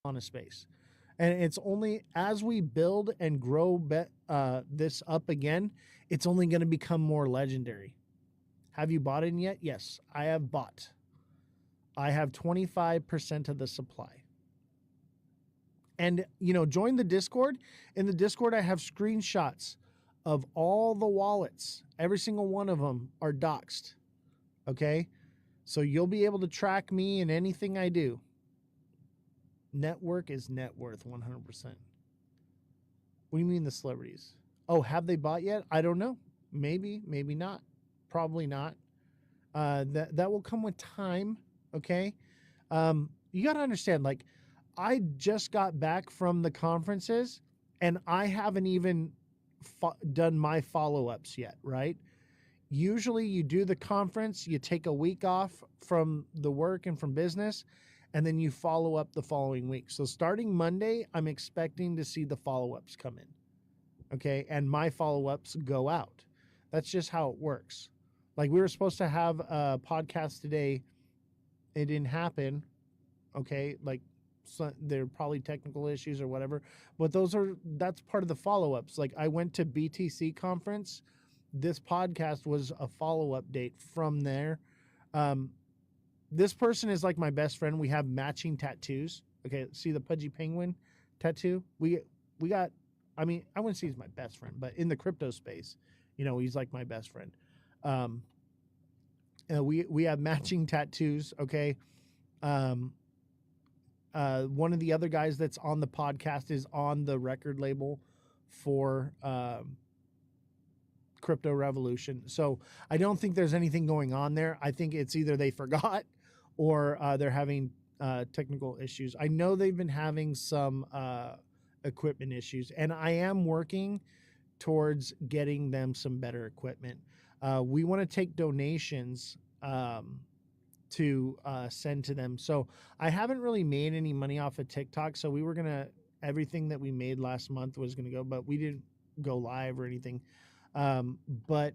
on a space. And it's only as we build and grow this up again, it's only going to become more legendary. Have you bought in yet? Yes, I have bought. I have 25% of the supply. And, join the Discord. In the Discord, I have screenshots of all the wallets. Every single one of them are doxed. Okay? So you'll be able to track me and anything I do. Network is net worth 100%. What do you mean the celebrities? Oh, have they bought yet? I don't know. Maybe, maybe not. Probably not. That will come with time. Okay. You got to understand, like, I just got back from the conferences and I haven't even done my follow-ups yet, right? Usually you do the conference, you take a week off from the work and from business, and then you follow up the following week. So starting Monday, I'm expecting to see the follow-ups come in. Okay. And my follow-ups go out. That's just how it works. Like, we were supposed to have a podcast today. It didn't happen. Okay. Like, so there are probably technical issues or whatever, but that's part of the follow-ups. Like, I went to BTC conference. This podcast was a follow-up date from there. This person is like my best friend. We have matching tattoos. Okay. See the Pudgy Penguin tattoo? We got, I mean, I wouldn't say he's my best friend, but in the crypto space, he's like my best friend. We have matching tattoos. Okay. One of the other guys that's on the podcast is on the record label for Crypto Revolution. So I don't think there's anything going on there. I think it's either they forgot or they're having technical issues. I know they've been having some equipment issues, and I am working towards getting them some better equipment. We want to take donations to send to them. So I haven't really made any money off of TikTok. So we were everything that we made last month was going to go, but we didn't go live or anything. But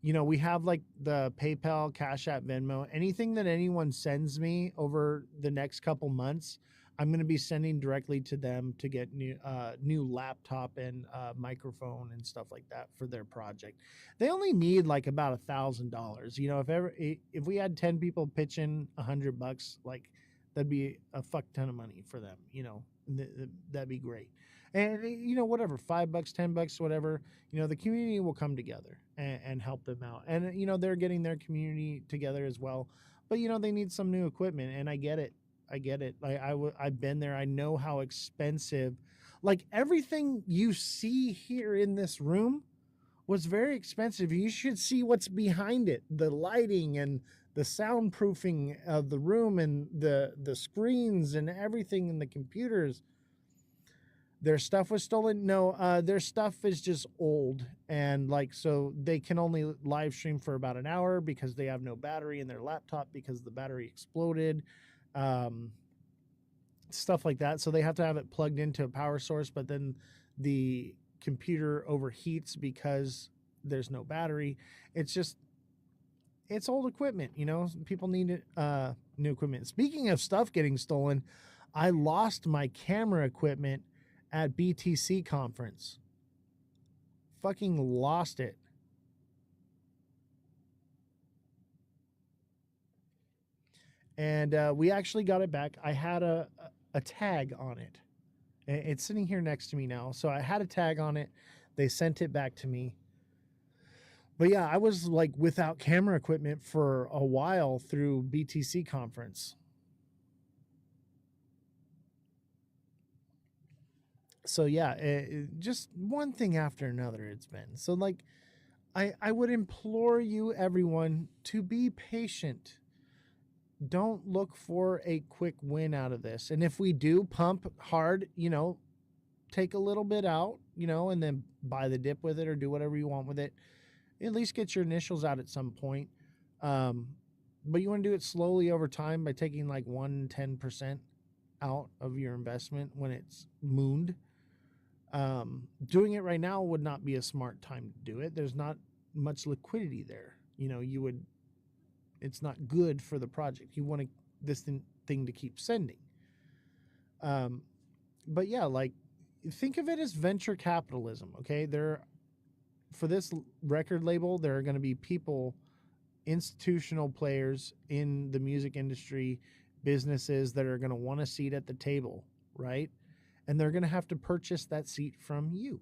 we have like the PayPal, Cash App, Venmo, anything that anyone sends me over the next couple months, I'm going to be sending directly to them to get new laptop and microphone and stuff like that for their project. They only need like about $1,000. If we had 10 people pitching $100, like, that'd be a fuck ton of money for them. That'd be great. And whatever, $5, $10, whatever, the community will come together and help them out. And, they're getting their community together as well, but they need some new equipment, and I get it. I've been there. I know how expensive, like, everything you see here in this room was very expensive. You should see what's behind it. The lighting and the soundproofing of the room and the screens and everything and the computers. Their stuff was stolen. No, their stuff is just old. And so they can only live stream for about an hour because they have no battery in their laptop because the battery exploded. Stuff like that. So they have to have it plugged into a power source, but then the computer overheats because there's no battery. It's old equipment. People need new equipment. Speaking of stuff getting stolen, I lost my camera equipment at BTC conference. Fucking lost it. And we actually got it back. I had a tag on it. It's sitting here next to me now. So I had a tag on it. They sent it back to me. But yeah, I was like without camera equipment for a while through BTC conference. So yeah, just one thing after another it's been. So like, I would implore you, everyone, to be patient. Don't look for a quick win out of this. And if we do pump hard, take a little bit out, and then buy the dip with it or do whatever you want with it. At least get your initials out at some point. But you want to do it slowly over time by taking like 10% out of your investment when it's mooned. Doing it right now would not be a smart time to do it. There's not much liquidity there. It's not good for the project. You want this thing to keep sending. Um, but yeah, like think of it as venture capitalism. Okay, there for this record label, there are going to be people, institutional players in the music industry, businesses that are going to want a seat at the table, right? And they're going to have to purchase that seat from you.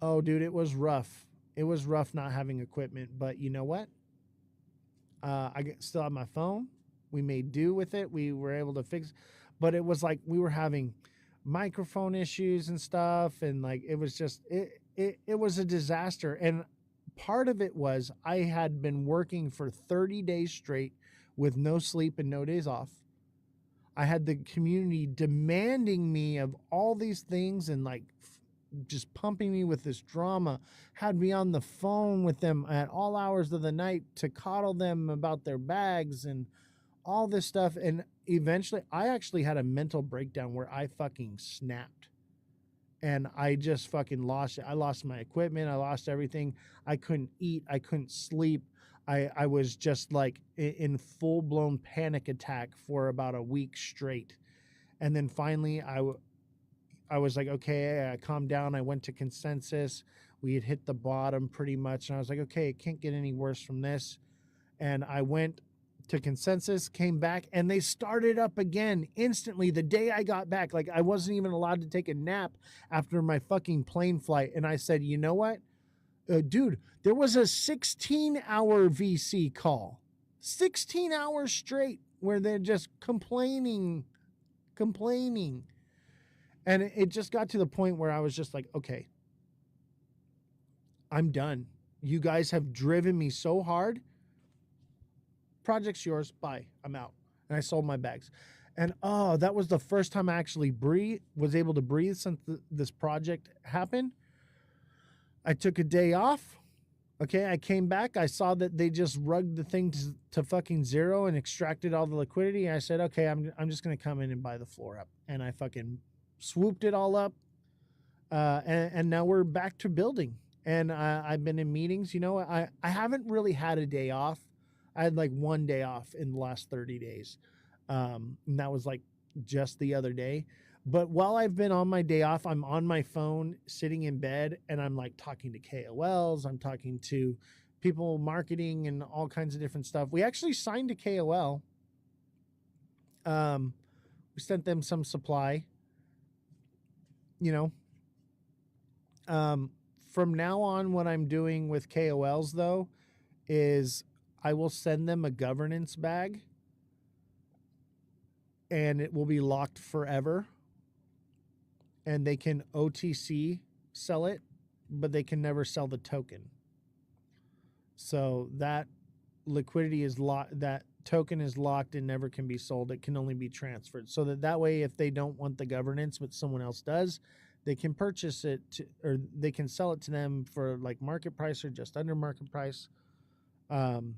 Oh, dude, it was rough. It was rough not having equipment, but you know what? Still have my phone. We made do with it. We were able to fix, but it was like we were having microphone issues and stuff, and like it was just it was a disaster. And part of it was I had been working for 30 days straight with no sleep and no days off. I had the community demanding me of all these things and like just pumping me with this drama, had me on the phone with them at all hours of the night to coddle them about their bags and all this stuff. And eventually I actually had a mental breakdown where I fucking snapped and I just fucking lost it. I lost my equipment. I lost everything. I couldn't eat. I couldn't sleep. I was just like in full blown panic attack for about a week straight. And then finally I was like, okay, I calmed down. I went to consensus. We had hit the bottom pretty much. And I was like, okay, it can't get any worse from this. And I went to consensus, came back, and they started up again instantly the day I got back. Like I wasn't even allowed to take a nap after my fucking plane flight. And I said, you know what? Dude, there was a 16-hour VC call, 16 hours straight where they're just complaining. And it just got to the point where I was just like, okay, I'm done. You guys have driven me so hard. Project's yours. Bye. I'm out. And I sold my bags. And oh, that was the first time I actually was able to breathe since this project happened. I took a day off. Okay, I came back. I saw that they just rugged the thing to fucking zero and extracted all the liquidity. I said, okay, I'm just going to come in and buy the floor up. And I fucking swooped it all up. And now we're back to building. And I've been in meetings. You know, I haven't really had a day off. I had like one day off in the last 30 days. And that was like just the other day. But while I've been on my day off, I'm on my phone sitting in bed and I'm like talking to KOLs. I'm talking to people marketing and all kinds of different stuff. We actually signed a KOL. We sent them some supply, you know. From now on, what I'm doing with KOLs though is I will send them a governance bag and it will be locked forever. And they can OTC sell it, but they can never sell the token. So that liquidity is locked, that token is locked and never can be sold. It can only be transferred. So that way, if they don't want the governance, but someone else does, they can purchase it or they can sell it to them for like market price or just under market price. And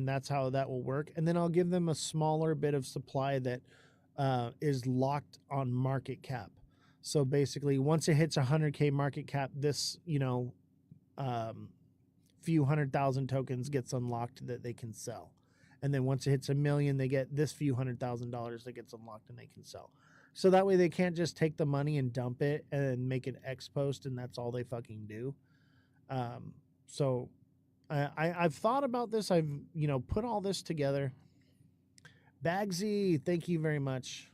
that's how that will work. And then I'll give them a smaller bit of supply that is locked on market cap. So basically, once it hits 100K market cap, this, few 100,000 tokens gets unlocked that they can sell. And then once it hits 1 million, they get this few $100,000 that gets unlocked and they can sell. So that way they can't just take the money and dump it and make an X post and that's all they fucking do. So I've thought about this. I've, put all this together. Bagsy, thank you very much.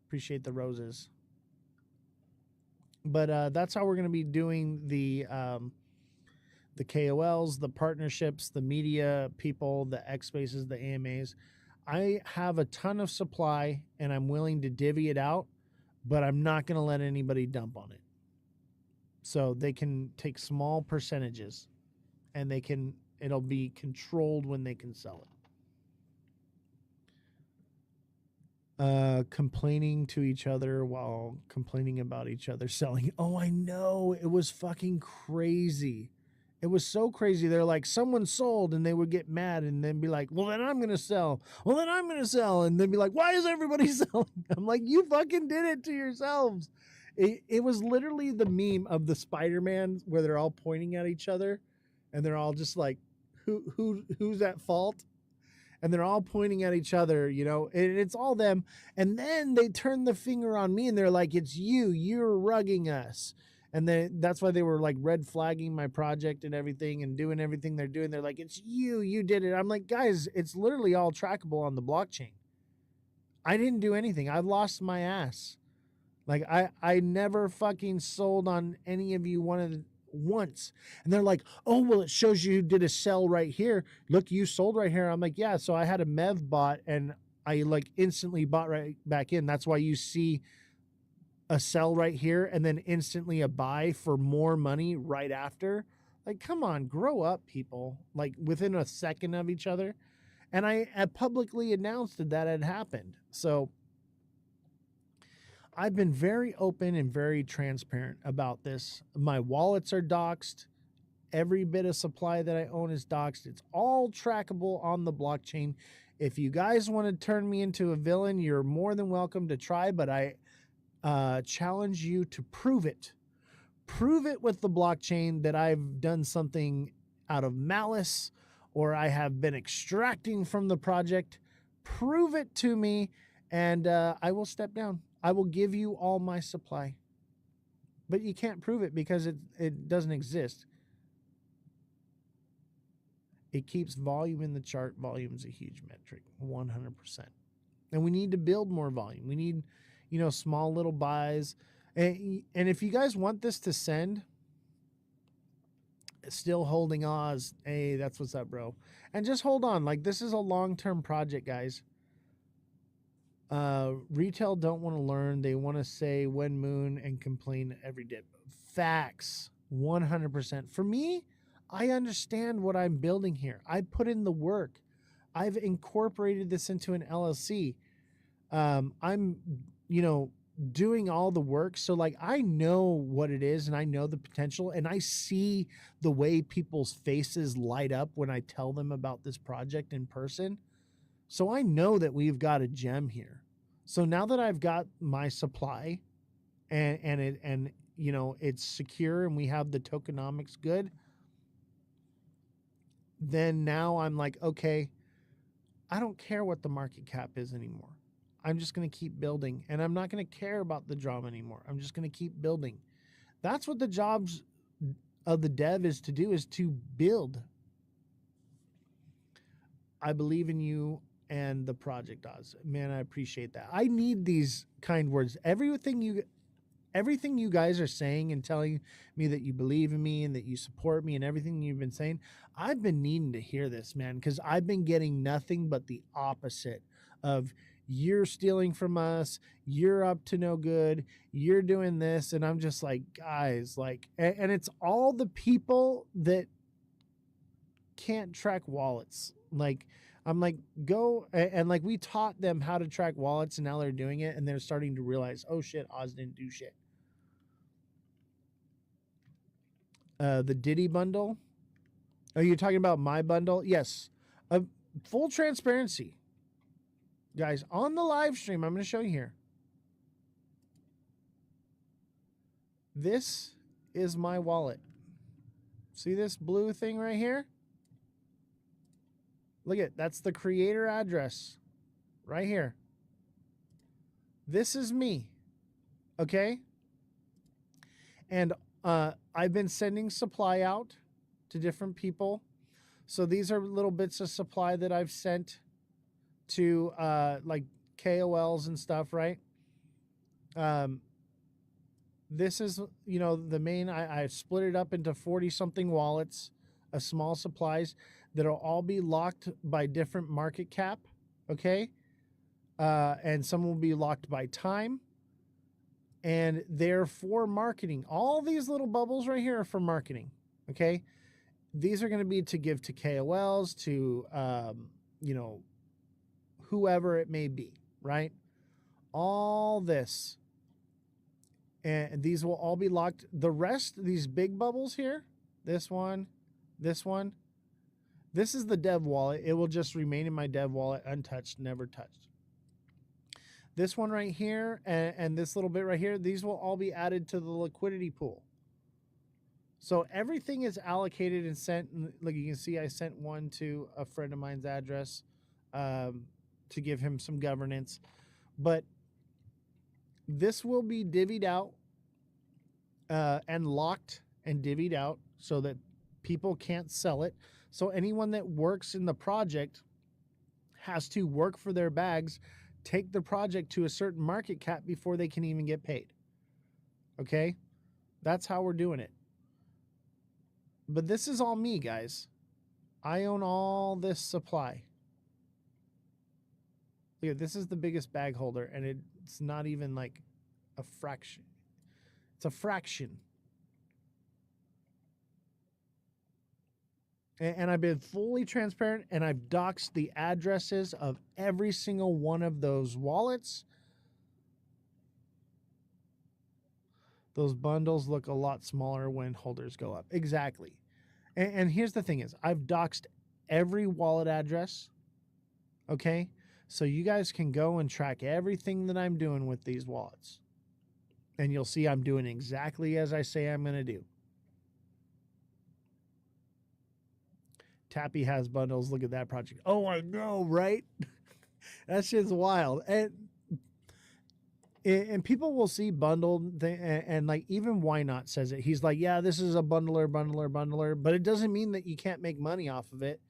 Appreciate the roses. But that's how we're going to be doing the KOLs, the partnerships, the media people, the X Spaces, the AMAs. I have a ton of supply and I'm willing to divvy it out, but I'm not going to let anybody dump on it. So they can take small percentages and it'll be controlled when they can sell it. Complaining to each other while complaining about each other selling. Oh, I know. It was fucking crazy. It was so crazy. They're like, someone sold, and they would get mad and then be like, well, then I'm going to sell. Well, then I'm going to sell. And then be like, why is everybody selling? I'm like, you fucking did it to yourselves. It was literally the meme of the Spider-Man where they're all pointing at each other and they're all just like, who's at fault? and they're all pointing at each other, you know, and it's all them. And then they turn the finger on me and they're like, it's you, you're rugging us. And then that's why they were like red flagging my project and everything and doing everything they're doing. They're like, it's you, you did it. I'm like, guys, it's literally all trackable on the blockchain. I didn't do anything. I lost my ass. Like I never fucking sold on any of you once. And they're like, oh, well, it shows you did a sell right here. Look, you sold right here. I'm like, yeah. So I had a MEV bot and I like instantly bought right back in. That's why you see a sell right here and then instantly a buy for more money right after. Like, come on, grow up, people. Like within a second of each other. And I publicly announced that that had happened. So I've been very open and very transparent about this. My wallets are doxed. Every bit of supply that I own is doxed. It's all trackable on the blockchain. If you guys want to turn me into a villain, you're more than welcome to try, but I challenge you to prove it. Prove it with the blockchain that I've done something out of malice or I have been extracting from the project. Prove it to me and I will step down. I will give you all my supply. But you can't prove it because it doesn't exist. It keeps volume in the chart. Volume is a huge metric, 100%. And we need to build more volume. We need, you know, small little buys. And if you guys want this to send, still holding Oz. Hey, that's what's up, bro. And just hold on. Like, this is a long-term project, guys. Retail don't want to learn. They want to say when moon and complain every dip. Facts, 100%. For me, I understand what I'm building here. I put in the work. I've incorporated this into an LLC. I'm, you know, doing all the work. So like, I know what it is and I know the potential and I see the way people's faces light up when I tell them about this project in person. So I know that we've got a gem here. So now that I've got my supply and you know, it's secure and we have the tokenomics good, then now I'm like, okay, I don't care what the market cap is anymore. I'm just going to keep building and I'm not going to care about the drama anymore. I'm just going to keep building. That's what the jobs of the dev is to do, is to build. I believe in you and the project, Oz. Man, I appreciate that. I need these kind words. Everything you guys are saying and telling me that you believe in me and that you support me and everything you've been saying, I've been needing to hear this, man, because I've been getting nothing but the opposite of you're stealing from us, you're up to no good, you're doing this. And I'm just like, guys, like, and it's all the people that can't track wallets. Like, I'm like, go and like we taught them how to track wallets and now they're doing it and they're starting to realize, oh shit, Oz didn't do shit. The Diddy bundle. Are you talking about my bundle? Yes. Full transparency. Guys, on the live stream, I'm going to show you here. This is my wallet. See this blue thing right here? Look at, that's the creator address right here. This is me. Okay? And I've been sending supply out to different people. So these are little bits of supply that I've sent to like KOLs and stuff, right? This is, you know, the main, I split it up into 40 something wallets of small supplies that'll all be locked by different market cap. Okay. And some will be locked by time. And they're for marketing. All these little bubbles right here are for marketing. Okay. These are going to be to give to KOLs, to, you know, whoever it may be, right? All this. And these will all be locked. The rest, these big bubbles here, this one, this is the dev wallet. It will just remain in my dev wallet untouched, never touched. This one right here and this little bit right here, these will all be added to the liquidity pool. So everything is allocated and sent. Like you can see, I sent one to a friend of mine's address. to give him some governance. But this will be divvied out and locked and divvied out so that people can't sell it. So anyone that works in the project has to work for their bags, take the project to a certain market cap before they can even get paid. Okay? That's how we're doing it. But this is all me, guys. I own all this supply. Look, this is the biggest bag holder, and it's not even like a fraction. It's a fraction. And I've been fully transparent, and I've doxed the addresses of every single one of those wallets. Those bundles look a lot smaller when holders go up. Exactly. And here's the thing is, I've doxed every wallet address. Okay? So you guys can go and track everything that I'm doing with these wallets. And you'll see I'm doing exactly as I say I'm going to do. Tappy has bundles. Look at that project. Oh, I know, right? That shit's wild. And people will see bundled and like even Why Not says it. He's like, yeah, this is a bundler, but it doesn't mean that you can't make money off of it.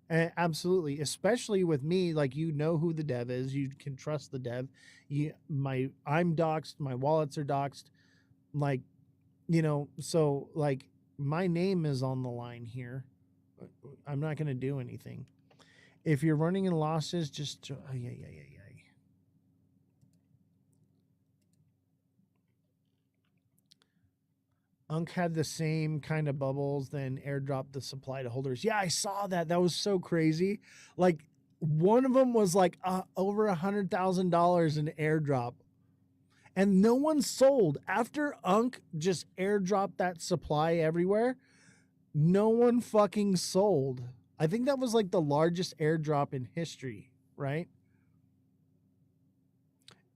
Absolutely, especially with me, like you know who the dev is, you can trust the dev. I'm doxed, my wallets are doxed, like so like my name is on the line here. I'm not going to do anything. If you're running in losses, just Unk had the same kind of bubbles, then airdropped the supply to holders. Yeah, I saw that. That was so crazy. Like one of them was like over $100,000 in airdrop, and no one sold after Unk just airdropped that supply everywhere. No one fucking sold. I think that was like the largest airdrop in history, right?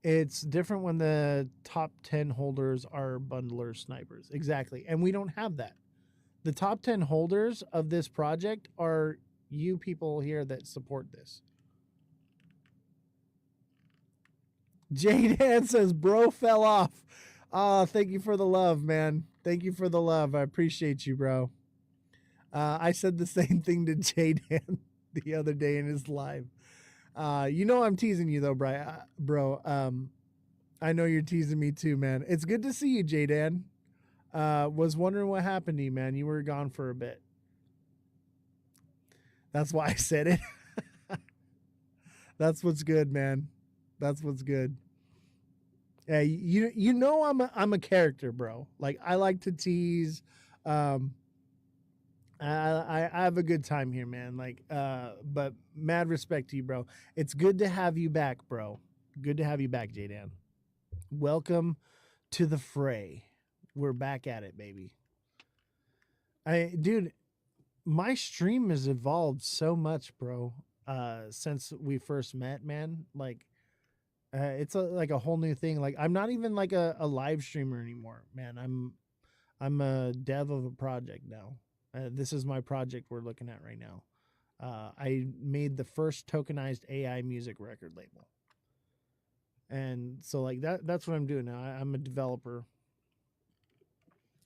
It's different when the top 10 holders are bundler snipers. Exactly. And we don't have that. The top 10 holders of this project are you people here that support this. Jade says, bro fell off. Thank you for the love, man. Thank you for the love. I appreciate you, bro. I said the same thing to Jade the other day in his live. I'm teasing you though, bro. I know you're teasing me too, man. It's good to see you, J-Dan. Was wondering what happened to you, man. You were gone for a bit. That's why I said it. That's what's good, man. That's what's good. Yeah, I'm a character, bro. Like I like to tease. I have a good time here, man. Like, but mad respect to you, bro. It's good to have you back, bro. Good to have you back, J-Dan. Welcome to the fray. We're back at it, baby. Dude, my stream has evolved so much, bro. Since we first met, man. Like, it's like a whole new thing. Like, I'm not even like a live streamer anymore, man. I'm a dev of a project now. This is my project we're looking at right now. I made the first tokenized AI music record label. And so like that's what I'm doing now. I'm a developer.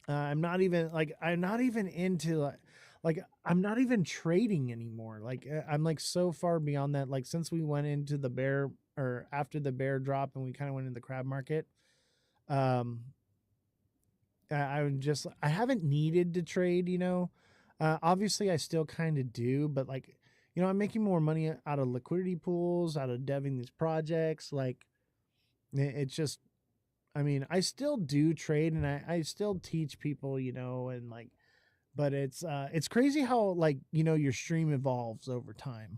I'm not even into like I'm not even trading anymore. Like I'm like so far beyond that. Like since we went into the bear or after the bear drop and we kind of went into the crab market, I haven't needed to trade, obviously I still kind of do, but like, I'm making more money out of liquidity pools, out of deving these projects. Like it's just, I mean, I still do trade and I still teach people, and like, but it's crazy how like, your stream evolves over time.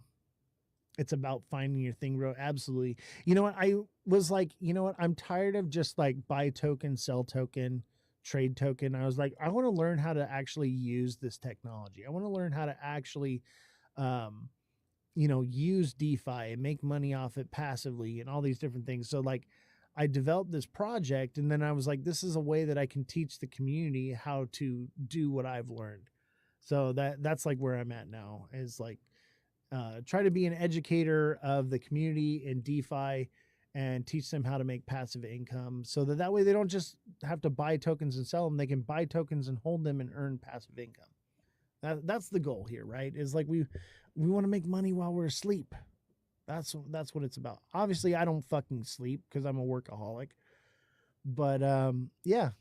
It's about finding your thing, bro. Absolutely. You know what? I was like, I'm tired of just like buy token, sell token, trade token. I was like, I want to learn how to actually use this technology. I want to learn how to actually, use DeFi and make money off it passively and all these different things. So like, I developed this project and then I was like, this is a way that I can teach the community how to do what I've learned. So that's like where I'm at now is like, try to be an educator of the community in DeFi and teach them how to make passive income so that way they don't just have to buy tokens and sell them. They can buy tokens and hold them and earn passive income. That's the goal here, right? Is like we want to make money while we're asleep. That's what it's about. Obviously, I don't fucking sleep because I'm a workaholic. But yeah,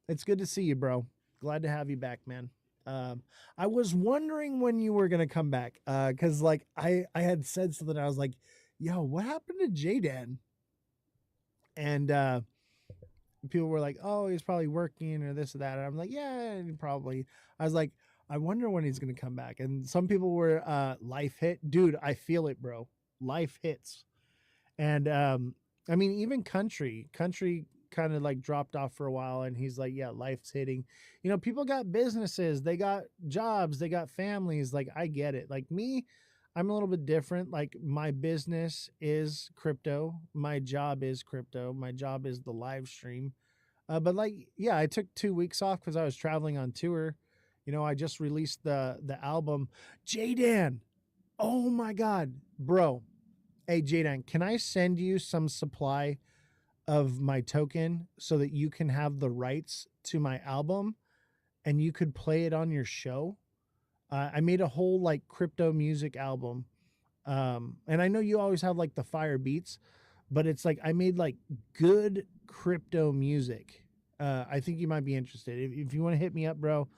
it's good to see you, bro. Glad to have you back, man. I was wondering when you were gonna come back, because like I had said something. I was like, "Yo, what happened to Jaydan?" And people were like, "Oh, he's probably working or this or that." And I'm like, "Yeah, probably." I was like, "I wonder when he's gonna come back." And some people were, "Life hit, dude. I feel it, bro. Life hits." And I mean, even country kind of like dropped off for a while, and he's like, "Yeah, life's hitting." You know, people got businesses, they got jobs, they got families. Like, I get it. Like me, I'm a little bit different. Like, my business is crypto, my job is crypto, my job is the live stream. But like, yeah, I took 2 weeks off because I was traveling on tour. You know, I just released the album. Jaydan, oh my god, bro. Hey Jaydan, can I send you some supply of my token so that you can have the rights to my album and you could play it on your show? I made a whole like crypto music album. And I know you always have like the fire beats, but it's like I made like good crypto music. I think you might be interested. If you want to hit me up, bro,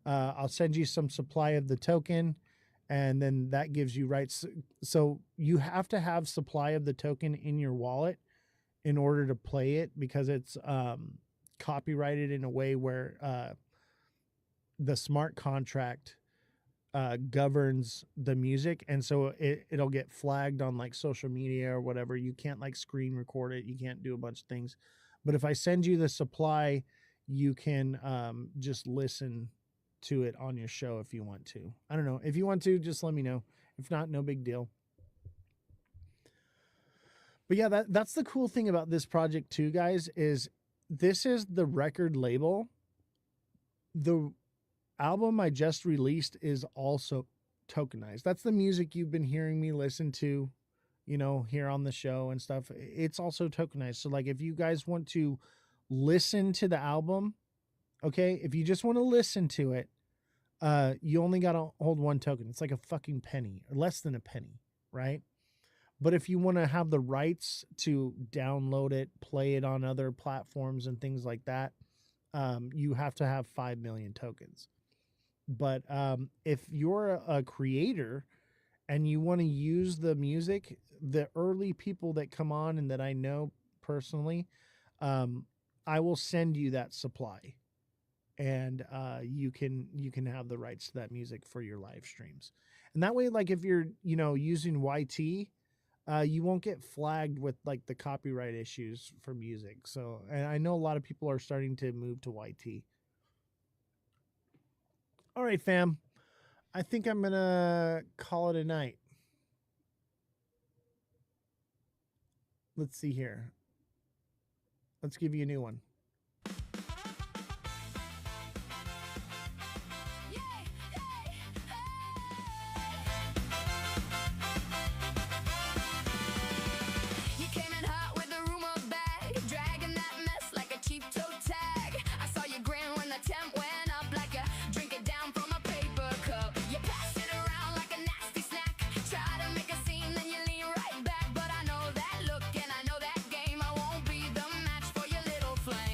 I'll send you some supply of the token, and then that gives you rights. So you have to have supply of the token in your wallet in order to play it because it's copyrighted in a way where the smart contract governs the music, and so it'll get flagged on like social media or whatever. You can't like screen record it, you can't do a bunch of things. But if I send you the supply, you can just listen to it on your show if you want to. I don't know. If you want to, just let me know. If not, no big deal. But yeah, that's the cool thing about this project too, guys, is this is the record label. The album I just released is also tokenized. That's the music you've been hearing me listen to, you know, here on the show and stuff. It's also tokenized. So like if you guys want to listen to the album, okay, if you just want to listen to it, you only got to hold one token. It's like a fucking penny or less than a penny, right? But if you want to have the rights to download it, play it on other platforms and things like that, you have to have 5 million tokens. But if you're a creator and you want to use the music, the early people that come on and that I know personally, I will send you that supply, and you can have the rights to that music for your live streams. And that way, like if you're using YT, you won't get flagged with like the copyright issues for music. So, and I know a lot of people are starting to move to YT. All right, fam. I think I'm going to call it a night. Let's see here. Let's give you a new one. Flame.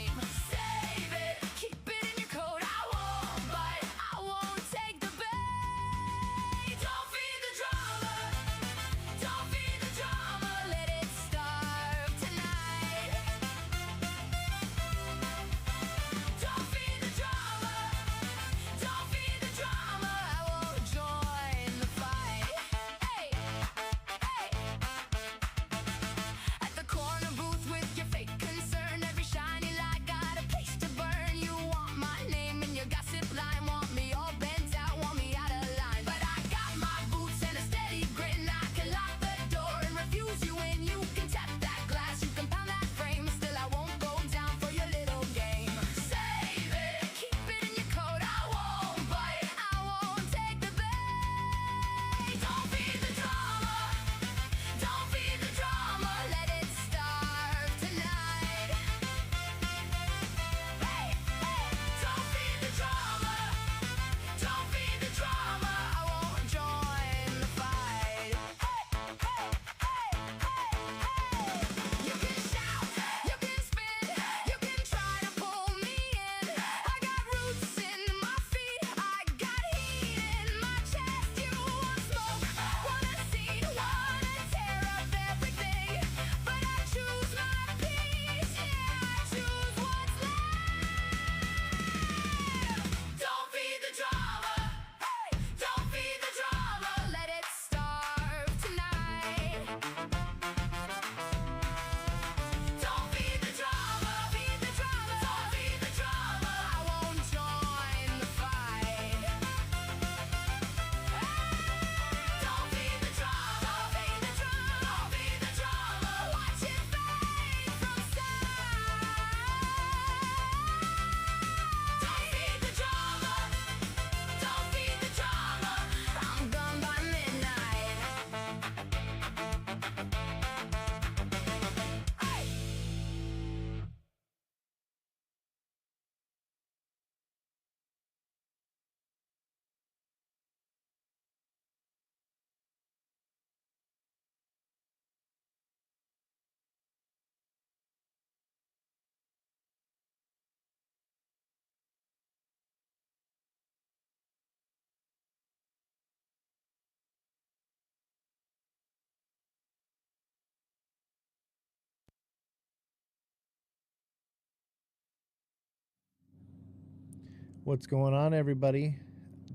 What's going on, everybody?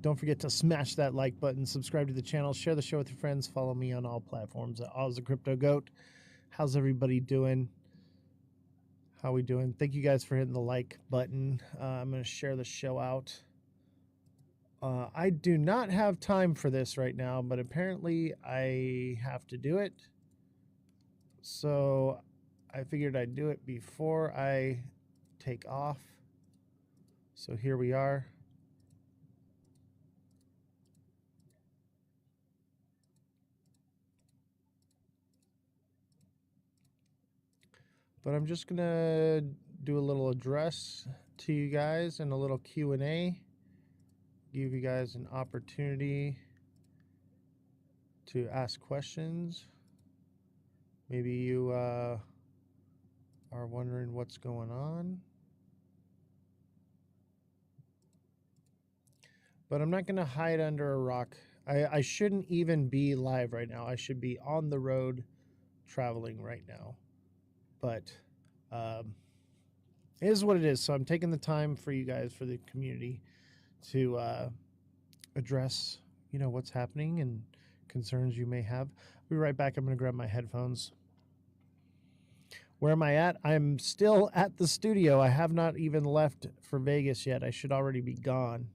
Don't forget to smash that like button, subscribe to the channel, share the show with your friends, follow me on all platforms at Ozthecryptogoat. How's everybody doing? How we doing? Thank you guys for hitting the like button. I'm going to share the show out. I do not have time for this right now, but apparently I have to do it. So I figured I'd do it before I take off. So here we are. But I'm just going to do a little address to you guys and a little Q&A. Give you guys an opportunity to ask questions. Maybe you are wondering what's going on. But I'm not going to hide under a rock. I shouldn't even be live right now. I should be on the road traveling right now. But it is what it is. So I'm taking the time for you guys, for the community, to address, what's happening and concerns you may have. I'll be right back. I'm going to grab my headphones. Where am I at? I'm still at the studio. I have not even left for Vegas yet. I should already be gone.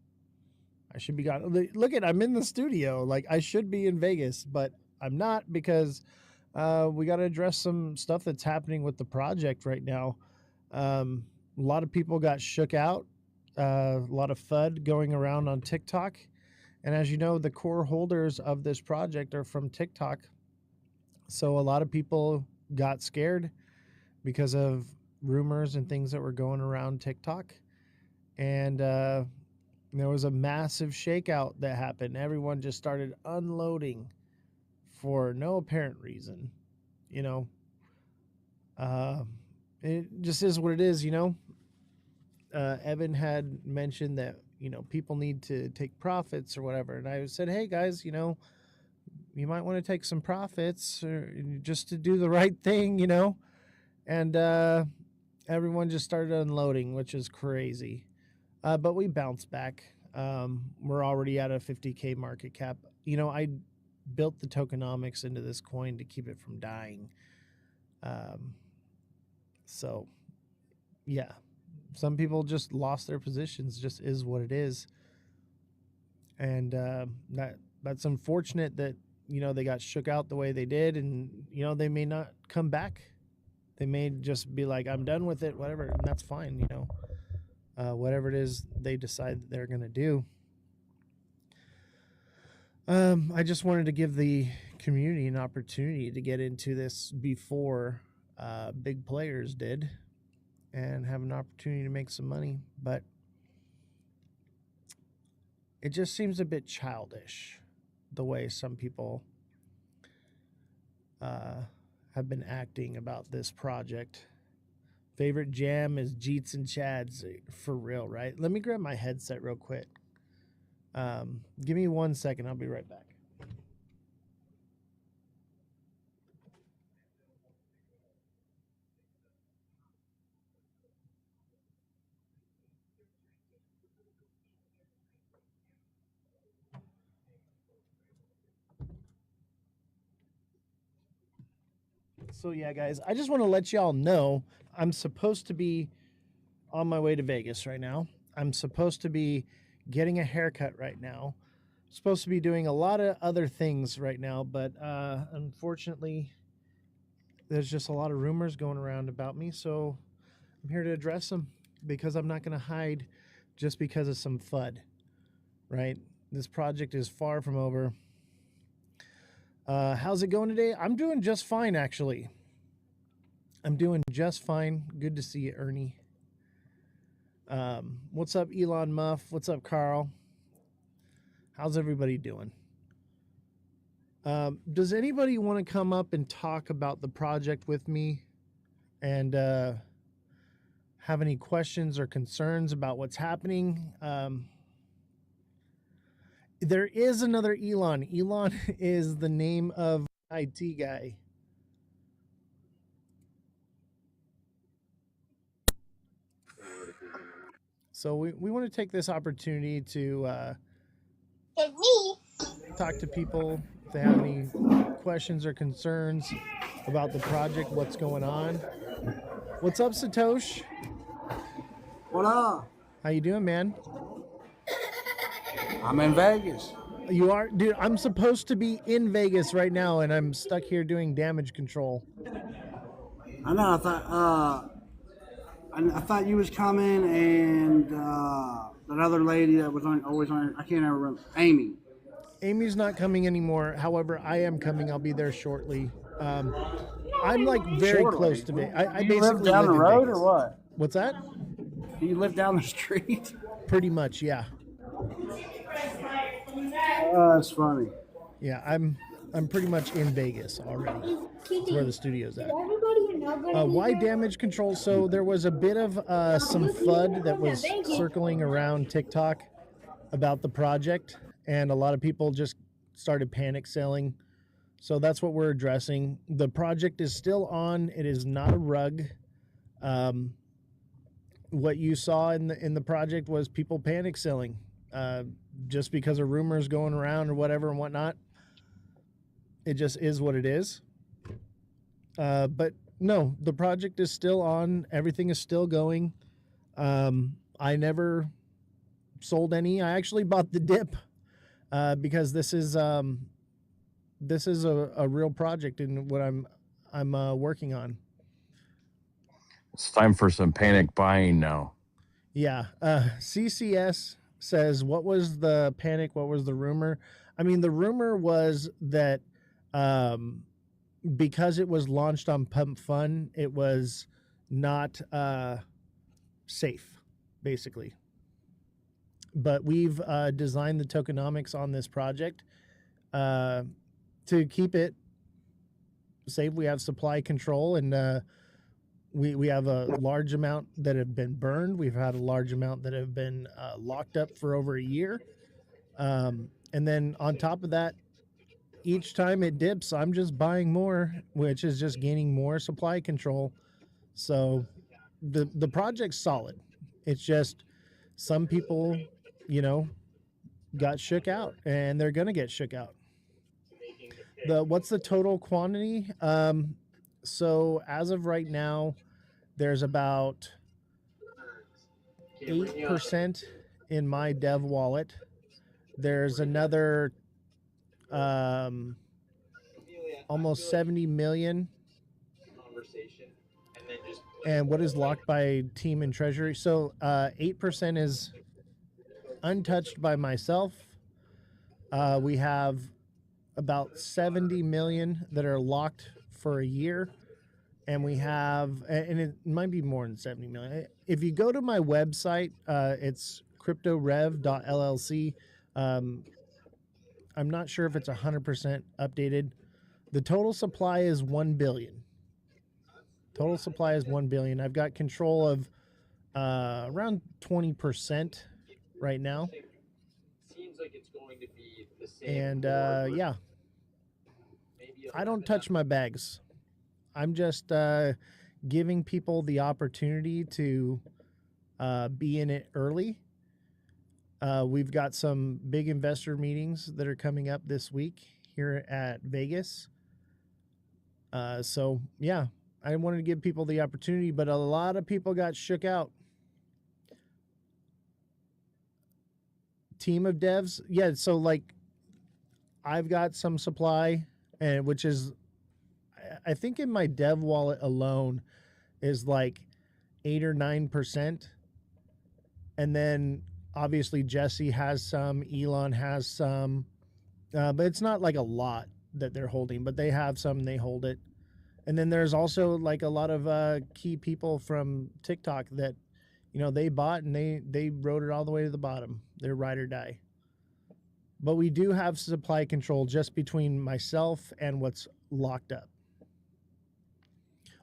I should be gone. Look at, I'm in the studio. Like, I should be in Vegas, but I'm not, because we got to address some stuff that's happening with the project right now. A lot of people got shook out. A lot of FUD going around on TikTok. And as you know, the core holders of this project are from TikTok. So a lot of people got scared because of rumors and things that were going around TikTok. And there was a massive shakeout that happened. Everyone just started unloading for no apparent reason. It just is what it is, Evan had mentioned that, people need to take profits or whatever. And I said, hey, guys, you might want to take some profits, or just to do the right thing, And everyone just started unloading, which is crazy. But we bounced back. We're already at a 50K market cap. I built the tokenomics into this coin to keep it from dying. So, yeah. Some people just lost their positions. Just is what it is. And that's unfortunate that, they got shook out the way they did. And, they may not come back. They may just be like, I'm done with it, whatever. And that's fine, whatever it is they decide that they're going to do. I just wanted to give the community an opportunity to get into this before big players did, and have an opportunity to make some money. But it just seems a bit childish, the way some people have been acting about this project. Favorite jam is Jeets and Chads, for real, right? Let me grab my headset real quick. Give me 1 second. I'll be right back. So yeah, guys, I just want to let y'all know I'm supposed to be on my way to Vegas right now. I'm supposed to be getting a haircut right now. I'm supposed to be doing a lot of other things right now, but unfortunately, there's just a lot of rumors going around about me. So I'm here to address them, because I'm not going to hide just because of some FUD, right? This project is far from over. How's it going today? I'm doing just fine, actually. I'm doing just fine. Good to see you, Ernie. What's up, Elon Muff? What's up, Carl? How's everybody doing? Does anybody want to come up and talk about the project with me, and have any questions or concerns about what's happening? There is another Elon. Elon is the name of IT guy. So we want to take this opportunity to talk to people if they have any questions or concerns about the project, what's going on. What's up, Satosh? What up? How you doing, man? I'm in Vegas. You are, dude. I'm supposed to be in Vegas right now, and I'm stuck here doing damage control. I know. I thought you was coming, and that other lady that was always on. I can't ever remember. Amy. Amy's not coming anymore. However, I am coming. I'll be there shortly. I'm like very Shortly. close to Vegas. I Do you live basically down live the in road Vegas. or what? What's that? Do you live down the street? Pretty much, yeah. That's funny. Yeah, I'm pretty much in Vegas already. That's where the studio's at. Why damage control? So there was a bit of some FUD that was circling around TikTok about the project, and a lot of people just started panic selling. So that's what we're addressing. The project is still on. It is not a rug. What you saw in the project was people panic selling, just because of rumors going around or whatever and whatnot. It just is what it is. But no, the project is still on. Everything is still going. I never sold any. I actually bought the dip because this is a real project and what I'm working on. It's time for some panic buying now. Yeah. CCS says, what was the panic? What was the rumor? I mean, the rumor was that because it was launched on Pump Fun, it was not safe, basically. But we've designed the tokenomics on this project to keep it safe. We have supply control, and we have a large amount that have been burned. We've had a large amount that have been locked up for over a year. And then on top of that, each time it dips, I'm just buying more, which is just gaining more supply control. So the project's solid. It's just some people, got shook out, and they're gonna get shook out. What's the total quantity? So as of right now, there's about 8% in my dev wallet. There's another almost 70 million. And what is locked by team and treasury? So 8% is untouched by myself. We have about 70 million that are locked for a year. And we have, and it might be more than 70 million. If you go to my website, it's cryptorev.llc. I'm not sure if it's 100% updated. The total supply is 1 billion. Total supply is 1 billion. I've got control of around 20% right now. Seems like it's going to be the same. And yeah, I don't touch my bags. I'm just giving people the opportunity to be in it early. We've got some big investor meetings that are coming up this week here at Vegas. So yeah, I wanted to give people the opportunity, but a lot of people got shook out. Team of devs, yeah. So like, I've got some supply, and which is, I think in my dev wallet alone is like 8 or 9%, and then obviously Jesse has some, Elon has some, but it's not like a lot that they're holding, but they have some and they hold it. And then there's also like a lot of key people from TikTok that, they bought and they rode it all the way to the bottom. They're ride or die. But we do have supply control just between myself and what's locked up.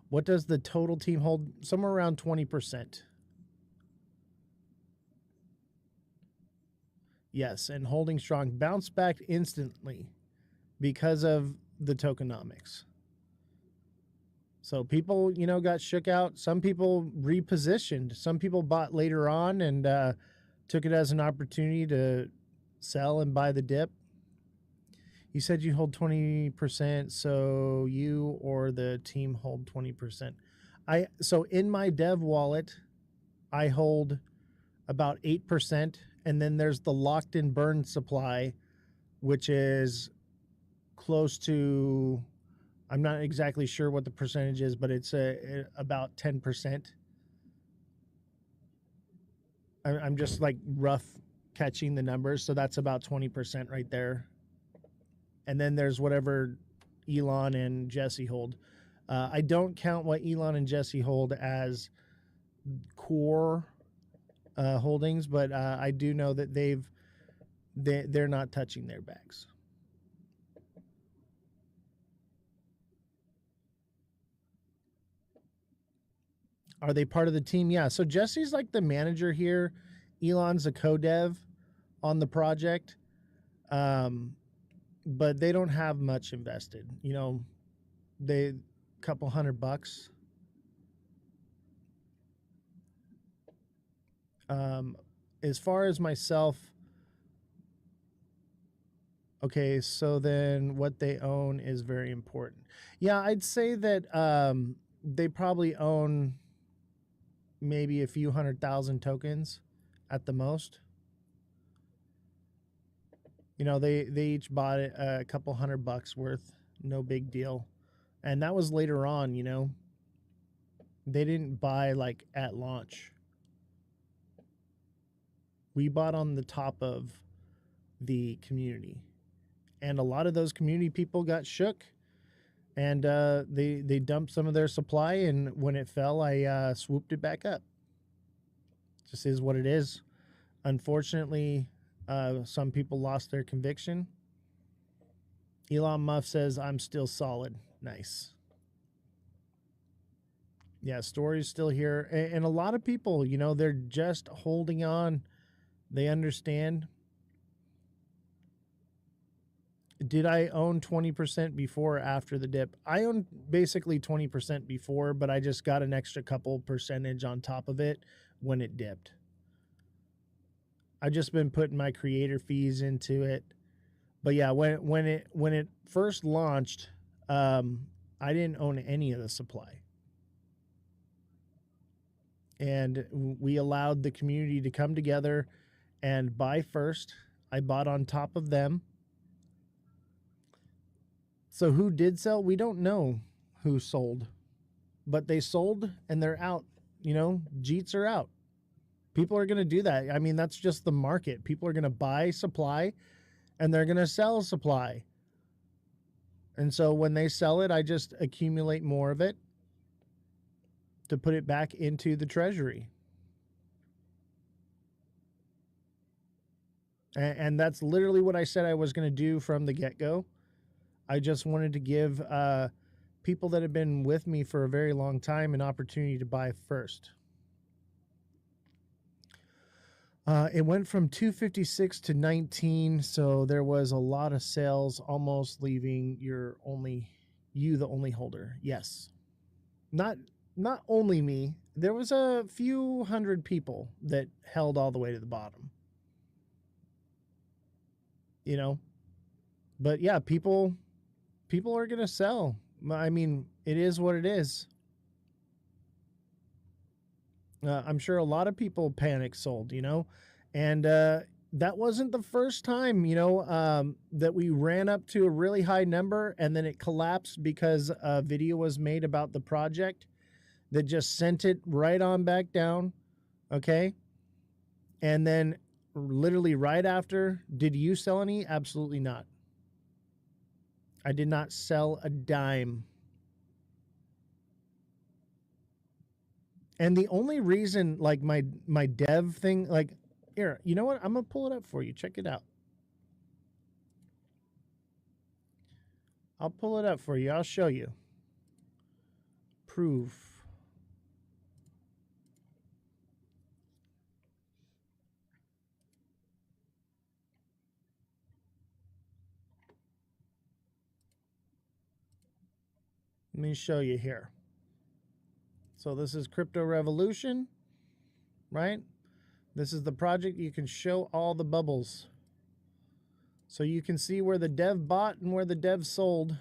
What does the total team hold? Somewhere around 20%. Yes, and holding strong. Bounce back instantly because of the tokenomics. So people, you know, got shook out. Some people repositioned. Some people bought later on and took it as an opportunity to sell and buy the dip. You said you hold 20%, so you or the team hold 20%. So in my dev wallet, I hold about 8%, and then there's the locked in burn supply, which is close to, I'm not exactly sure what the percentage is, but it's about 10%. I'm just like rough catching the numbers, so that's about 20% right there. And then there's whatever Elon and Jesse hold. I don't count what Elon and Jesse hold as core holdings, but I do know that they're not touching their bags. Are they part of the team? Yeah. So Jesse's like the manager here. Elon's a co-dev on the project. But they don't have much invested. You know, they couple $100. As far as myself, okay, so then what they own is very important. Yeah, I'd say that they probably own maybe a few 100,000 tokens at the most. You know, they each bought it a couple $100 worth, no big deal. And that was later on, you know. They didn't buy like at launch. We bought on the top of the community. And a lot of those community people got shook, and they dumped some of their supply, and when it fell, I swooped it back up. Just is what it is. Unfortunately, some people lost their conviction. Elon Musk says, I'm still solid. Nice. Yeah, story's still here. And a lot of people, you know, they're just holding on. They understand. Did I own 20% before or after the dip? I owned basically 20% before, but I just got an extra couple percentage on top of it when it dipped. I've just been putting my creator fees into it. But yeah, when it first launched, I didn't own any of the supply. And we allowed the community to come together and buy first. I bought on top of them. So who did sell? We don't know who sold, but they sold and they're out. You know, Jeets are out. People are going to do that. I mean, that's just the market. People are going to buy supply and they're going to sell supply. And so when they sell it, I just accumulate more of it to put it back into the treasury. And that's literally what I said I was going to do from the get-go. I just wanted to give people that have been with me for a very long time an opportunity to buy first. It went from 256 to 19, so there was a lot of sales, almost leaving the only holder. Yes, not only me. There was a few hundred people that held all the way to the bottom. You know, but yeah, people are gonna sell. I mean, it is what it is. I'm sure a lot of people panic sold, you know, and that wasn't the first time, you know, that we ran up to a really high number and then it collapsed because a video was made about the project that just sent it right on back down. Okay. And then literally right after, did you sell any? Absolutely not. I did not sell a dime. And the only reason, like my dev thing, like, here, you know what? I'm gonna pull it up for you. Check it out. I'll pull it up for you. I'll show you. Proof. Let me show you here. So this is Crypto Revolution, right? This is the project. You can show all the bubbles. So you can see where the dev bought and where the dev sold.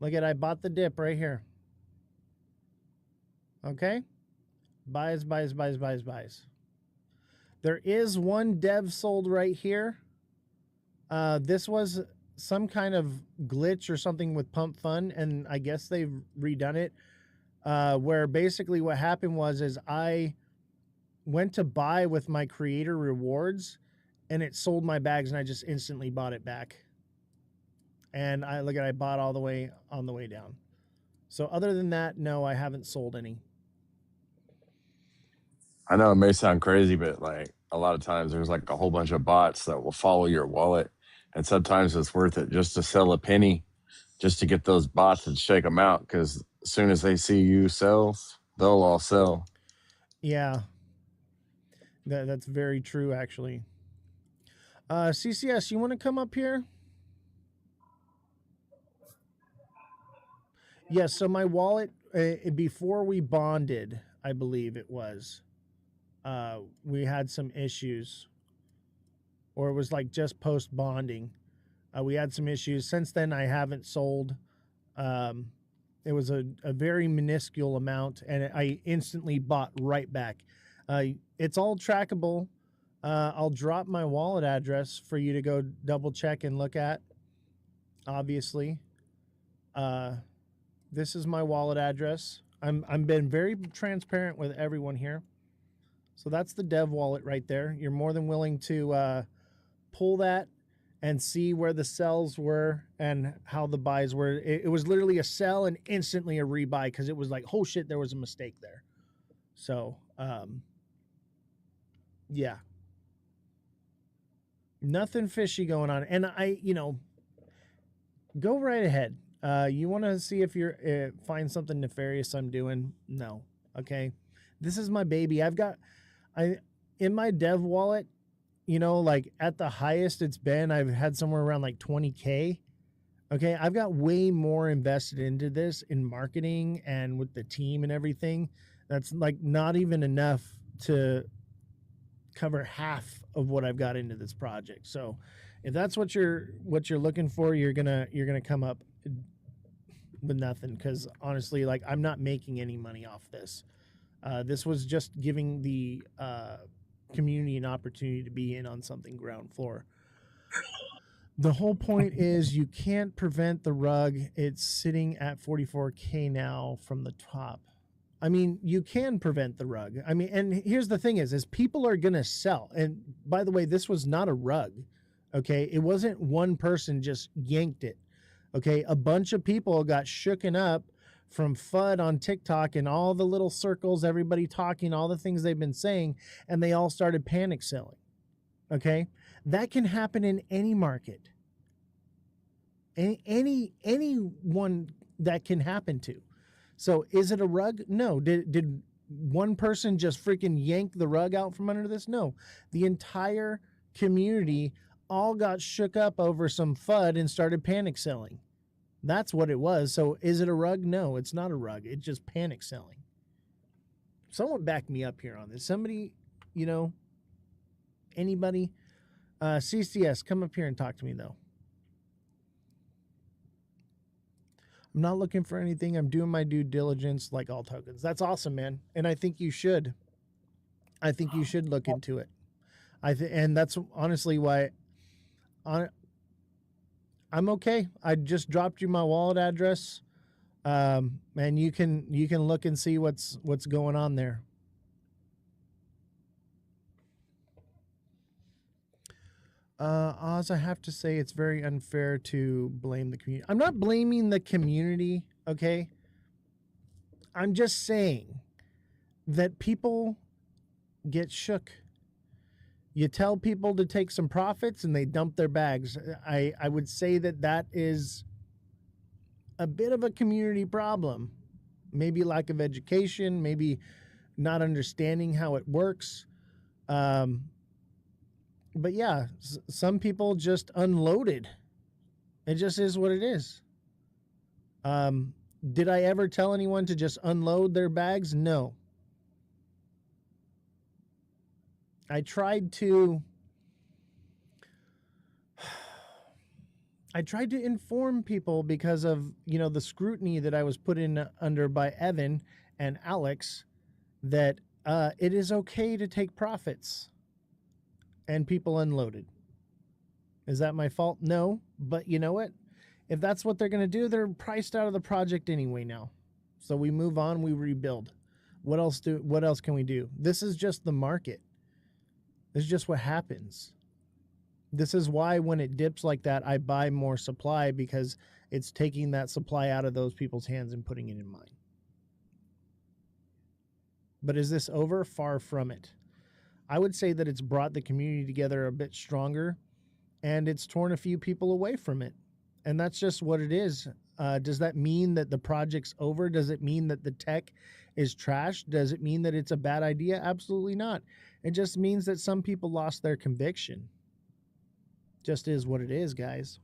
Look at, I bought the dip right here. Okay? Buys, buys, buys, buys, buys. There is one dev sold right here. This was some kind of glitch or something with Pump Fund, and I guess they've redone it. Where basically what happened is I went to buy with my creator rewards, and it sold my bags, and I just instantly bought it back. And I bought all the way on the way down. So other than that, no, I haven't sold any. I know it may sound crazy, but like a lot of times there's like a whole bunch of bots that will follow your wallet, and sometimes it's worth it just to sell a penny, just to get those bots and shake them out. Because as soon as they see you sell, they'll all sell. Yeah, that's very true, actually. CCS, you want to come up here? Yes, so my wallet, before we bonded, I believe it was, we had some issues. Or it was like just post bonding. We had some issues. Since then, I haven't sold. It was a very minuscule amount, and I instantly bought right back. It's all trackable. I'll drop my wallet address for you to go double check and look at. Obviously, this is my wallet address. I'm been very transparent with everyone here. So that's the dev wallet right there. You're more than willing to pull that and see where the sells were and how the buys were. It was literally a sell and instantly a rebuy because it was like, oh shit, there was a mistake there. So, yeah. Nothing fishy going on. And go right ahead. You want to see if you're find something nefarious I'm doing? No. Okay. This is my baby. In my dev wallet, like at the highest it's been, I've had somewhere around like 20K. Okay. I've got way more invested into this in marketing and with the team and everything. That's like not even enough to cover half of what I've got into this project. So if that's what you're looking for, you're gonna come up with nothing. Cause honestly, like I'm not making any money off this. This was just giving the, community an opportunity to be in on something ground floor. The whole point is you can't prevent the rug. It's sitting at 44K now from the top. I mean, you can prevent the rug. I mean, and here's the thing is people are going to sell. And by the way, this was not a rug. Okay. It wasn't one person just yanked it. Okay. A bunch of people got shooken up from FUD on TikTok and all the little circles, everybody talking, all the things they've been saying, and they all started panic selling. Okay. That can happen in any market. Anyone that can happen to. So is it a rug? No. Did one person just freaking yank the rug out from under this? No. The entire community all got shook up over some FUD and started panic selling. That's what it was. So is it a rug? No, it's not a rug. It's just panic selling. Someone back me up here on this. Somebody, anybody? CCS, come up here and talk to me, though. I'm not looking for anything. I'm doing my due diligence like all tokens. That's awesome, man. And I think you should. I think you should look into it. And that's honestly why I'm okay. I just dropped you my wallet address. And you can look and see what's going on there. Oz, I have to say it's very unfair to blame the community. I'm not blaming the community, okay? I'm just saying that people get shook. You tell people to take some profits and they dump their bags. I would say that is a bit of a community problem. Maybe lack of education, maybe not understanding how it works. But yeah, some people just unloaded. It just is what it is. Did I ever tell anyone to just unload their bags? No. I tried to inform people because of, the scrutiny that I was put in under by Evan and Alex, that it is okay to take profits, and people unloaded. Is that my fault? No, but you know what? If that's what they're going to do, they're priced out of the project anyway now. So we move on, we rebuild. What else can we do? This is just the market. This is just what happens. This is why when it dips like that, I buy more supply, because it's taking that supply out of those people's hands and putting it in mine. But is this over? Far from it. I would say that it's brought the community together a bit stronger, and it's torn a few people away from it. And that's just what it is. Does that mean that the project's over? Does it mean that the tech is trash? Does it mean that it's a bad idea? Absolutely not. It just means that some people lost their conviction. Just is what it is, guys.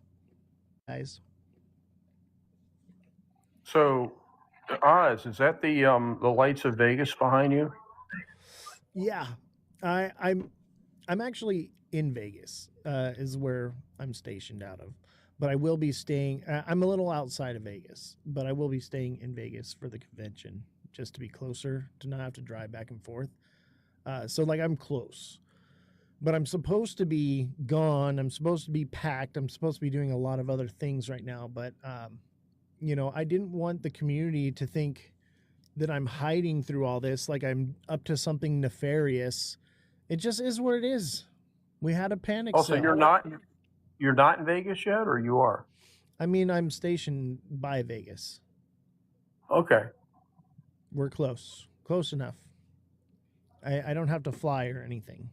So, Oz, is that the lights of Vegas behind you? Yeah, I'm actually in Vegas. Is where I'm stationed out of, but I will be staying. I'm a little outside of Vegas, but I will be staying in Vegas for the convention, just to be closer, to not have to drive back and forth. So like I'm close, but I'm supposed to be gone. I'm supposed to be packed. I'm supposed to be doing a lot of other things right now, but I didn't want the community to think that I'm hiding through all this, like I'm up to something nefarious. It just is what it is. We had a panic Also, sale. you're not in Vegas yet, or you are? I mean, I'm stationed by Vegas. Okay. We're close enough. I don't have to fly or anything.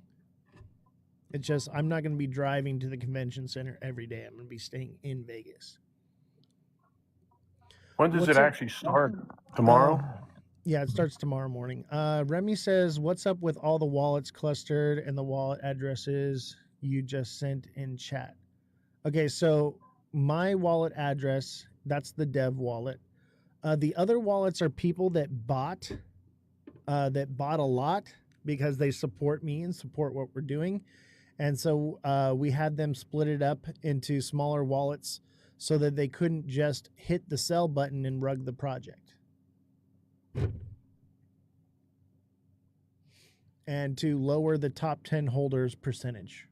It's just I'm not going to be driving to the convention center every day. I'm going to be staying in Vegas. When does it actually start? Tomorrow? Yeah, it starts tomorrow morning. Remy says, what's up with all the wallets clustered and the wallet addresses you just sent in chat? Okay, so my wallet address, that's the dev wallet. The other wallets are people that bought a lot because they support me and support what we're doing. And so we had them split it up into smaller wallets so that they couldn't just hit the sell button and rug the project. And to lower the top 10 holders percentage.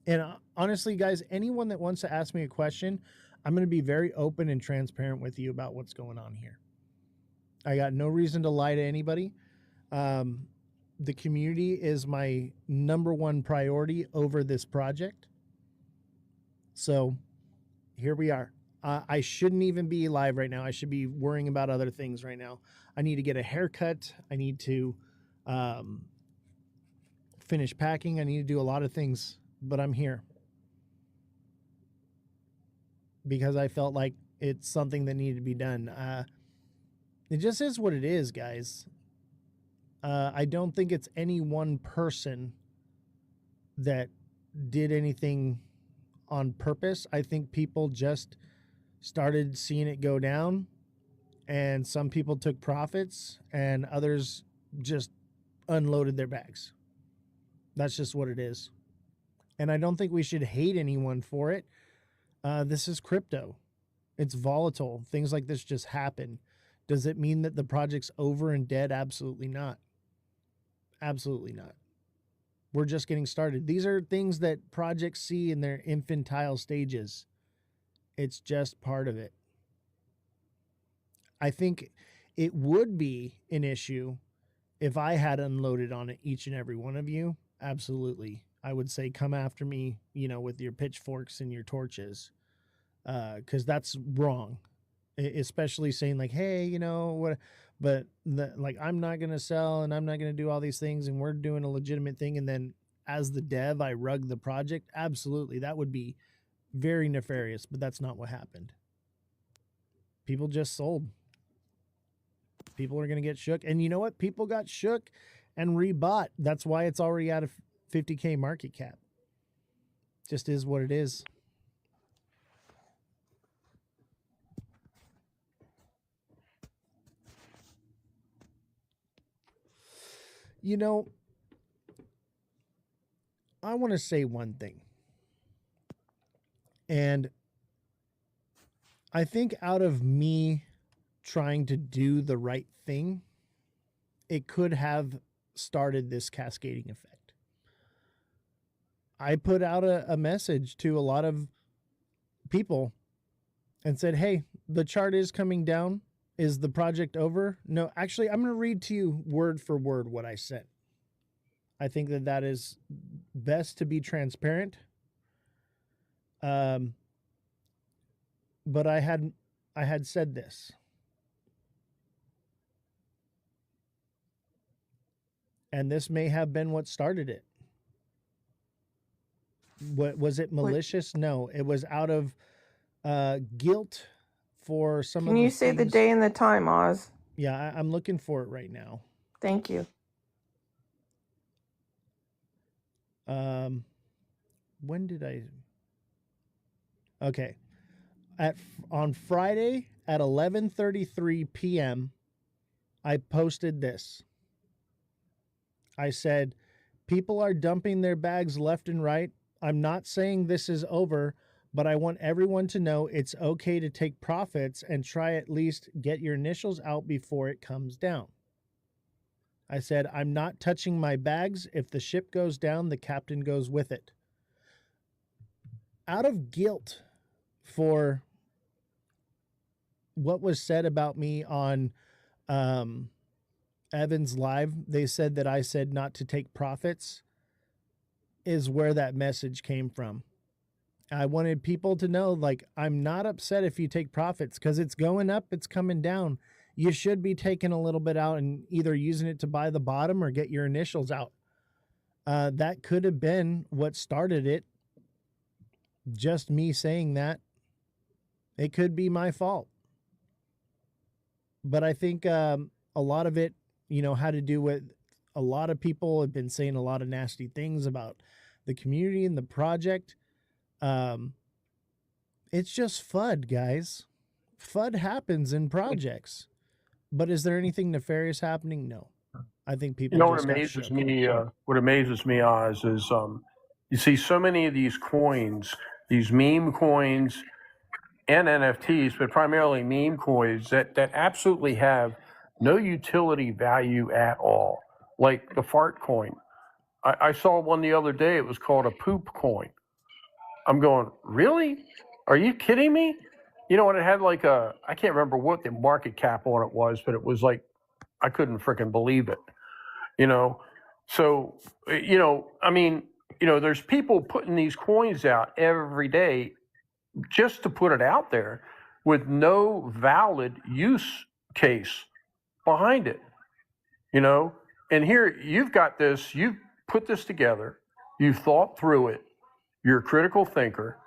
And honestly, guys, anyone that wants to ask me a question, I'm going to be very open and transparent with you about what's going on here. I got no reason to lie to anybody. The community is my number one priority over this project. So here we are. I shouldn't even be live right now. I should be worrying about other things right now. I need to get a haircut. I need to finish packing. I need to do a lot of things, but I'm here because I felt like it's something that needed to be done. It just is what it is, guys. I don't think it's any one person that did anything on purpose. I think people just started seeing it go down, and some people took profits and others just unloaded their bags. That's just what it is. And I don't think we should hate anyone for it. This is crypto. It's volatile. Things like this just happen. Does it mean that the project's over and dead? Absolutely not. Absolutely not. We're just getting started. These are things that projects see in their infantile stages. It's just part of it. I think it would be an issue if I had unloaded on it, each and every one of you. Absolutely. I would say come after me, with your pitchforks and your torches, because that's wrong. Especially saying like, hey, what, but I'm not going to sell and I'm not going to do all these things and we're doing a legitimate thing. And then as the dev, I rug the project. Absolutely. That would be very nefarious, but that's not what happened. People just sold. People are going to get shook. And you know what? People got shook and rebought. That's why it's already out of 50K market cap. Just is what it is. You know, I want to say one thing. And I think out of me trying to do the right thing, it could have started this cascading effect. I put out a message to a lot of people and said, hey, the chart is coming down. Is the project over? No, actually, I'm going to read to you word for word what I said. I think that is best to be transparent. But I had said this. And this may have been what started it. What was it malicious? No, it was out of guilt for some of the Can you say the day and the time, Oz? Yeah, I'm looking for it right now. Thank you. When did I? Okay, on Friday at 11:33 p.m., I posted this. I said, people are dumping their bags left and right. I'm not saying this is over, but I want everyone to know it's okay to take profits and try at least get your initials out before it comes down. I said, I'm not touching my bags. If the ship goes down, the captain goes with it. Out of guilt for what was said about me on Evans Live, they said that I said not to take profits, is where that message came from. I wanted people to know, like, I'm not upset if you take profits because it's going up, it's coming down. You should be taking a little bit out and either using it to buy the bottom or get your initials out. That could have been what started it. Just me saying that. It could be my fault. But I think a lot of it, had to do with a lot of people have been saying a lot of nasty things about the community and the project. It's just FUD, guys. FUD happens in projects. But is there anything nefarious happening? No. I think people. What amazes me, Oz, is you see so many of these coins, these meme coins and NFTs, but primarily meme coins that absolutely have no utility value at all, like the fart coin. I saw one the other day. It was called a poop coin. I'm going, really? Are you kidding me? And it had like I can't remember what the market cap on it was, but it was like, I couldn't freaking believe it. So, there's people putting these coins out every day just to put it out there with no valid use case behind it, and here you've got this, you've put this together, you've thought through it, you're a critical thinker,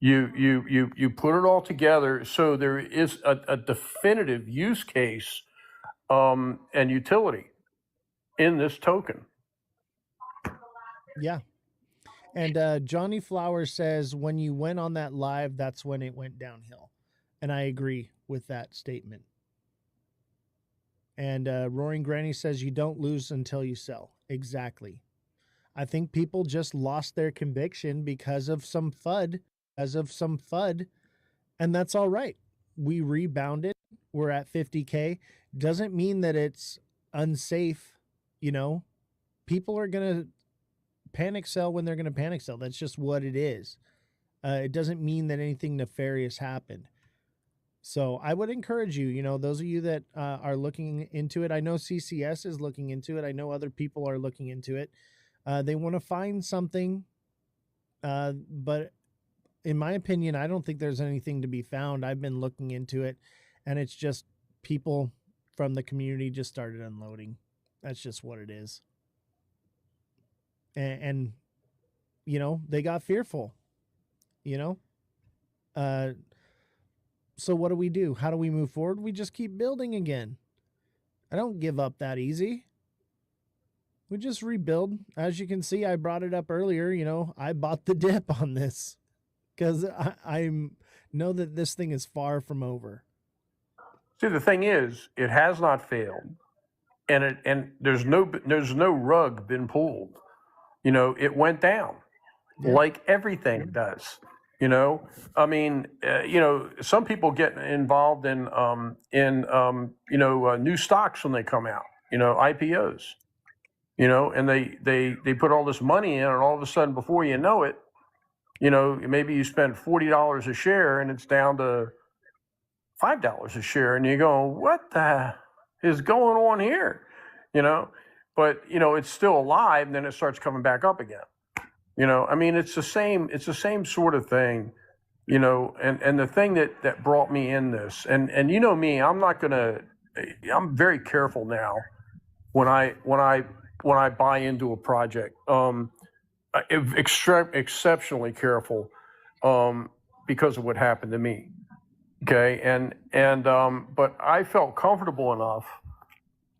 you put it all together so there is a definitive use case and utility in this token. Yeah. And Johnny Flowers says, when you went on that live, that's when it went downhill. And I agree with that statement. And Roaring Granny says, you don't lose until you sell. Exactly. I think people just lost their conviction because of some FUD, and that's all right. We rebounded. We're at 50K. Doesn't mean that it's unsafe. People are going to panic sell when they're going to panic sell. That's just what it is. It doesn't mean that anything nefarious happened. So I would encourage you, those of you that are looking into it, I know CCS is looking into it. I know other people are looking into it. They want to find something, but in my opinion, I don't think there's anything to be found. I've been looking into it, and it's just people from the community just started unloading. That's just what it is. And they got fearful, so what do? How do we move forward? We just keep building again. I don't give up that easy. We just rebuild. As you can see, I brought it up earlier. I bought the dip on this because I know that this thing is far from over. See, the thing is, it has not failed. and there's no rug been pulled. It went down like everything does. I mean, some people get involved in new stocks when they come out, IPOs, and they put all this money in, and all of a sudden, before you know it, maybe you spend $40 a share and it's down to $5 a share, and you go, what the is going on here? But it's still alive, and then it starts coming back up again. I mean, it's the same sort of thing, and the thing that brought me in this, and me, I'm very careful now when I buy into a project, exceptionally careful, because of what happened to me. Okay. But I felt comfortable enough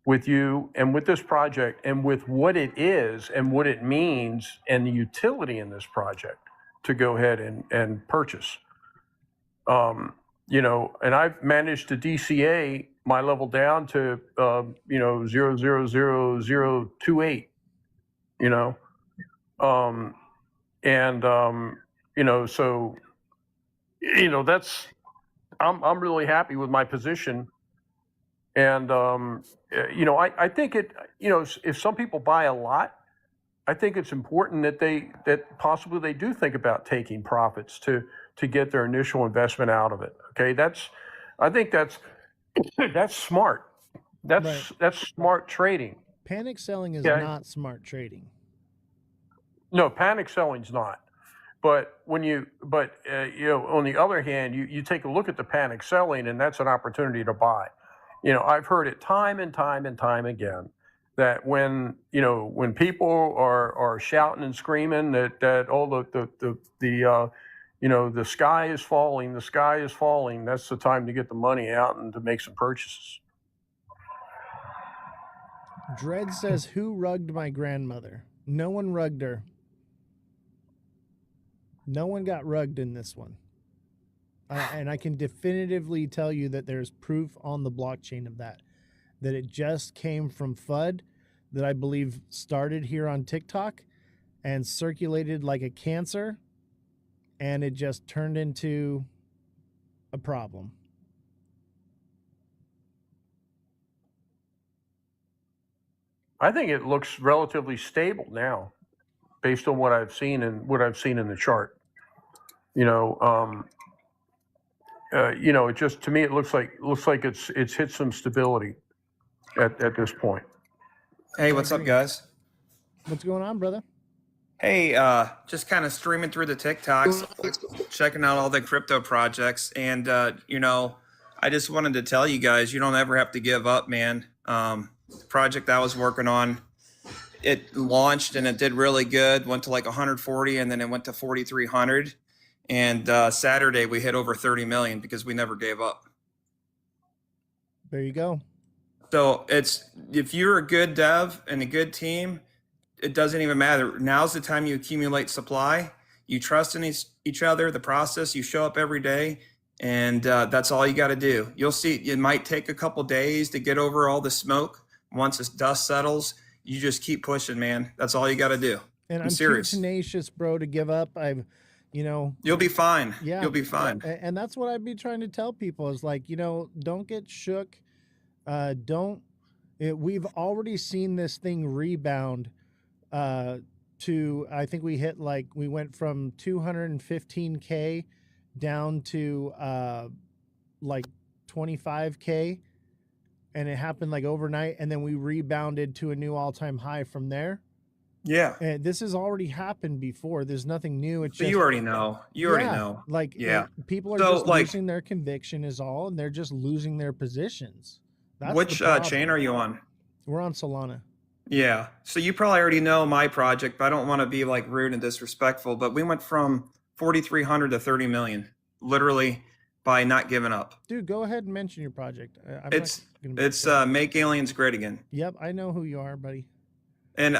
with you and with this project and with what it is and what it means and the utility in this project to go ahead and purchase. And I've managed to DCA my level down to, 0.00028, so, that's, I'm really happy with my position. And, I think if some people buy a lot, I think it's important that possibly they do think about taking profits to get their initial investment out of it. Okay. I think that's smart. That's smart trading. Panic selling is not smart trading. No, panic selling's not. But on the other hand, you take a look at the panic selling, and that's an opportunity to buy. I've heard it time and time and time again that when people are shouting and screaming that the sky is falling, that's the time to get the money out and to make some purchases. Dredd says, who rugged my grandmother? No one rugged her. No one got rugged in this one. And I can definitively tell you that there's proof on the blockchain of that it just came from FUD that I believe started here on TikTok and circulated like a cancer, and it just turned into a problem. I think it looks relatively stable now, based on what I've seen in the chart. It just, to me, it looks like it's hit some stability at this point. Hey, what's up, guys? What's going on, brother? Hey, just kind of streaming through the TikToks, checking out all the crypto projects, and I just wanted to tell you guys, you don't ever have to give up, man. The project I was working on, it launched and it did really good, went to like 140, and then it went to 4,300. And Saturday we hit over 30 million because we never gave up. There you go. So if you're a good dev and a good team, it doesn't even matter. Now's the time you accumulate supply. You trust in each other, the process. You show up every day, and that's all you got to do. You'll see. It might take a couple days to get over all the smoke. Once the dust settles, you just keep pushing, man. That's all you got to do. And I'm serious. Too tenacious, bro, to give up. You'll be fine. Yeah, you'll be fine. And that's what I'd be trying to tell people is like, don't get shook. We've already seen this thing rebound to, I think we went from 215K down to like 25K, and it happened like overnight, and then we rebounded to a new all-time high from there. Yeah. And this has already happened before. There's nothing new. It's but just, you already know. Already know. Like, yeah. People are just losing their conviction is all, and they're just losing their positions. That's which chain are you on? We're on Solana. Yeah. So you probably already know my project, but I don't want to be like rude and disrespectful, but we went from 4,300 to 30 million, literally by not giving up. Dude, go ahead and mention your project. It's Make Aliens Great Again. Yep. I know who you are, buddy. And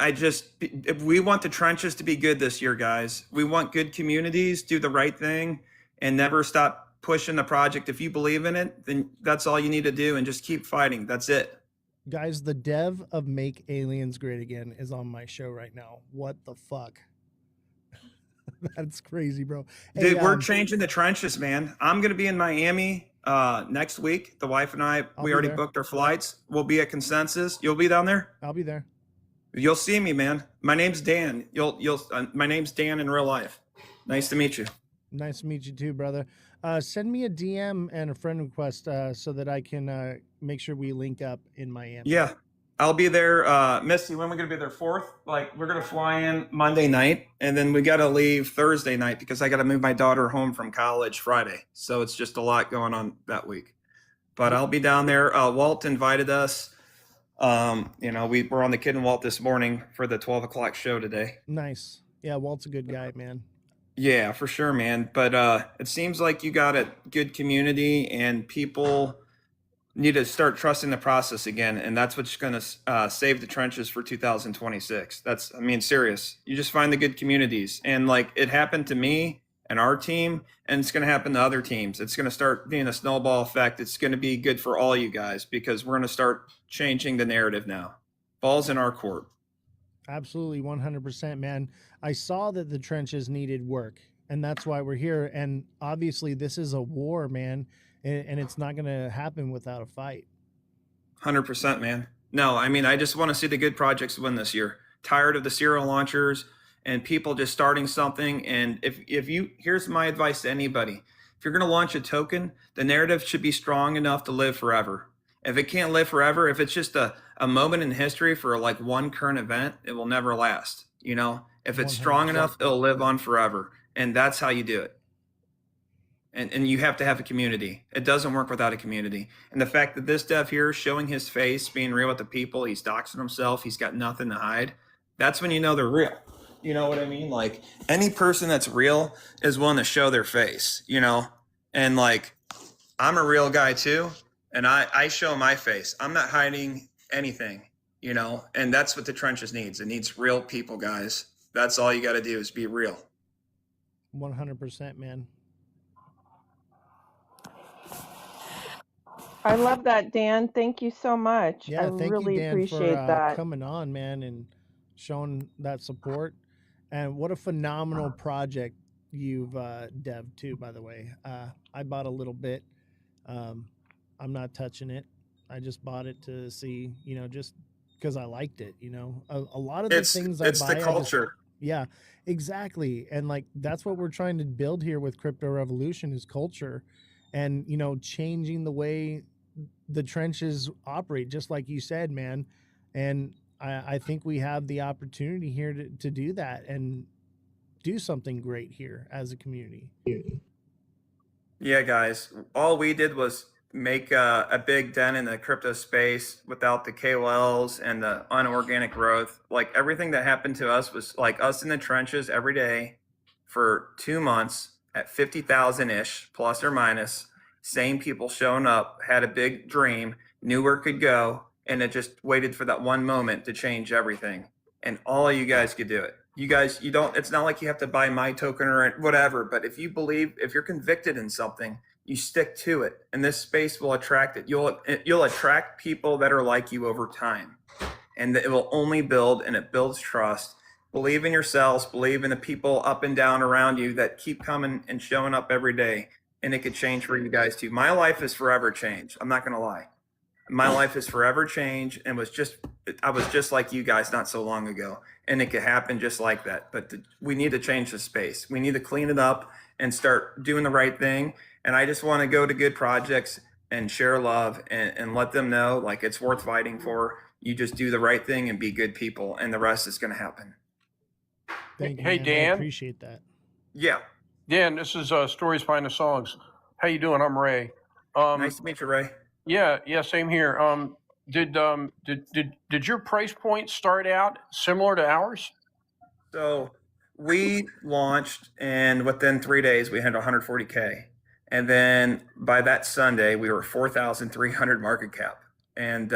we want the trenches to be good this year, guys. We want good communities, do the right thing, and never stop pushing the project. If you believe in it, then that's all you need to do, and just keep fighting. That's it. Guys, the dev of Make Aliens Great Again is on my show right now. What the fuck? That's crazy, bro. Hey, Dude, we're changing the trenches, man. I'm going to be in Miami next week. The wife and I, I'll we be already there. booked our flights. We'll be at Consensus. You'll be down there? I'll be there. You'll see me, man. My name's Dan. My name's Dan in real life. Nice to meet you. Nice to meet you too, brother. Send me a DM and a friend request so that I can make sure we link up in Miami. Yeah. I'll be there. Misty, when are we going to be there? 4th? Like, we're going to fly in Monday night, and then we got to leave Thursday night because I got to move my daughter home from college Friday. So it's just a lot going on that week. But I'll be down there. Walt invited us. You know, we were on the Kid and Walt this morning for the 12 o'clock show today. Nice. Yeah, Walt's a good guy, man. Yeah, for sure, man. But it seems like you got a good community and people need to start trusting the process again. And that's what's going to save the trenches for 2026. I mean, serious. You just find the good communities. And like it happened to me and our team, and it's going to happen to other teams. It's going to start being a snowball effect. It's going to be good for all you guys because we're going to start changing the narrative now. Ball's in our court. Absolutely, 100%, man. I saw that the trenches needed work, and that's why we're here. And obviously, this is a war, man, and it's not going to happen without a fight. 100%, man. No, I mean, I just want to see the good projects win this year. Tired of the serial launchers and people just starting something. And if you, here's my advice to anybody. If you're going to launch a token, the narrative should be strong enough to live forever. If it can't live forever, if it's just a moment in history for like one current event, it will never last. You know, if it's strong 100%. enough, it'll live on forever. And that's how you do it. And you have to have a community. It doesn't work without a community. And the fact that this dev here is showing his face, being real with the people, he's doxing himself, he's got nothing to hide. That's when you know they're real. You know what I mean? Like any person that's real is willing to show their face, you know? And like, I'm a real guy too. And I show my face. I'm not hiding anything, you know? And that's what the trenches needs. It needs real people, guys. That's all you got to do is be real. 100%, man. I love that, Dan. Thank you so much. Yeah, I thank really you, Dan, appreciate for that. coming on, man, and showing that support. And what a phenomenal project you've devved too, by the way. I bought a little bit. I'm not touching it. I just bought it to see, you know, just because I liked it. You know, a lot of the things I buy, It's the culture. yeah, exactly. And like that's what we're trying to build here with Crypto Revolution is culture, and you know, changing the way the trenches operate, just like you said, man. And I think we have the opportunity here to do that and do something great here as a community. Yeah, guys. All we did was make a big dent in the crypto space without the KOLs and the unorganic growth. Like everything that happened to us was like us in the trenches every day for 2 months at 50,000 ish, plus or minus. Same people showing up, had a big dream, knew where it could go, and it just waited for that one moment to change everything. And all of you guys could do it. You guys, you don't, it's not like you have to buy my token or whatever, but if you believe, if you're convicted in something, you stick to it, and this space will attract it. You'll attract people that are like you over time, and it will only build, and it builds trust. Believe in yourselves, believe in the people up and down around you that keep coming and showing up every day, and it could change for you guys too. My life is forever changed. I'm not going to lie. My life is forever changed, and I was just like you guys not so long ago, and it could happen just like that. But we need to change the space. We need to clean it up and start doing the right thing. And I just want to go to good projects and share love and let them know like it's worth fighting for. You just do the right thing and be good people, and the rest is going to happen. Thank you, Hey, man. I Dan. appreciate that. Yeah. Dan, this is Stories Behind the Songs. How you doing? I'm Ray. Nice to meet you, Ray. Yeah, same here. Did your price point start out similar to ours? So we launched, and within 3 days, we had 140K. And then by that Sunday, we were 4,300 market cap. And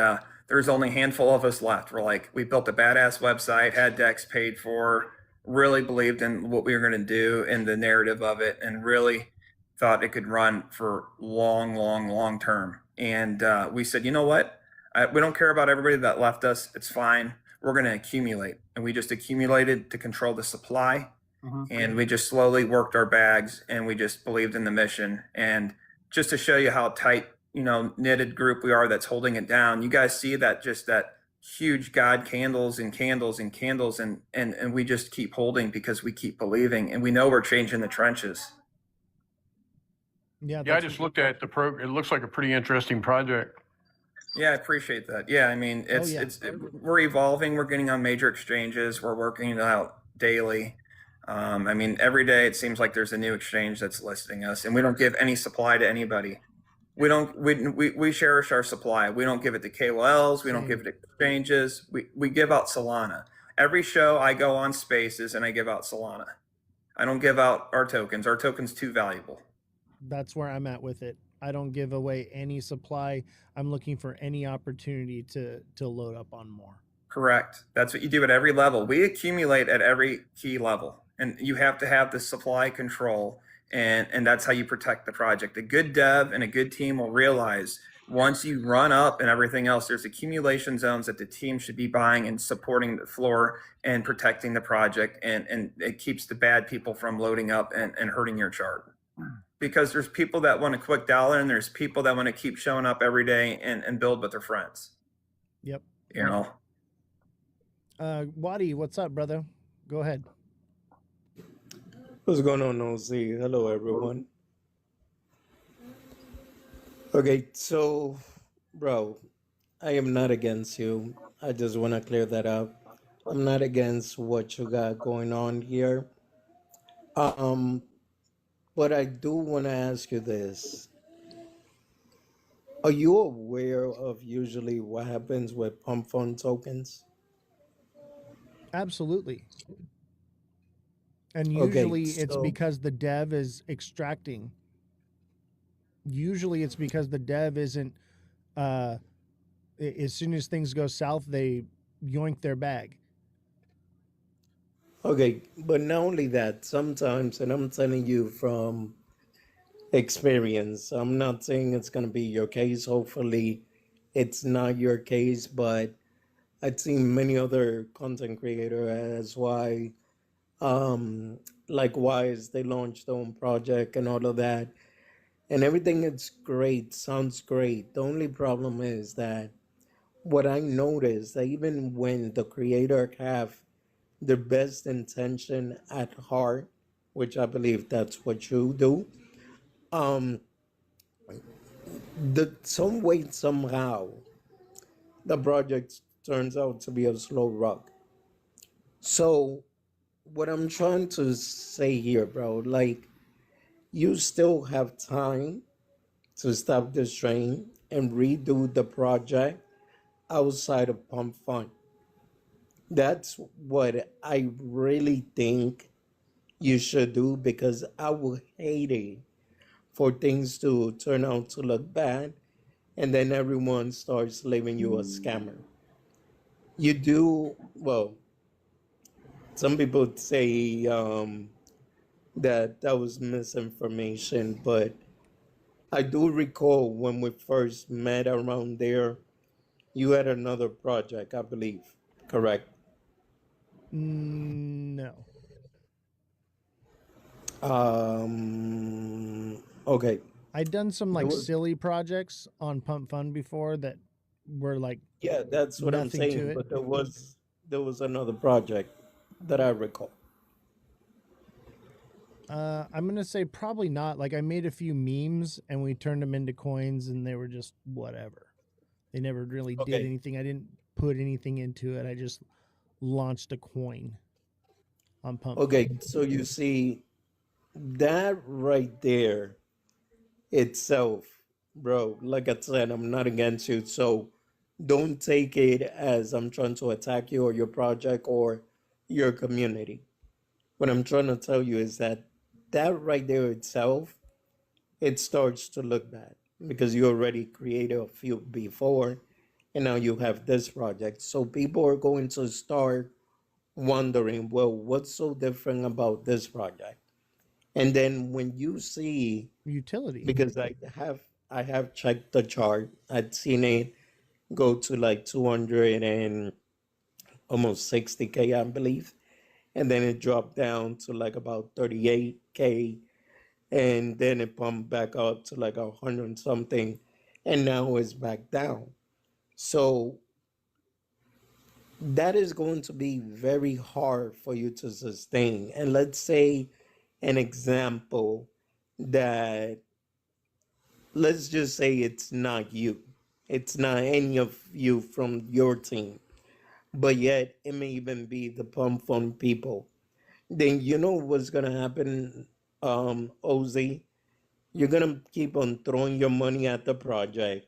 there's only a handful of us left. We built a badass website, had decks paid for, really believed in what we were going to do and the narrative of it, and really thought it could run for long term. And we said, you know what? We don't care about everybody that left us. It's fine. We're going to accumulate. And we just accumulated to control the supply. And we just slowly worked our bags, and we just believed in the mission. And just to show you how tight, knitted group we are that's holding it down, you guys see that, just that huge God candles and candles and candles. And we just keep holding because we keep believing, and we know we're changing the trenches. Yeah, I just looked at the program. It looks like a pretty interesting project. Yeah, I appreciate that. Yeah, I mean, we're evolving. We're getting on major exchanges. We're working it out daily. I mean, every day it seems like there's a new exchange that's listing us, and we don't give any supply to anybody. We cherish our supply. We don't give it to KOLs. We don't give it to exchanges. We give out Solana. Every show I go on Spaces and I give out Solana. I don't give out our tokens. Our token's too valuable. That's where I'm at with it. I don't give away any supply. I'm looking for any opportunity to load up on more. Correct. That's what you do at every level. We accumulate at every key level, and you have to have the supply control, and that's how you protect the project. A good dev and a good team will realize once you run up and everything else, there's accumulation zones that the team should be buying and supporting the floor and protecting the project, and it keeps the bad people from loading up and hurting your chart. Because there's people that want a quick dollar, and there's people that want to keep showing up every day and build with their friends. Yep. Waddy, what's up, brother? Go ahead. What's going on, OZ? Hello, everyone. Okay, so, bro, I am not against you. I just want to clear that up. I'm not against what you got going on here. But I do want to ask you this. Are you aware of usually what happens with pump fund tokens? Absolutely. And usually it's because the dev is extracting. Usually it's because the dev isn't, as soon as things go south, they yoink their bag. Okay, but not only that, sometimes, and I'm telling you from experience, I'm not saying it's going to be your case. Hopefully it's not your case, but I've seen many other content creators likewise, they launched their own project and all of that. And everything is great, sounds great. The only problem is that what I noticed, that even when the creator have the best intention at heart, which I believe that's what you do, some way, somehow, the project turns out to be a slow rock. So what I'm trying to say here, bro, like, you still have time to stop this train and redo the project outside of Pump Fund. That's what I really think you should do, because I would hate it for things to turn out to look bad and then everyone starts labeling you a scammer. You do, well, some people say that was misinformation, but I do recall when we first met around there, you had another project, I believe, correct? No. Okay. I'd done some silly projects on Pump Fund before that were like, yeah, that's what I'm saying. But there was another project that I recall. I'm gonna say probably not. Like, I made a few memes and we turned them into coins, and they were just whatever. They never really did anything. I didn't put anything into it. I just launched a coin on Pump. Okay, so you see that right there itself, bro, like I said, I'm not against you, so don't take it as I'm trying to attack you or your project or your community. What I'm trying to tell you is that right there itself, it starts to look bad because you already created a few before and now you have this project. So people are going to start wondering, well, what's so different about this project? And then when you see utility, because I have checked the chart, I'd seen it go to like 200 and almost 60K, I believe. And then it dropped down to like about 38K. And then it pumped back up to like 100 something. And now it's back down. So that is going to be very hard for you to sustain. And let's say an example that, let's just say it's not you, it's not any of you from your team, but yet it may even be the pump fund people. Then you know what's gonna happen, Oz? You're gonna keep on throwing your money at the project.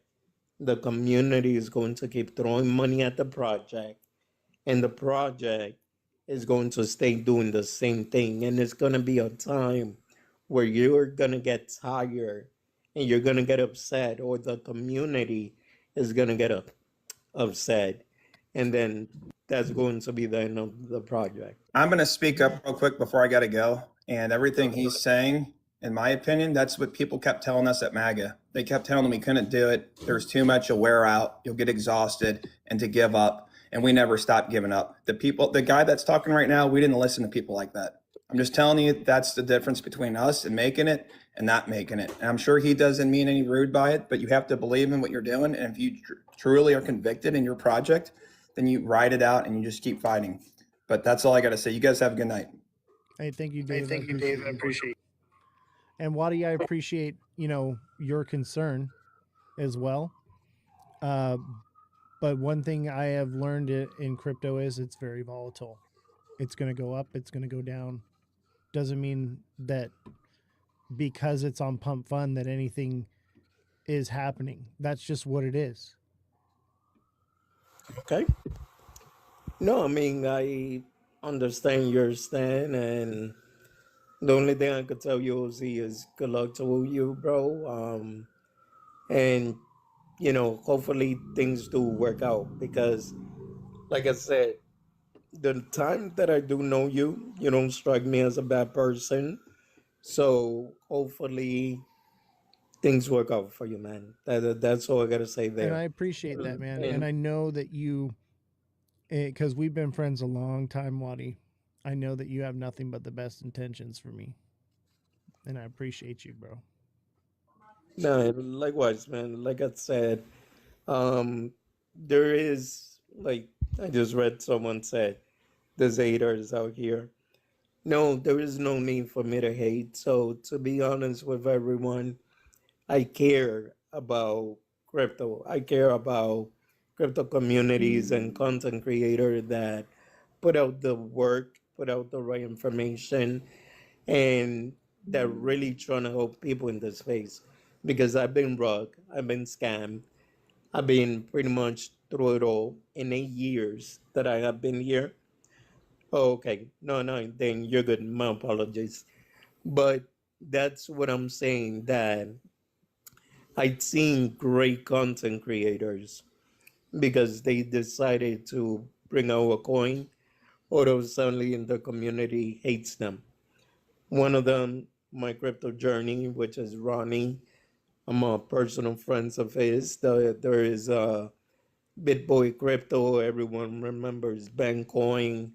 The community is going to keep throwing money at the project, and the project is going to stay doing the same thing. And it's going to be a time where you're going to get tired and you're going to get upset, or the community is going to get upset. And then that's going to be the end of the project. I'm going to speak up real quick before I got to go. And everything he's saying, in my opinion, that's what people kept telling us at MAGA. They kept telling them we couldn't do it. There's too much. You'll wear out. You'll get exhausted, and to give up. And we never stopped giving up. The guy that's talking right now, we didn't listen to people like that. I'm just telling you, that's the difference between us and making it and not making it. And I'm sure he doesn't mean any rude by it, but you have to believe in what you're doing. And if you truly are convicted in your project, then you ride it out and you just keep fighting. But that's all I got to say. You guys have a good night. Hey, thank you, Dave. Thank you, Dave. I appreciate it. And Waddy, I appreciate, your concern as well. But one thing I have learned in crypto is it's very volatile. It's going to go up, it's going to go down. Doesn't mean that because it's on Pump Fund that anything is happening. That's just what it is. Okay. No, I mean, I understand your stand, and the only thing I could tell you, Oz, is good luck to you, bro. And hopefully things do work out, because, like I said, the time that I do know you, you don't strike me as a bad person. So hopefully things work out for you, man. That's all I gotta say there. And I appreciate that, man. And I know that you, because we've been friends a long time, Waddy. I know that you have nothing but the best intentions for me. And I appreciate you, bro. No, likewise, man. Like I said, there is, like, I just read someone said, there's haters out here. No, there is no need for me to hate. So to be honest with everyone, I care about crypto. I care about crypto communities and content creators that put out the work, put out the right information, and that really trying to help people in this space. Because I've been robbed, I've been scammed, I've been pretty much through it all in 8 years that I have been here. Oh, okay. No, then you're good. My apologies. But that's what I'm saying, that I've seen great content creators because they decided to bring out a coin, or suddenly in the community hates them. One of them, my crypto journey, which is Ronnie. I'm a personal friend of his. There is BitBoy Crypto. Everyone remembers Bancoin.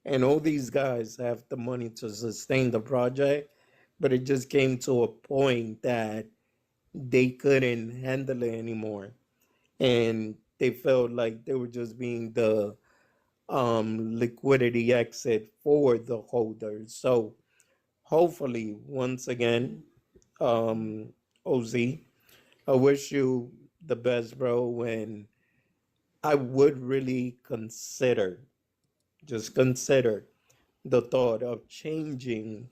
And all these guys have the money to sustain the project. But it just came to a point that they couldn't handle it anymore. And they felt like they were just being the liquidity exit for the holders. So hopefully, once again, Oz, I wish you the best, bro. And I would really just consider the thought of changing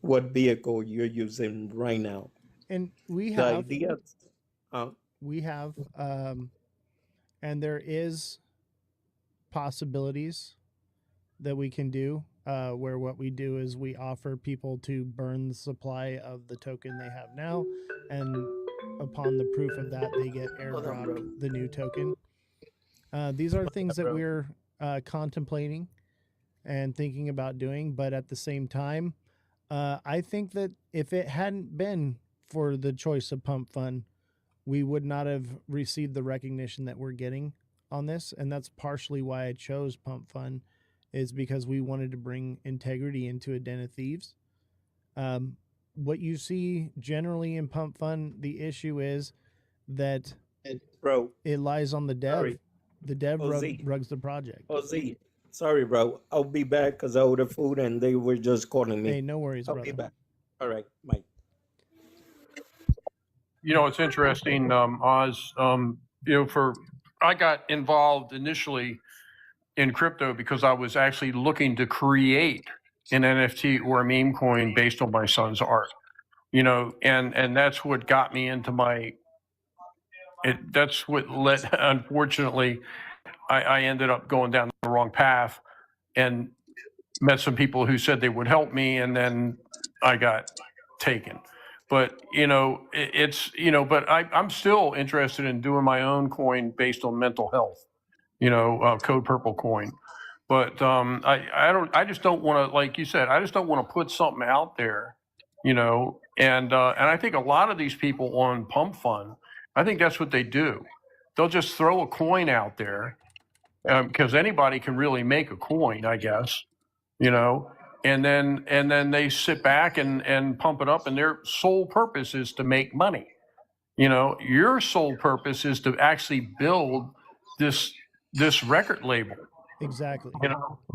what vehicle you're using right now. And we The have, idea, uh, we have, and there is possibilities that we can do where what we do is we offer people to burn the supply of the token they have now, and upon the proof of that, they get airdropped the new token. These are things that we're contemplating and thinking about doing, but at the same time, I think that if it hadn't been for the choice of Pump Fund, we would not have received the recognition that we're getting on this. And that's partially why I chose Pump Fun, is because we wanted to bring integrity into a den of thieves. What you see generally in Pump Fun, the issue is that Bro, it lies on the dev. sorry. The dev Ozzy. rugs the project. Ozzy, sorry, bro. I'll be back because I ordered food and they were just calling me. Hey, no worries, I'll brother. be back. All right, Mike. You know, it's interesting, Oz. I got involved initially in crypto because I was actually looking to create an NFT or a meme coin based on my son's art. You know, and that's what got me into that's what led, unfortunately, I ended up going down the wrong path and met some people who said they would help me, and then I got taken. But but I'm still interested in doing my own coin based on mental health. Code Purple coin. But I just don't want to, like you said, I just don't want to put something out there, and I think a lot of these people on Pump Fun, I think that's what they do. They'll just throw a coin out there because anybody can really make a coin, I guess, and then they sit back and pump it up, and their sole purpose is to make money. Your sole purpose is to actually build this record label. Exactly.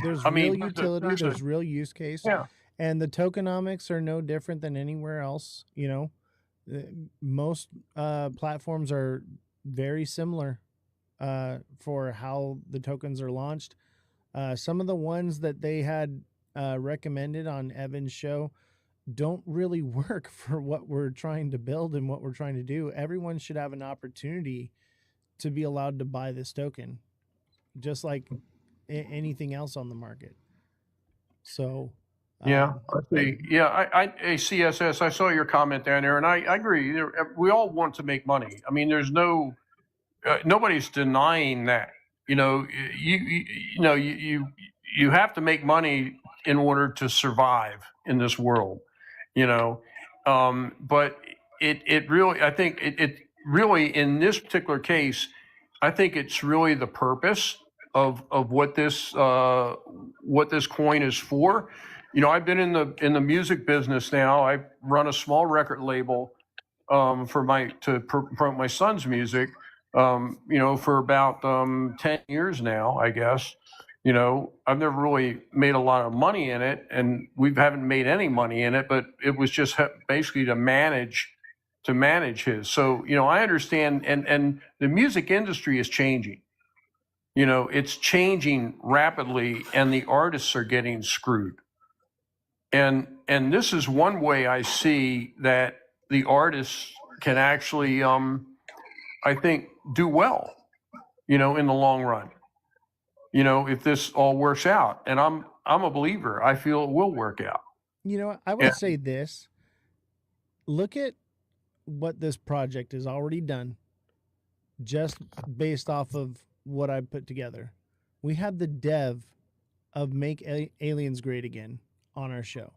There's I real mean, utility, there's real use case. Yeah. And the tokenomics are no different than anywhere else. Most platforms are very similar for how the tokens are launched. Some of the ones that they had recommended on Evan's show don't really work for what we're trying to build and what we're trying to do. Everyone should have an opportunity to be allowed to buy this token, just like anything else on the market. So yeah, I see. Yeah, I CSS, I saw your comment down there, and I agree. We all want to make money. I mean, there's nobody's denying that. You have to make money in order to survive in this world. But it really, I think it really, in this particular case, I think it's really the purpose of what this coin is for. I've been in the music business now. I run a small record label to promote my son's music. For about 10 years now, I guess. I've never really made a lot of money in it, and we haven't made any money in it, but it was just basically to manage his. So, I understand, and the music industry is changing. It's changing rapidly, and the artists are getting screwed. And this is one way I see that the artists can actually, I think, do well, in the long run. If this all works out, and I'm a believer, I feel it will work out. I would say this. Look at what this project has already done, just based off of what I put together. We had the dev of Make Aliens Great Again on our show.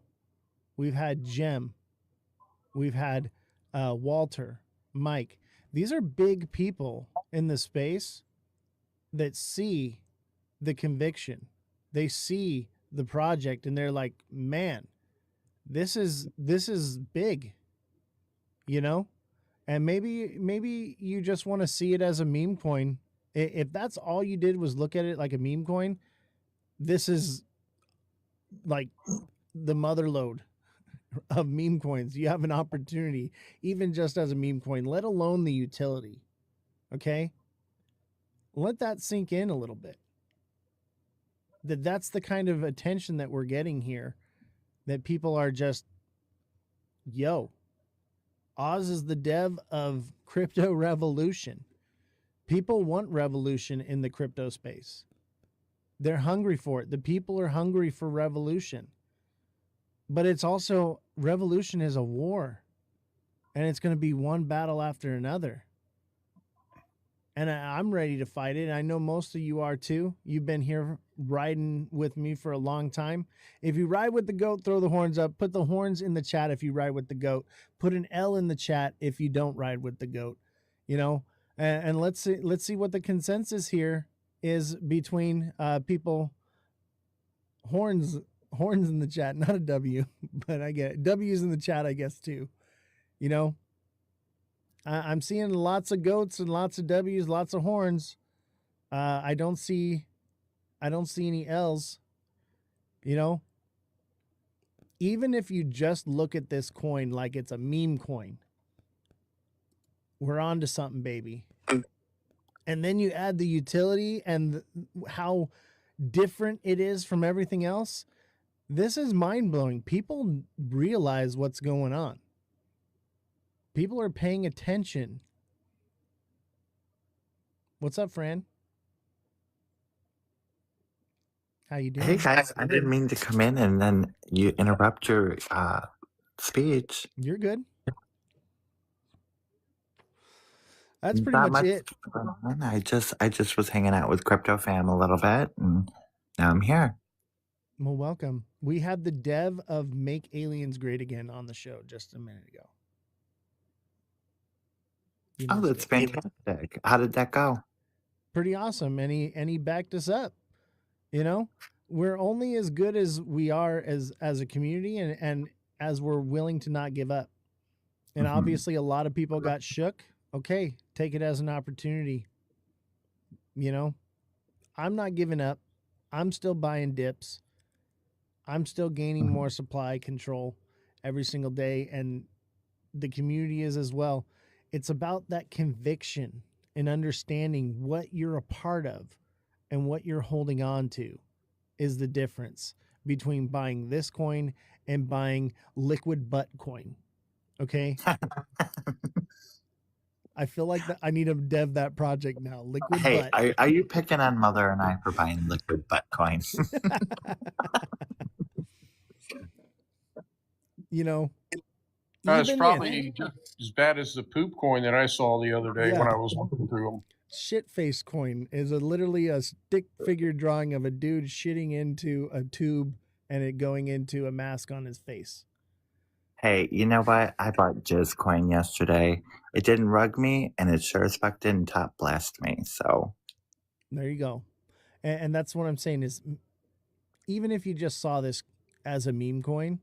We've had Jem. We've had Walter, Mike. These are big people in the space that see the conviction. They see the project and they're like, man, this is big, and maybe you just want to see it as a meme coin. If that's all you did was look at it like a meme coin, this is like the mother lode of meme coins. You have an opportunity, even just as a meme coin, let alone the utility. Okay. Let that sink in a little bit. That's the kind of attention that we're getting here, that people are just, Oz is the dev of crypto revolution. People want revolution in the crypto space. They're hungry for it. The people are hungry for revolution. But it's also, revolution is a war, and it's going to be one battle after another. And I'm ready to fight it. I know most of you are too. You've been here riding with me for a long time. If you ride with the goat, throw the horns up. Put the horns in the chat if you ride with the goat. Put an L in the chat if you don't ride with the goat. you know, and let's see what the consensus here is between people. Horns horns in the chat, not a W, but I get it. W's in the chat, I guess too. You know, I'm seeing lots of goats and lots of W's, lots of horns. I don't see any L's. You know, even if you just look at this coin like it's a meme coin, we're on to something, baby. And then you add the utility and how different it is from everything else. This is mind blowing. People realize what's going on. People are paying attention. What's up, Fran? How you Hey doing? guys, I didn't mean to come in and then you interrupt your speech. You're good. That's pretty Not much much it. going on. I just was hanging out with Crypto Fam a little bit, and now I'm here. Well, welcome. We had the dev of Make Aliens Great Again on the show just a minute ago. You Oh, missed that's it. fantastic. How did that go? Pretty awesome. And he backed us up. You know, we're only as good as we are as a community and as we're willing to not give up. And Mhm. obviously a lot of people got shook. Okay, take it as an opportunity. You know, I'm not giving up. I'm still buying dips. I'm still gaining more supply control every single day, and the community is as well. It's about that conviction and understanding what you're a part of and what you're holding on to is the difference between buying this coin and buying liquid butt coin. Okay? I feel like that I need to dev that project now. Liquid Hey, butt. are you picking on Mother and I for buying liquid butt coins? You know, It's even if probably just as bad as the poop coin that I saw the other day when yeah, I was looking through them. shit face coin is literally a stick figure drawing of a dude shitting into a tube and it going into a mask on his face. Hey, you know what? I bought Jizz coin yesterday. It didn't rug me, and it sure as fuck didn't top blast me. So There you go. And that's what I'm saying is even if you just saw this as a meme coin,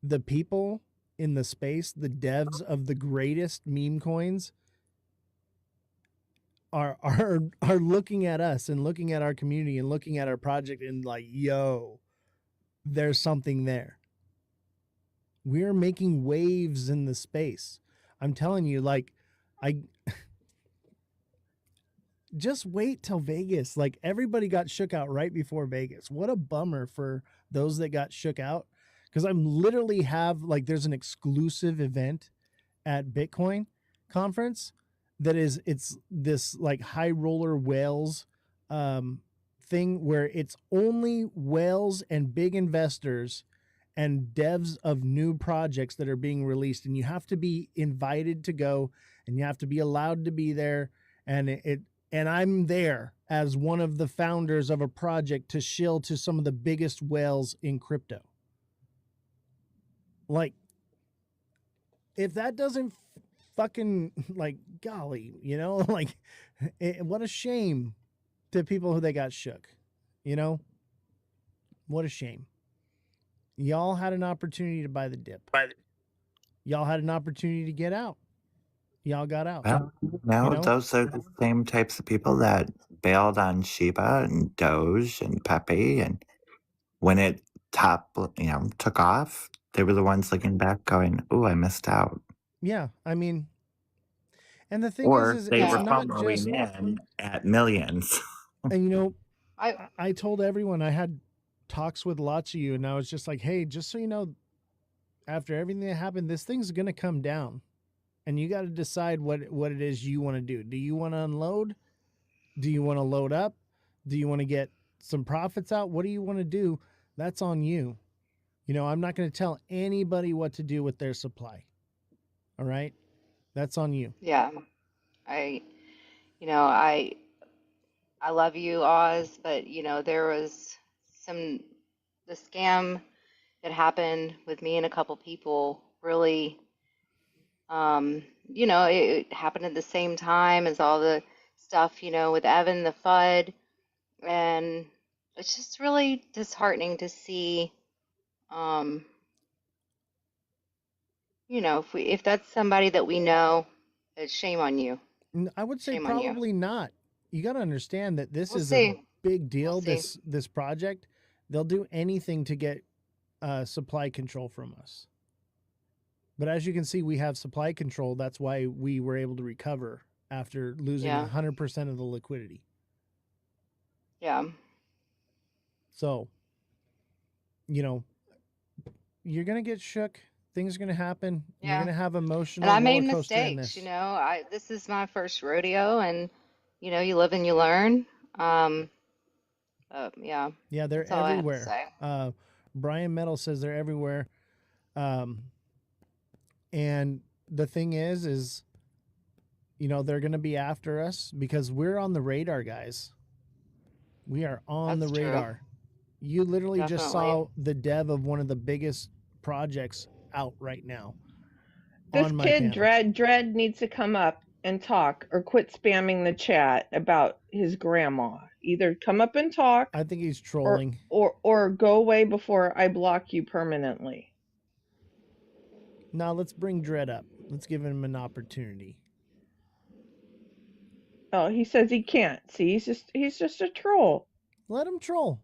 the people in the space, the devs of the greatest meme coins are looking at us and looking at our community and looking at our project and like, yo, there's something there. We're making waves in the space. I'm telling you, like, I just wait till Vegas. Like everybody got shook out right before Vegas. What a bummer for those that got shook out. Because I'm literally have like there's an exclusive event at Bitcoin conference that is it's this like high roller whales thing where it's only whales and big investors and devs of new projects that are being released, and you have to be invited to go and you have to be allowed to be there, and and I'm there as one of the founders of a project to shill to some of the biggest whales in crypto. Like if that doesn't fucking like golly, you know, like what a shame to people who they got shook, you know, what a shame. Y'all had an opportunity to buy the dip. Y'all had an opportunity to get out. Y'all got out. well, no, You know? those are the same types of people that bailed on Shiba and Doge and Pepe, and when it took off, they were the ones looking back going, "Oh, I missed out." Yeah, I mean, and the thing Or is they it's were not FOMOing just, in at millions. and you know, I I told everyone I had talks with lots of you, and I was just like, hey, just so you know, after everything that happened, this thing's gonna come down, and you got to decide what it is you want to do. Do you want to unload? Do you want to load up? Do you want to get some profits out? What do you want to do? That's on you. You know, I'm not going to tell anybody what to do with their supply. All right? That's on you. yeah, I you know, I love you, Oz, but there was some the scam that happened with me and a couple people really You know, it happened at the same time as all the stuff, you know, with Evan the FUD, and it's just really disheartening to see, um, you know, if that's somebody that we know, it's shame on you. I would say Shame on you. probably not. You got to understand that this We'll is a see. big We'll deal. see. This project, they'll do anything to get supply control from us. But as you can see, we have supply control. That's why we were able to recover after losing Yeah. 100% of the liquidity. Yeah. So, you know, you're going to get shook. Things are going to happen. You're Yeah. going to have And emotional I roller made coaster in mistakes, you this. know. This is my first rodeo, and you know, you live and you learn. Yeah, Yeah, they're that's all I have to everywhere. say. Brian Metal says they're everywhere. And the thing is, you know, they're going to be after us because we're on the radar, guys. We are on the That's true. radar. You literally just Definitely. saw the dev of one of the biggest projects out right now This on my kid panel. Dread needs to come up and talk or quit spamming the chat about his grandma. Either come up and talk I think he's trolling. or go away before I block you permanently. Now let's bring Dread up. Let's give him an opportunity. Oh, he says he can't. See, he's just a troll. Let him troll.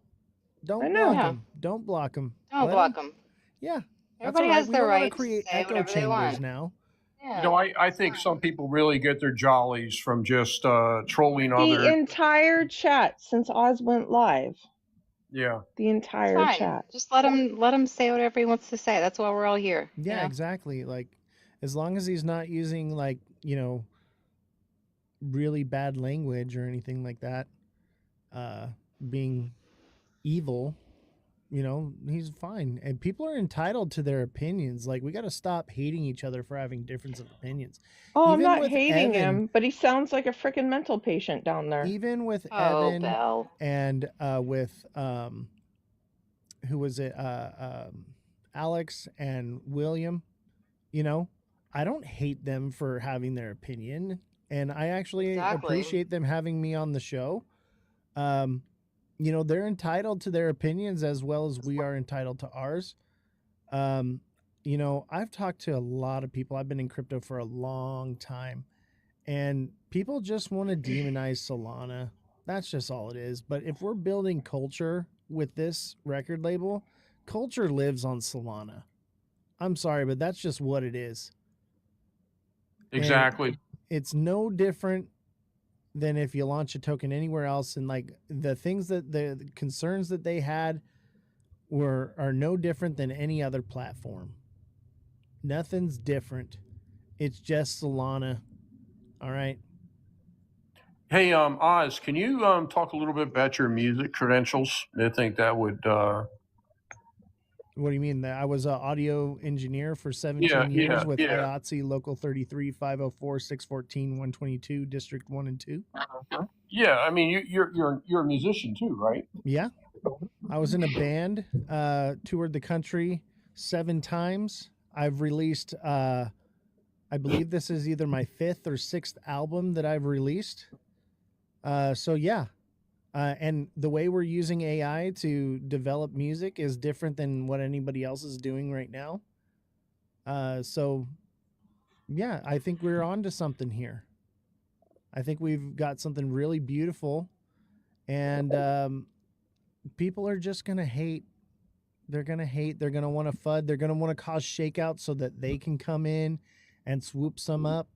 I Don't know. block Yeah. him. Don't block him. Don't Let block him. them. Yeah, that's all Everybody right. has We their don't want to right to create say echo whatever they chambers want. now. You Yeah. know, I think some people really get their jollies from just trolling The others. entire chat since Oz went live. Yeah. The It's entire fine. chat. Just let him say whatever he wants to say. That's why we're all here. Yeah, You know? exactly. Like, as long as he's not using, like, you know, really bad language or anything like that, being evil, you know, he's fine. And people are entitled to their opinions. Like, we got to stop hating each other for having difference of opinions. Oh, I'm Even not with hating Evan, him, but he sounds like a freaking mental patient down there. even with Oh, Evan Belle. and with who was it? Alex and William, you know, I don't hate them for having their opinion, and I actually Exactly. appreciate them having me on the show. You know, they're entitled to their opinions as well as we are entitled to ours. You know, I've talked to a lot of people. I've been in crypto for a long time, and people just want to demonize Solana. That's just all it is. But if we're building culture with this record label, culture lives on Solana. I'm sorry, but that's just what it is. Exactly. And it's no different than if you launch a token anywhere else. And like the things that the concerns that they had are no different than any other platform. Nothing's different. It's just Solana. All right. Hey, Oz, can you talk a little bit about your music credentials? I think that would. What do you mean? That I was an audio engineer for 17 years with IATSE Local 33, 504, 614, 122, District 1 and 2. Yeah, I mean, you're a musician too, right? Yeah. I was in a band, toured the country 7 times. I've released, I believe this is either my 5th or 6th album that I've released. So yeah. And the way we're using AI to develop music is different than what anybody else is doing right now. So yeah, I think we're on to something here. I think we've got something really beautiful, and people are just gonna hate. They're gonna hate. They're gonna want to FUD. They're gonna want to cause shakeout so that they can come in and swoop some up.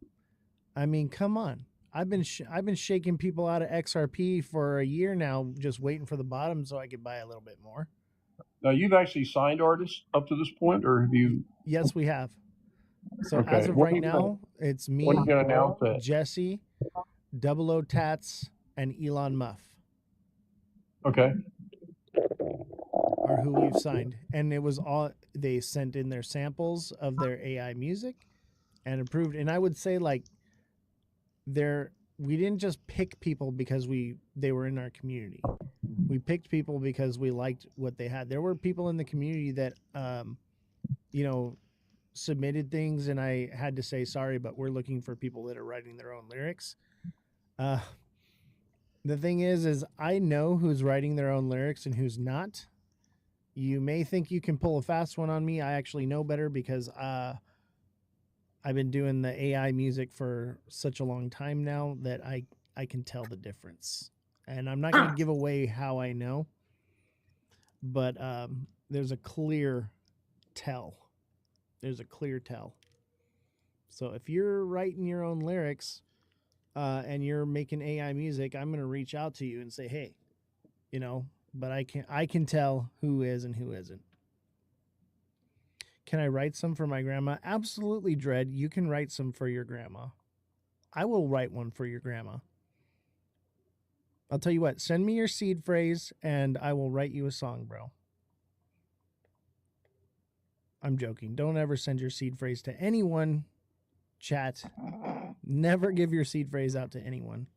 I mean, come on. I've been shaking people out of XRP for a year now, just waiting for the bottom so I could buy a little bit more. Now, you've actually signed artists up to this point, or have you? Yes, we have. So Okay. as of When are right you gonna- now, it's me, When are you going to announce it? Jesse, Double O Tats, and Elon Muff Okay. are who we've signed. And it was all, they sent in their samples of their AI music and approved. And I would say, like, we didn't just pick people because they were in our community. We picked people because we liked what they had. There were people in the community that you know, submitted things and I had to say sorry, but we're looking for people that are writing their own lyrics. The thing is I know who's writing their own lyrics and who's not. You may think you can pull a fast one on me. I actually know better because I've been doing the AI music for such a long time now that I can tell the difference. And I'm not going to give away how I know, but there's a clear tell. There's a clear tell. So if you're writing your own lyrics and you're making AI music, I'm going to reach out to you and say, hey, you know, but I can tell who is and who isn't. Can I write some for my grandma? Absolutely, Dread. You can write some for your grandma. I will write one for your grandma. I'll tell you what, send me your seed phrase and I will write you a song, bro. I'm joking. Don't ever send your seed phrase to anyone, chat. Never give your seed phrase out to anyone.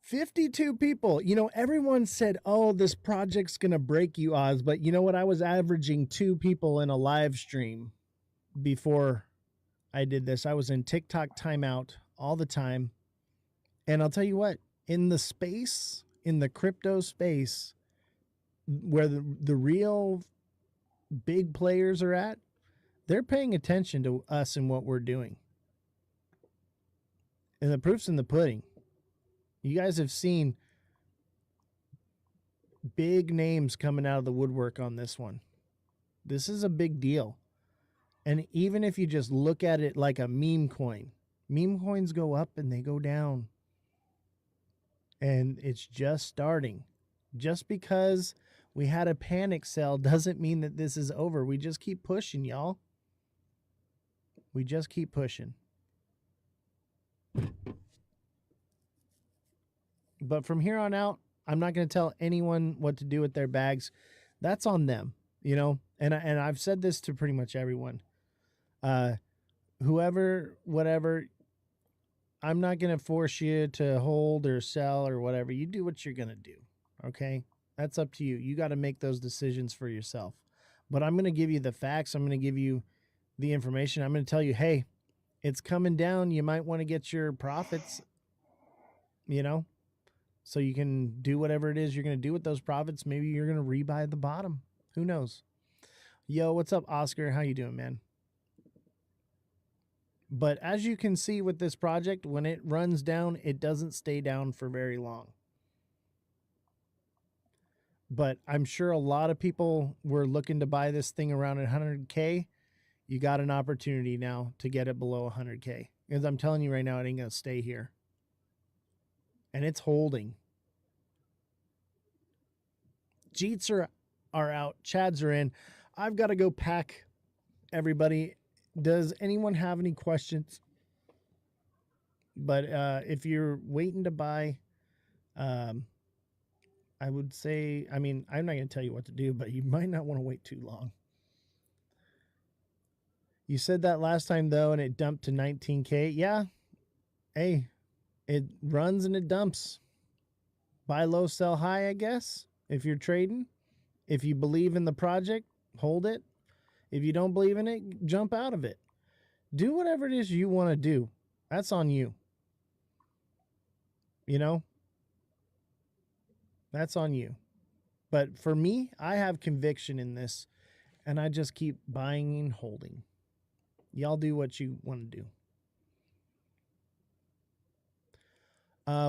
52 people. You know, everyone said, oh, this project's going to break you, Oz. But you know what? I was averaging 2 people in a live stream before I did this. I was in TikTok timeout all the time. And I'll tell you what, in the space, in the crypto space, where the real big players are at, they're paying attention to us and what we're doing. And the proof's in the pudding. You guys have seen big names coming out of the woodwork on this one. This is a big deal. And even if you just look at it like a meme coin, meme coins go up and they go down. And it's just starting. Just because we had a panic sell doesn't mean that this is over. We just keep pushing, y'all. We just keep pushing. But from here on out, I'm not going to tell anyone what to do with their bags. That's on them, you know? And I've said this to pretty much everyone. Whoever, whatever, I'm not going to force you to hold or sell or whatever. You do what you're going to do, okay? That's up to you. You got to make those decisions for yourself. But I'm going to give you the facts. I'm going to give you the information. I'm going to tell you, hey, it's coming down. You might want to get your profits, you know? So you can do whatever it is you're going to do with those profits. Maybe you're going to rebuy the bottom. Who knows? Yo, what's up, Oscar? How you doing, man? But as you can see with this project, when it runs down, it doesn't stay down for very long. But I'm sure a lot of people were looking to buy this thing around 100K. You got an opportunity now to get it below 100K. Because I'm telling you right now, it ain't going to stay here. And it's holding. Jeets are out. Chads are in. I've got to go pack everybody. Does anyone have any questions? But if you're waiting to buy, I would say, I mean, I'm not going to tell you what to do, but you might not want to wait too long. You said that last time, though, and it dumped to 19K. Yeah. Hey, it runs and it dumps. Buy low, sell high, I guess, if you're trading. If you believe in the project, hold it. If you don't believe in it, jump out of it. Do whatever it is you want to do. That's on you. You know? That's on you. But for me, I have conviction in this, and I just keep buying and holding. Y'all do what you want to do.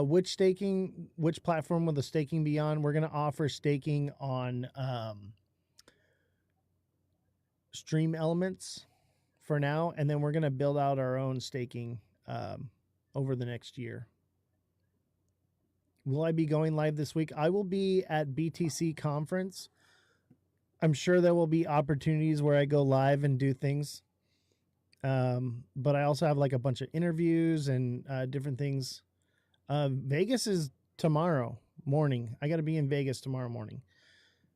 Which platform will the staking be on? We're going to offer staking on Stream Elements for now, and then we're going to build out our own staking over the next year. Will I be going live this week? I will be at BTC conference. I'm sure there will be opportunities where I go live and do things. But I also have like a bunch of interviews and different things. Vegas is tomorrow morning. I got to be in Vegas tomorrow morning,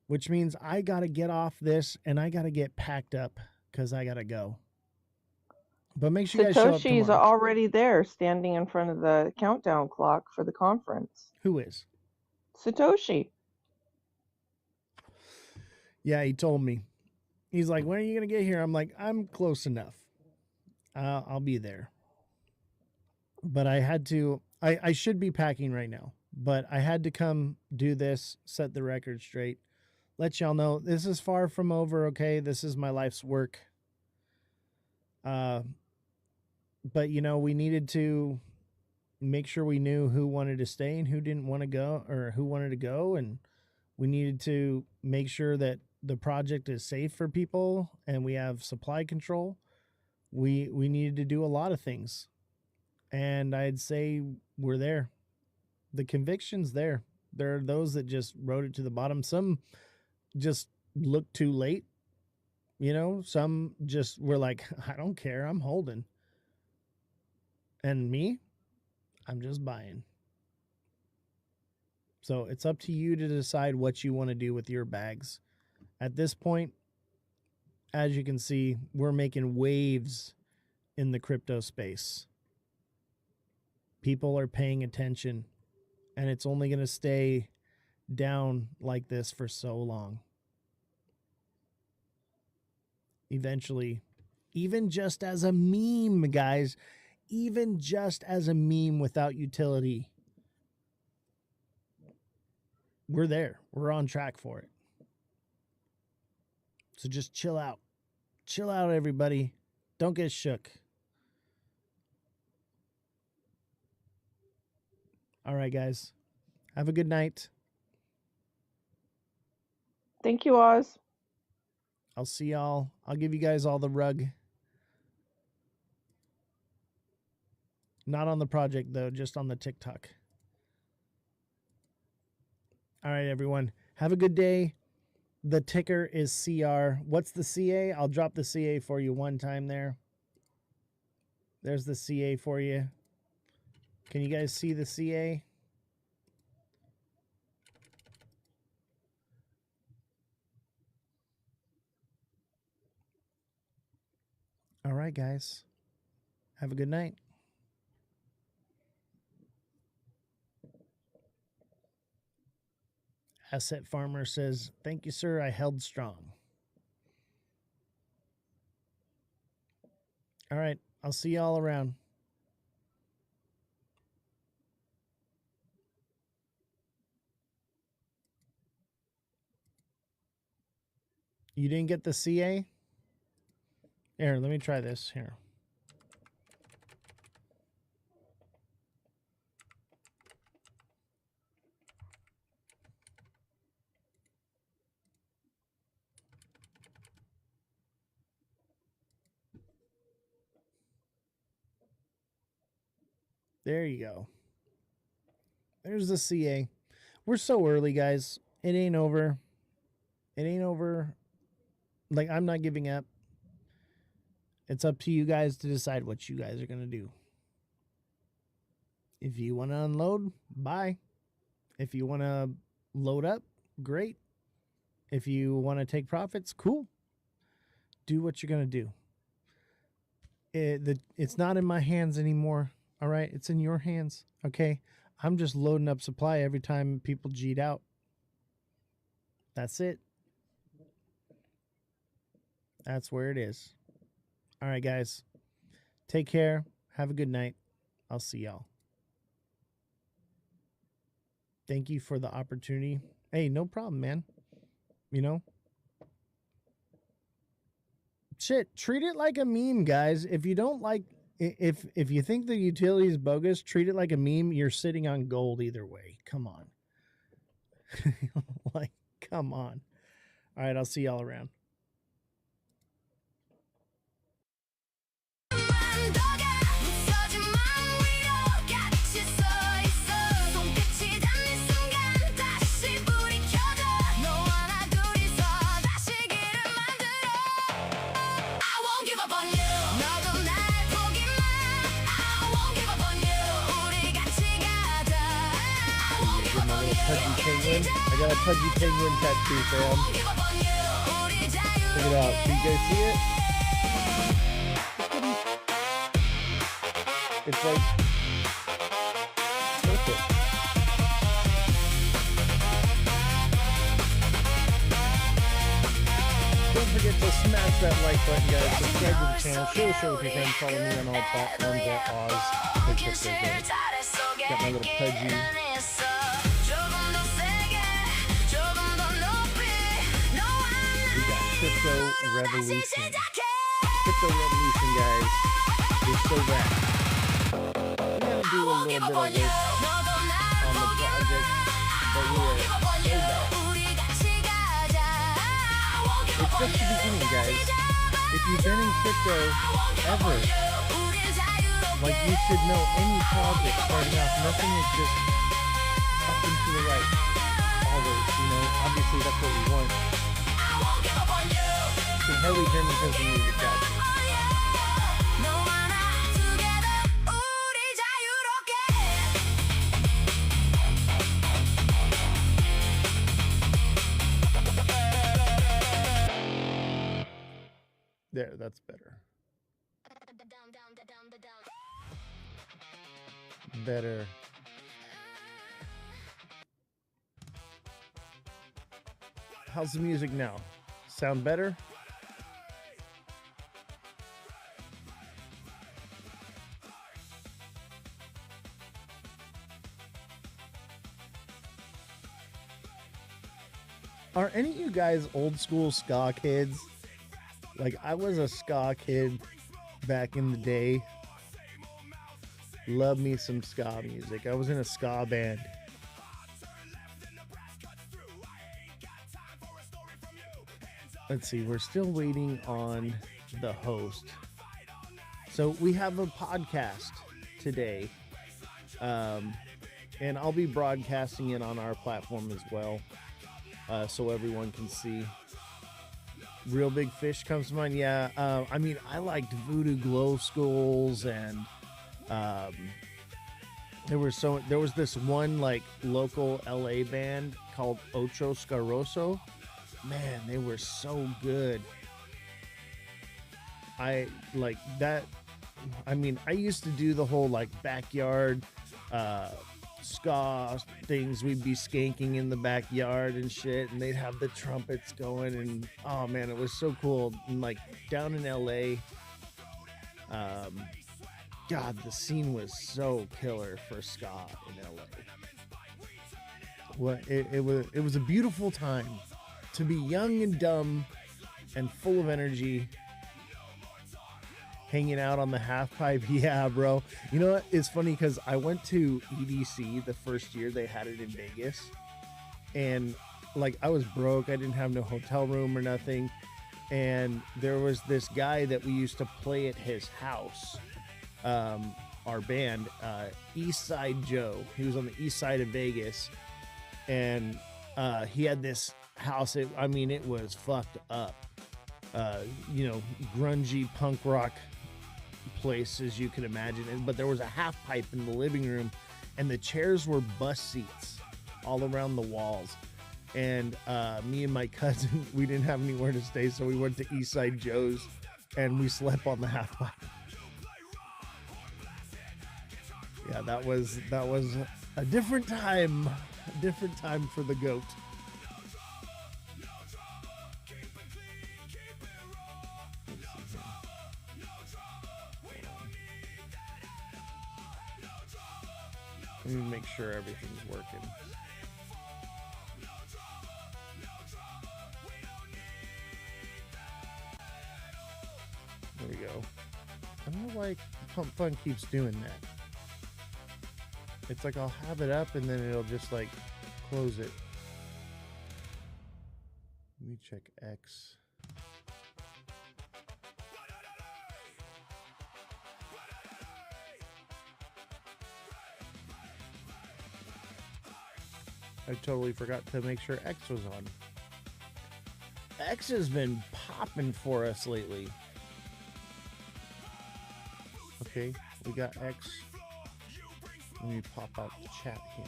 which means I got to get off this and I got to get packed up because I got to go. But make sure you guys show up Satoshi's tomorrow. already there standing in front of the countdown clock for the conference. Who is? Satoshi. Yeah, he told me. He's like, when are you going to get here? I'm like, I'm close enough. I'll be there. But I had to, I should be packing right now, but I had to come do this, set the record straight, let y'all know this is far from over, okay? This is my life's work. But, you know, we needed to make sure we knew who wanted to stay and who didn't want to go, or who wanted to go. And we needed to make sure that the project is safe for people and we have supply control. We needed to do a lot of things. And I'd say we're there. The conviction's there. There are those that just wrote it to the bottom. Some just looked too late. You know, some just were like, I don't care, I'm holding. And me, I'm just buying. So it's up to you to decide what you want to do with your bags. At this point, as you can see, we're making waves in the crypto space. People are paying attention, and it's only going to stay down like this for so long. Eventually, even just as a meme, guys, even just as a meme without utility, we're there. We're on track for it. So just chill out. Chill out, everybody. Don't get shook. All right, guys. Have a good night. Thank you, Oz. I'll see y'all. I'll give you guys all the rug. Not on the project, though, just on the TikTok. All right, everyone. Have a good day. The ticker is CR. What's the CA? I'll drop the CA for you one time there. There's the CA for you. Can you guys see the CA? All right, guys. Have a good night. Asset Farmer says, thank you, sir. I held strong. All right. I'll see y'all around. You didn't get the CA? Here, let me try this. Here. There you go. There's the CA. We're so early, guys. It ain't over. It ain't over. Like, I'm not giving up. It's up to you guys to decide what you guys are going to do. If you want to unload, bye. If you want to load up, great. If you want to take profits, cool. Do what you're going to do. It's not in my hands anymore. All right? It's in your hands. Okay? I'm just loading up supply every time people G'd out. That's it. That's where it is. All right, guys. Take care. Have a good night. I'll see y'all. Thank you for the opportunity. Hey, no problem, man. You know? Shit, treat it like a meme, guys. If you don't like, if you think the utility is bogus, treat it like a meme. You're sitting on gold either way. Come on. Like, come on. All right, I'll see y'all around. Pudgy penguin. I got a pudgy penguin tattoo, fam. Check it out. Do you guys see it? It's like perfect. So smash that like button, guys. Subscribe to the channel. Share the show with your friends. Follow me on all platforms at Ozthecryptogoat. Got my little pudgy. We got Crypto Revolution. Crypto Revolution, guys. We're so back. We're gonna do a little bit of work on the project, but we are so back. It's just the beginning, guys. If you've been in crypto ever, like, you should know any project starting off, nothing is just up and to the right. Always, you know, obviously that's what we want. You can hardly hear me because the music got you. There, that's better. Better. How's the music now? Sound better? Are any of you guys old school ska kids? Like, I was a ska kid back in the day. Love me some ska music. I was in a ska band. Let's see, we're still waiting on the host. So we have a podcast today. And I'll be broadcasting it on our platform as well. So everyone can see. Real Big Fish comes to mind. Yeah, I mean, I liked Voodoo Glow Skulls, and there was this one like local LA band called Ozthecryptogoat. Man, they were so good. I like that. I mean, I used to do the whole like backyard ska things. We'd be skanking in the backyard and shit, and they'd have the trumpets going, and oh man, it was so cool. And like down in LA, God, the scene was so killer for ska in LA. Well, it was a beautiful time to be young and dumb and full of energy. Hanging out on the half pipe. Yeah, bro. You know what? It's funny because I went to EDC the first year they had it in Vegas, and like I was broke. I didn't have no hotel room or nothing, and there was this guy that we used to play at his house, our band, East Side Joe. He was on the east side of Vegas, and he had this house. It was fucked up. You know, grungy punk rock place, as you can imagine. But there was a half pipe in the living room, and the chairs were bus seats all around the walls. And me and my cousin, we didn't have anywhere to stay, so we went to Eastside Joe's, and we slept on the half pipe. Yeah, that was a different time for the goat. Let me make sure everything's working. There we go. I don't know why Pump Fun keeps doing that. It's like I'll have it up and then it'll just like close it. Let me check X. I totally forgot to make sure X was on. X has been popping for us lately. Okay, we got X. Let me pop out the chat here.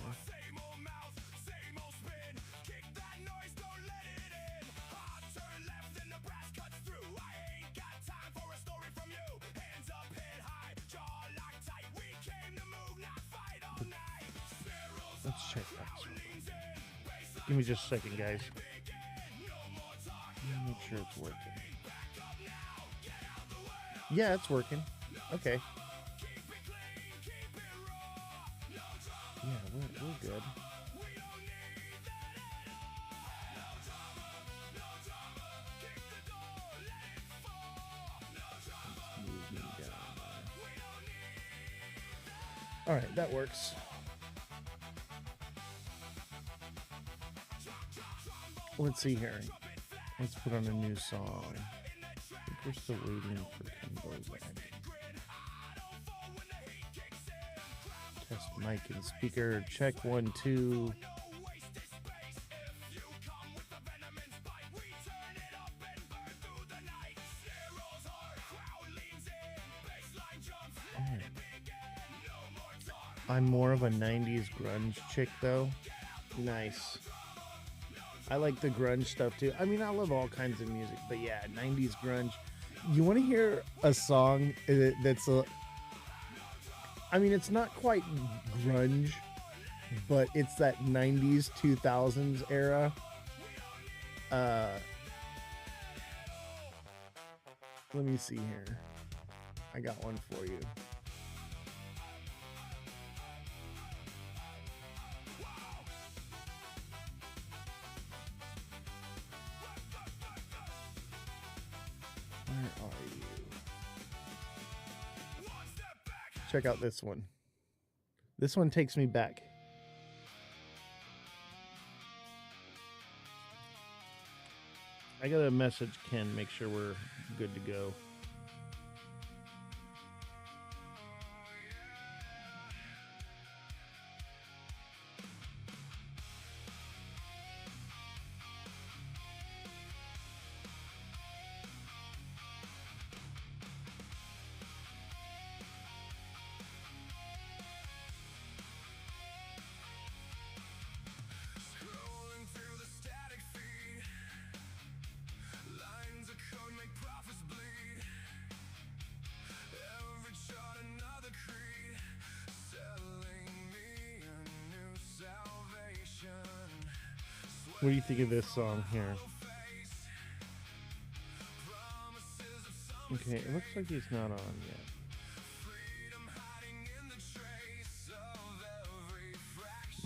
Let's check X. Give me just a second, guys. Make sure it's working. Yeah, it's working. Okay. Yeah, we're good. Move me down there. All right, that works. Let's see here. Let's put on a new song. I think we're still waiting for Kimbo back. Test mic and speaker. Check 1, 2. Right. I'm more of a 90s grunge chick though. Nice. I like the grunge stuff too. I mean, I love all kinds of music, but yeah, 90s grunge. You want to hear a song that's a... I mean, it's not quite grunge, but it's that 90s, 2000s era. Let me see here. I got one for you. Where are you? Check out this one. This one takes me back. I gotta message Ken, make sure we're good to go. What do you think of this song here? Okay, it looks like he's not on yet.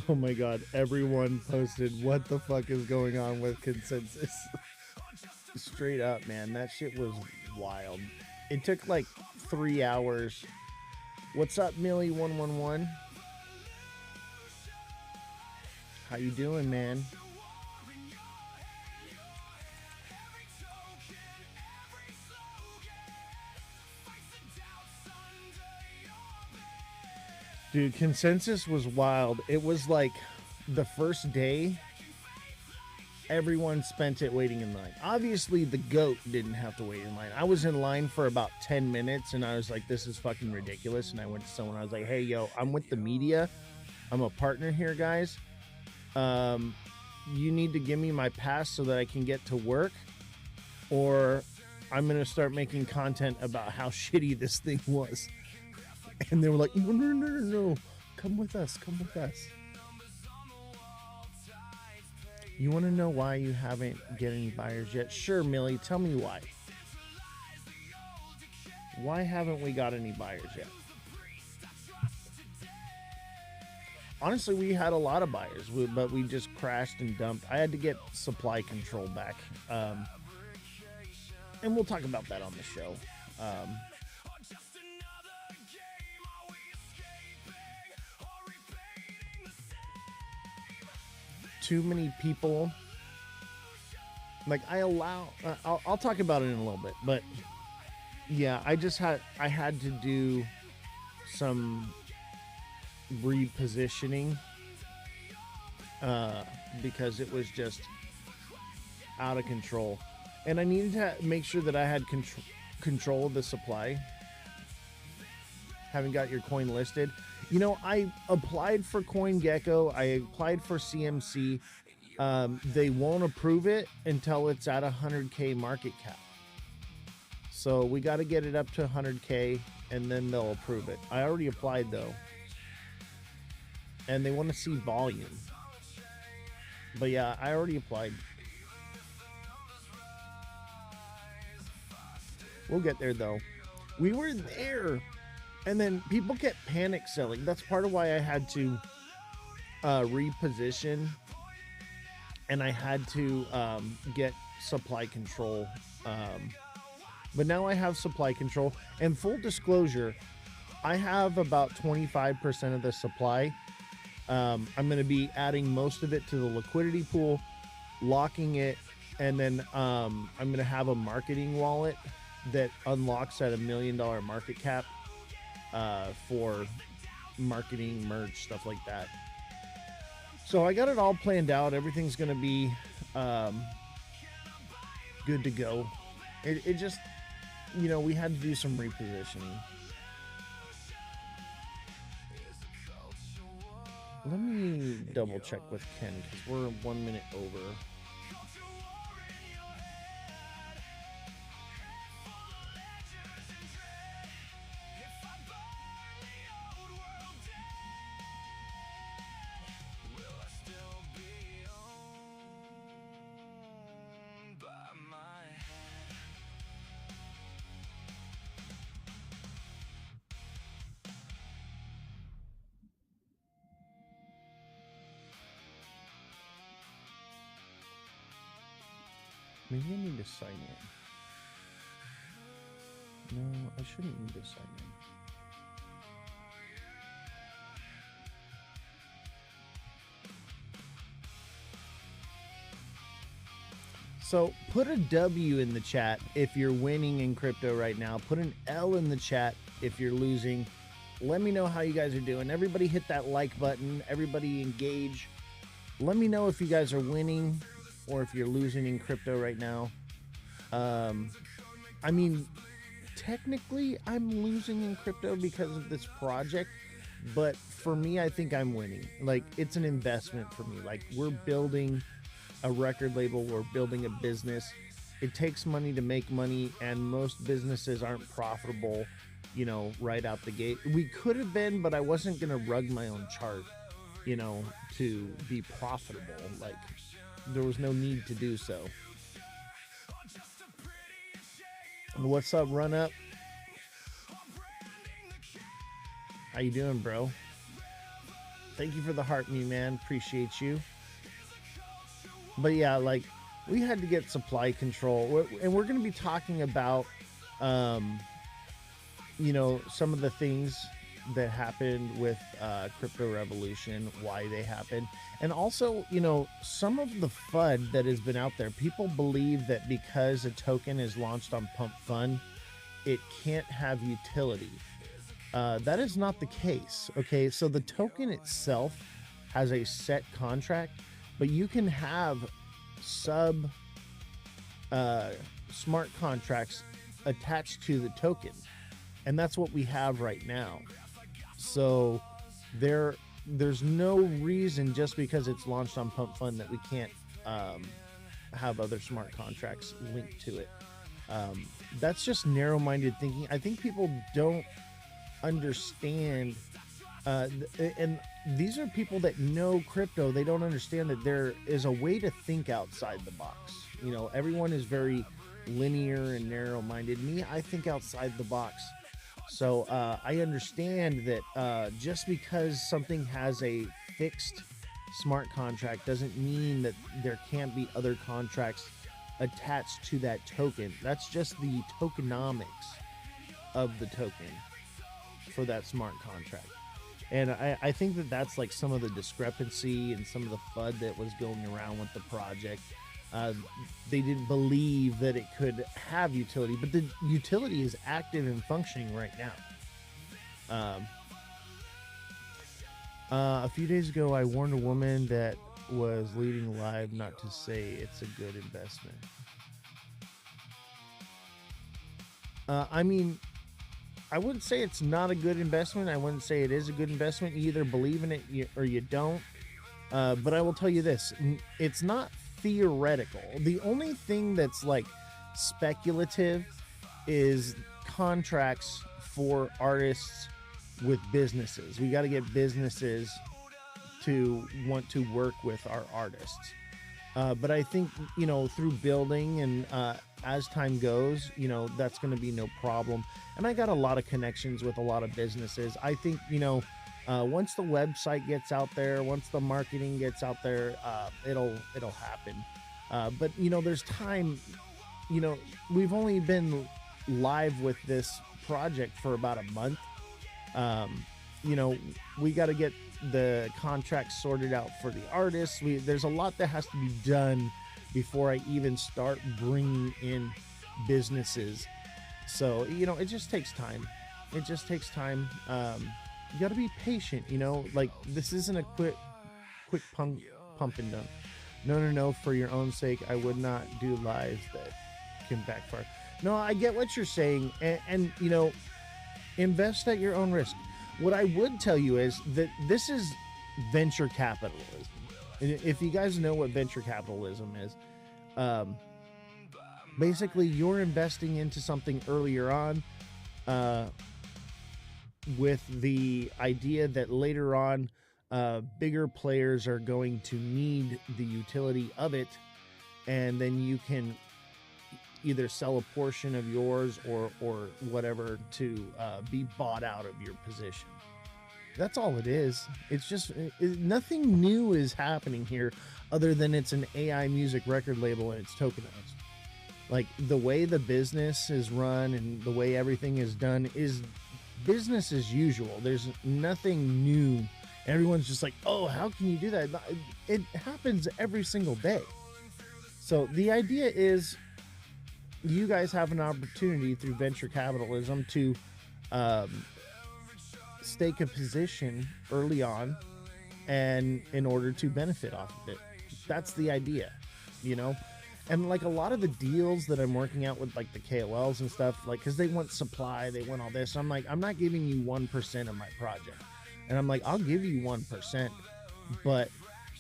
Oh my god, everyone posted what the fuck is going on with Consensus. Straight up, man, that shit was wild. It took like 3 hours. What's up, Millie111? How you doing, man? Dude, Consensus was wild. It was like the first day, everyone spent it waiting in line. Obviously, the GOAT didn't have to wait in line. I was in line for about 10 minutes, and I was like, this is fucking ridiculous. And I went to someone, I was like, hey, yo, I'm with the media. I'm a partner here, guys. You need to give me my pass so that I can get to work, or I'm going to start making content about how shitty this thing was. And they were like, no, come with us, come with us. You want to know why you haven't get any buyers yet? Sure, Millie, tell me why. Why haven't we got any buyers yet? Honestly, we had a lot of buyers, but we just crashed and dumped. I had to get supply control back. And we'll talk about that on the show. Too many people. Like, I'll talk about it in a little bit, but yeah, I had to do some repositioning because it was just out of control, and I needed to make sure that I had control of the supply. Haven't got your coin listed. You know, I applied for CoinGecko. I applied for CMC. They won't approve it until it's at 100K market cap. So we got to get it up to 100K, and then they'll approve it. I already applied, though. And they want to see volume. But yeah, I already applied. We'll get there, though. We were there, and then people kept panic selling. That's part of why I had to reposition, and I had to get supply control. But now I have supply control, and full disclosure, I have about 25% of the supply. I'm going to be adding most of it to the liquidity pool, locking it, and then I'm going to have a marketing wallet that unlocks at $1 million market cap for marketing, merch, stuff like that. So I got it all planned out. Everything's going to be good to go. It just, you know, we had to do some repositioning. Let me double check with Ken because we're 1 minute over. Maybe I need to sign in. No, I shouldn't need to sign in. So put a W in the chat if you're winning in crypto right now. Put an L in the chat if you're losing. Let me know how you guys are doing. Everybody hit that like button. Everybody engage. Let me know if you guys are winning or if you're losing in crypto right now. I mean, technically I'm losing in crypto because of this project, but for me, I think I'm winning. Like, it's an investment for me. Like, we're building a record label, we're building a business. It takes money to make money, and most businesses aren't profitable, you know, right out the gate. We could have been, but I wasn't gonna rug my own chart, you know, to be profitable. Like, there was no need to do so. What's up, Run Up? How you doing, bro? Thank you for the heart, me man. Appreciate you. But yeah, like, we had to get supply control, and we're going to be talking about, you know, some of the things that happened with Crypto Revolution, why they happened, and also, you know, some of the FUD that has been out there. People believe that because a token is launched on Pump Fund, it can't have utility. That is not the case. Okay, so the token itself has a set contract, but you can have smart contracts attached to the token, and that's what we have right now. So there's no reason, just because it's launched on Pump Fund, that we can't have other smart contracts linked to it. That's just narrow-minded thinking. I think people don't understand, and these are people that know crypto. They don't understand that there is a way to think outside the box. You know, everyone is very linear and narrow-minded. Me, I think outside the box. So I understand that just because something has a fixed smart contract doesn't mean that there can't be other contracts attached to that token. That's just the tokenomics of the token for that smart contract. And I think that that's like some of the discrepancy and some of the FUD that was going around with the project. They didn't believe that it could have utility, but the utility is active and functioning right now. A few days ago, I warned a woman that was leading live not to say it's a good investment. I mean, I wouldn't say it's not a good investment. I wouldn't say it is a good investment. You either believe in it or you don't. But I will tell you this, it's not theoretical. The only thing that's like speculative is contracts for artists with businesses. We got to get businesses to want to work with our artists. But I think, you know, through building and as time goes, you know, that's going to be no problem. And I got a lot of connections with a lot of businesses. I think, you know, once the website gets out there, once the marketing gets out there, it'll happen. But you know, there's time. You know, we've only been live with this project for about a month. You know, we got to get the contracts sorted out for the artists. There's a lot that has to be done before I even start bringing in businesses. So, you know, it just takes time. It just takes time. You got to be patient, you know, like this isn't a quick pump and dump. No, for your own sake, I would not do lives that can backfire. No, I get what you're saying. And you know, invest at your own risk. What I would tell you is that this is venture capitalism. If you guys know what venture capitalism is, basically you're investing into something earlier on with the idea that later on bigger players are going to need the utility of it, and then you can either sell a portion of yours or whatever to be bought out of your position. That's all it is. It's just nothing new is happening here other than it's an AI music record label and it's tokenized. Like the way the business is run and the way everything is done is business as usual. There's nothing new. Everyone's just like, oh, how can you do that? It happens every single day. So the idea is you guys have an opportunity through venture capitalism to stake a position early on, and in order to benefit off of it. That's the idea, you know? And like a lot of the deals that I'm working out with like the KOLs and stuff, like, cause they want supply, they want all this. I'm like, I'm not giving you 1% of my project. And I'm like, I'll give you 1%, but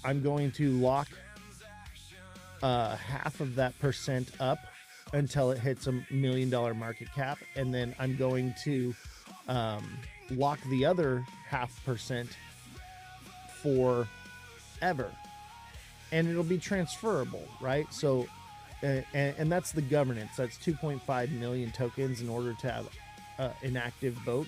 I'm going to lock half of that percent up until it hits $1 million market cap. And then I'm going to lock the other 0.5% forever. And it'll be transferable, right? So, and that's the governance. That's 2.5 million tokens in order to have an active vote.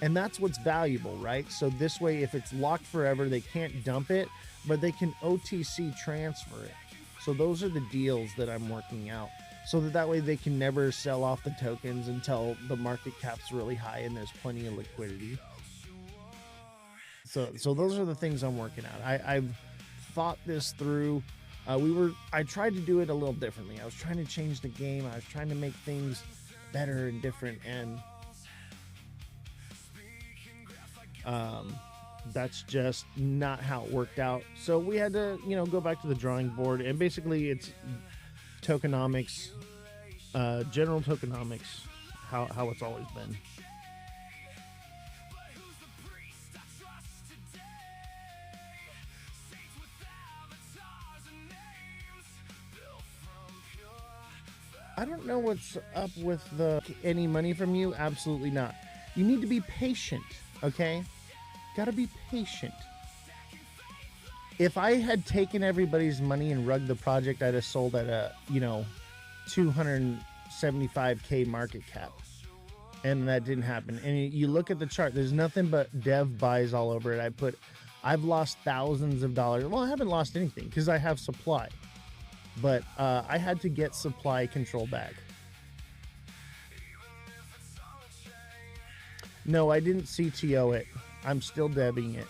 And that's what's valuable, right? So this way, if it's locked forever, they can't dump it, but they can OTC transfer it. So those are the deals that I'm working out. So that way they can never sell off the tokens until the market cap's really high and there's plenty of liquidity. So those are the things I'm working out. I've thought this through. I tried to do it a little differently. I was trying to change the game. I was trying to make things better and different, and that's just not how it worked out. So we had to, you know, go back to the drawing board, and basically it's tokenomics, general tokenomics, how it's always been. I don't know what's up with any money from you. Absolutely not. You need to be patient, okay? Gotta be patient. If I had taken everybody's money and rugged the project, I'd have sold at a, you know, 275K market cap. And that didn't happen. And you look at the chart, there's nothing but dev buys all over it. I've lost thousands of dollars. Well, I haven't lost anything because I have supply. But I had to get supply control back. No, I didn't CTO it. I'm still debbing it.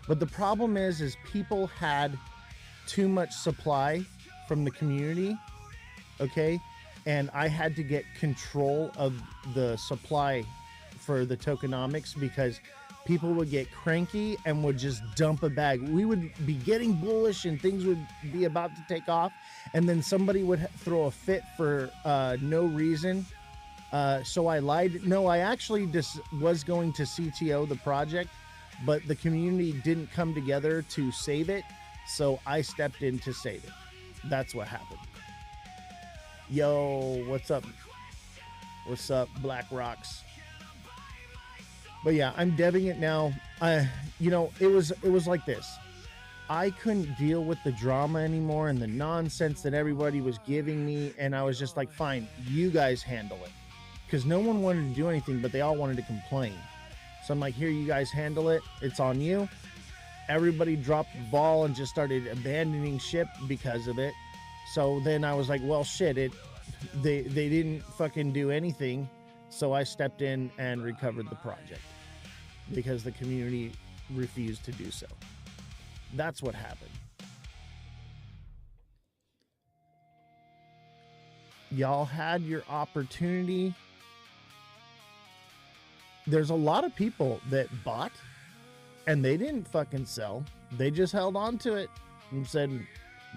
But the problem is people had too much supply from the community, okay? And I had to get control of the supply for the tokenomics because people would get cranky and would just dump a bag. We would be getting bullish and things would be about to take off, and then somebody would throw a fit for no reason. So I lied. No, I actually just was going to CTO the project, but the community didn't come together to save it, so I stepped in to save it. That's what happened. Yo, what's up? What's up, Black Rocks? But yeah, I'm debbing it now. You know, it was like this. I couldn't deal with the drama anymore and the nonsense that everybody was giving me. And I was just like, fine, you guys handle it. Because no one wanted to do anything, but they all wanted to complain. So I'm like, here, you guys handle it. It's on you. Everybody dropped the ball and just started abandoning ship because of it. So then I was like, well, shit, they didn't fucking do anything. So I stepped in and recovered the project because the community refused to do so. That's what happened. Y'all had your opportunity. There's a lot of people that bought and they didn't fucking sell. They just held on to it and said,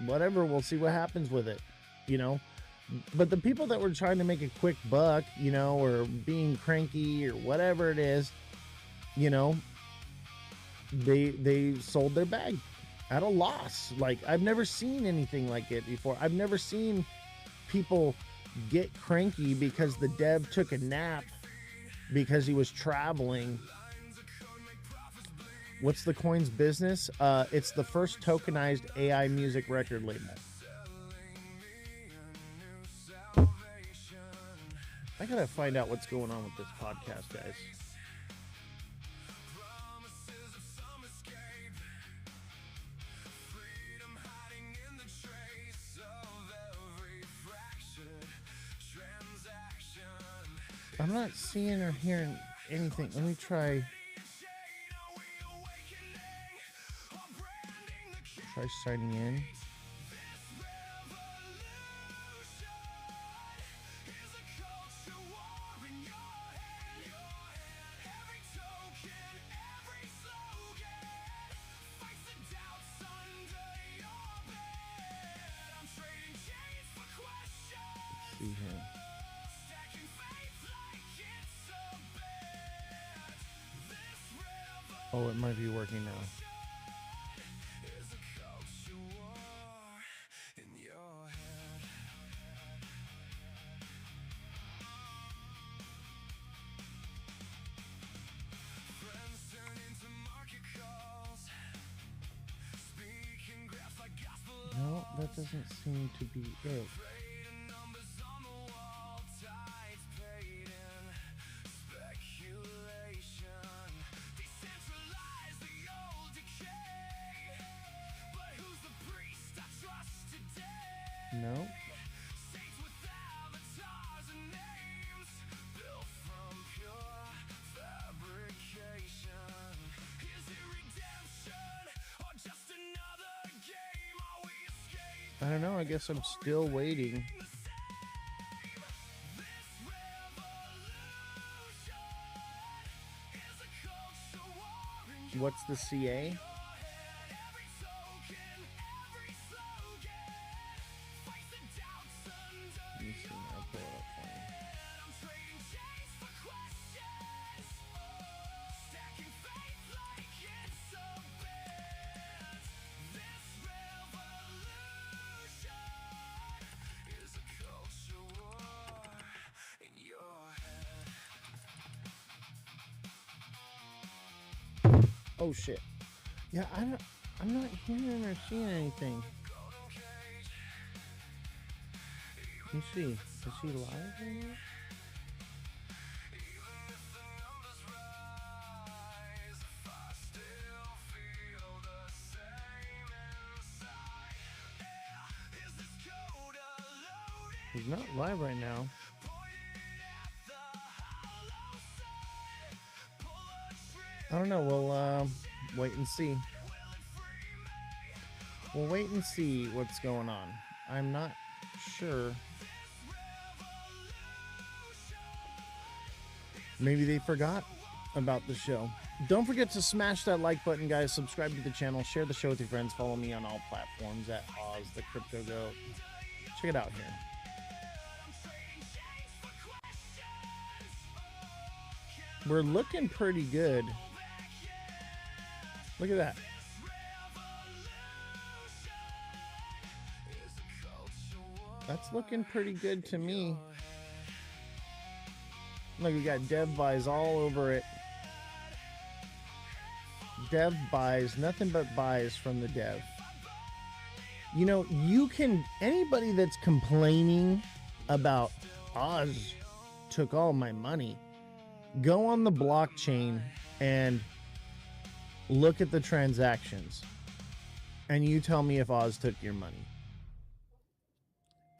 whatever, we'll see what happens with it, you know? But the people that were trying to make a quick buck, you know, or being cranky or whatever it is, you know, they sold their bag at a loss. Like, I've never seen anything like it before. I've never seen people get cranky because the dev took a nap because he was traveling. What's the coin's business? It's the first tokenized AI music record label. I gotta find out what's going on with this podcast, guys. I'm not seeing or hearing anything. Let me try signing in. Let's see here. Oh, it might be working now. No, that doesn't seem to be it. No. I don't know. I guess I'm still waiting. What's the CA? Let me see. I'll pull it up for you. Oh shit. Yeah, I'm not hearing or seeing anything. Let me see. Is he live right now? He's not live right now. I don't know. We'll wait and see. We'll wait and see what's going on. I'm not sure. Maybe they forgot about the show. Don't forget to smash that like button, guys. Subscribe to the channel. Share the show with your friends. Follow me on all platforms at Ozthecryptogoat. Check it out here. We're looking pretty good. Look at that. That's looking pretty good to me. Look, we got dev buys all over it. dev buys, nothing but buys from the dev. You know, you can, anybody that's complaining about Oz took all my money, go on the blockchain and look at the transactions, and you tell me if Oz took your money.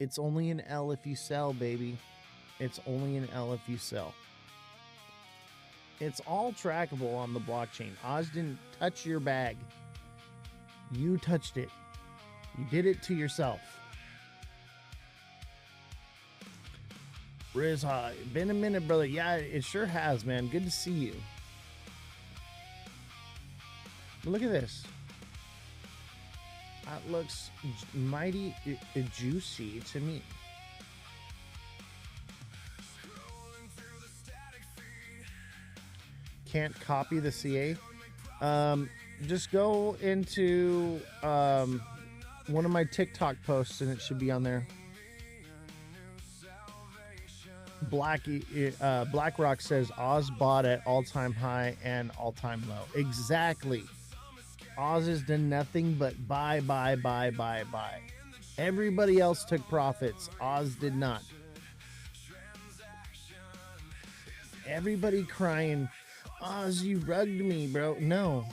It's only an L if you sell, baby. It's only an L if you sell. It's all trackable on the blockchain. Oz didn't touch your bag. You touched it. You did it to yourself. Riz, been a minute, brother. Yeah, it sure has, man. Good to see you. Look at this. That looks mighty juicy to me. Can't copy the CA. Just go into one of my TikTok posts and it should be on there. BlackRock says Oz bought at all-time high and all-time low. Exactly. Oz has done nothing but buy. Everybody else took profits. Oz did not. Everybody crying, Oz, you rugged me, bro. No,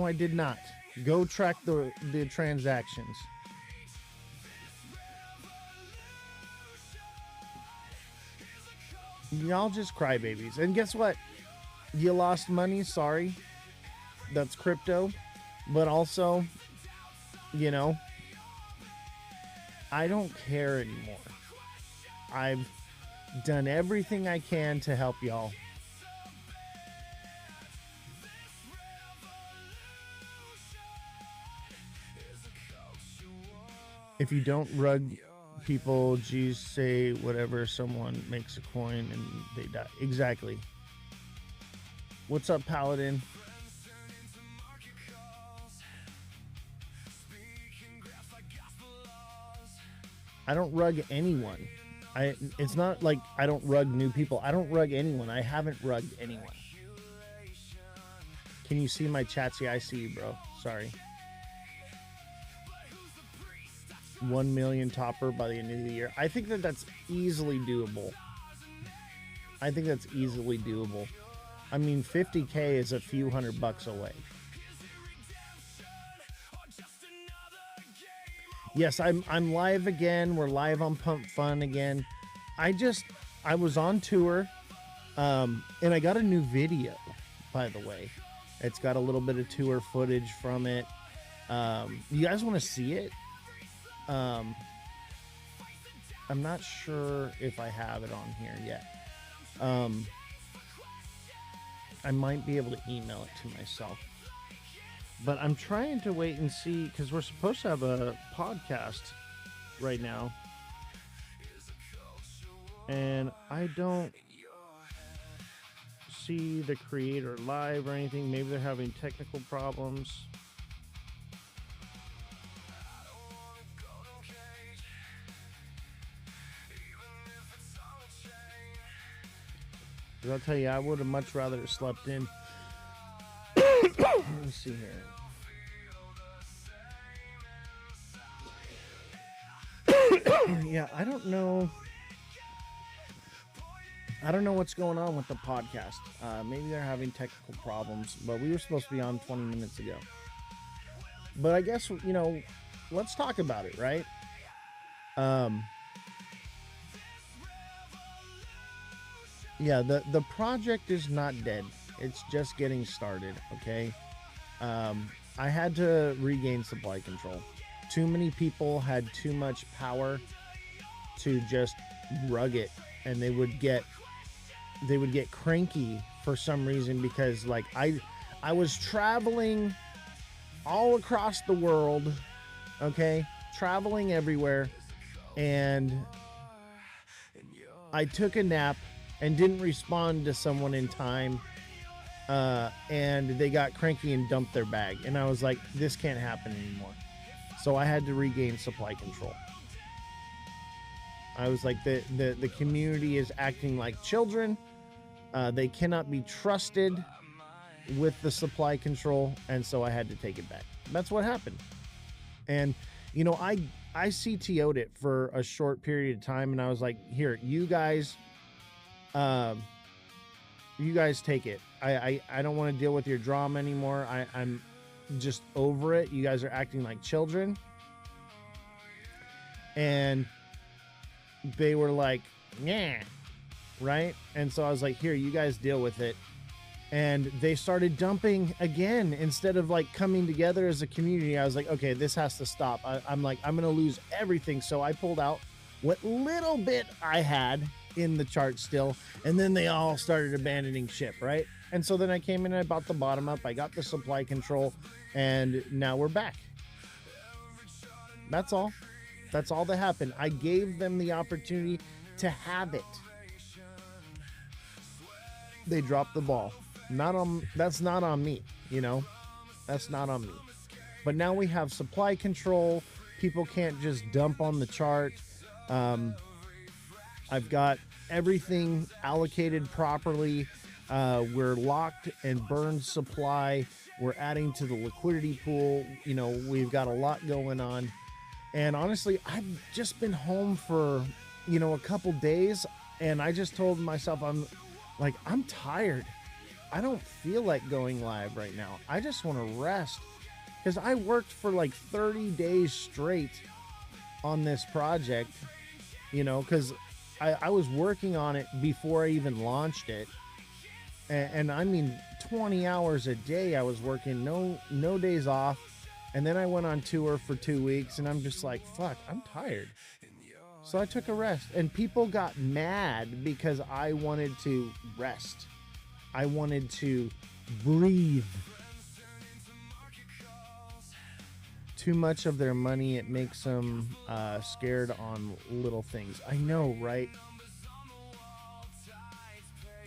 I did not. Go track the transactions. Y'all just crybabies. And guess what? You lost money. Sorry. That's crypto. But also, you know, I don't care anymore. I've done everything I can to help y'all. If you don't rug people, G's say whatever, someone makes a coin and they die. Exactly. What's up, Paladin? I don't rug anyone. It's not like I don't rug new people. I don't rug anyone. I haven't rugged anyone. Can you see my chats? Yeah, I see you, bro. Sorry. 1 million topper by the end of the year. I think that's easily doable. I think that's easily doable. I mean, 50K is a few $100 away. Yes, I'm live again. We're live on Pump Fun again. I was on tour, and I got a new video, by the way. It's got a little bit of tour footage from it. You guys want to see it? I'm not sure if I have it on here yet. I might be able to email it to myself. But I'm trying to wait and see, because we're supposed to have a podcast right now. And I don't see the creator live or anything. Maybe they're having technical problems. I'll tell you, I would have much rather slept in. Let's see here. Yeah, I don't know what's going on with the podcast. Maybe they're having technical problems, but we were supposed to be on 20 minutes ago. But I guess, you know, let's talk about it, right? Yeah, the project is not dead. It's just getting started, okay? I had to regain supply control. Too many people had too much power to just rug it, and they would get cranky for some reason, because like I was traveling all across the world, okay? Traveling everywhere, and I took a nap and didn't respond to someone in time, and they got cranky and dumped their bag, and I was like, this can't happen anymore. So I had to regain supply control. I was like, the community is acting like children. They cannot be trusted. with the supply control, and so I had to take it back. That's what happened. And you know, I CTO'd it for a short period of time, and I was like, here, you guys take it. I don't want to deal with your drama anymore. I'm just over it. You guys are acting like children. And they were like, yeah, right? And so I was like, here, you guys deal with it. And they started dumping again instead of like coming together as a community. I was like, okay, this has to stop. I'm like, I'm going to lose everything. So I pulled out what little bit I had in the chart still, and then they all started abandoning ship, right? And so then I came in and I bought the bottom up. I got the supply control, and now we're back. That's all. That's all that happened. I gave them the opportunity to have it. They dropped the ball. That's not on me, you know. That's not on me. But now we have supply control. People can't just dump on the chart. I've got everything allocated properly. We're locked and burned supply. We're adding to the liquidity pool. You know, we've got a lot going on. And honestly, I've just been home for, you know, a couple days, and I just told myself, I'm tired. I don't feel like going live right now. I just want to rest, because I worked for like 30 days straight on this project, you know, because I was working on it before I even launched it. And I mean, 20 hours a day I was working, no days off. And then I went on tour for 2 weeks, and I'm just like, fuck, I'm tired. So I took a rest, and people got mad because I wanted to rest. I wanted to breathe. Too much of their money, it makes them scared on little things. I know, right?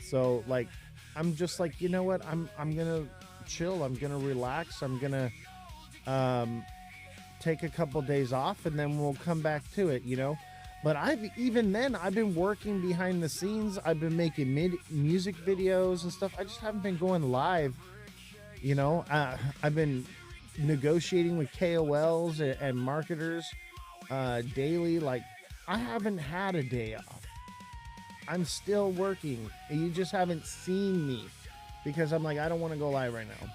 So like, I'm just like, you know what? I'm gonna chill. I'm gonna relax. I'm gonna take a couple days off, and then we'll come back to it, you know. But I've been working behind the scenes. I've been making music videos and stuff. I just haven't been going live, you know. I've been negotiating with KOLs and marketers daily. Like, I haven't had a day off. I'm still working. You just haven't seen me because I'm like, I don't want to go live right now.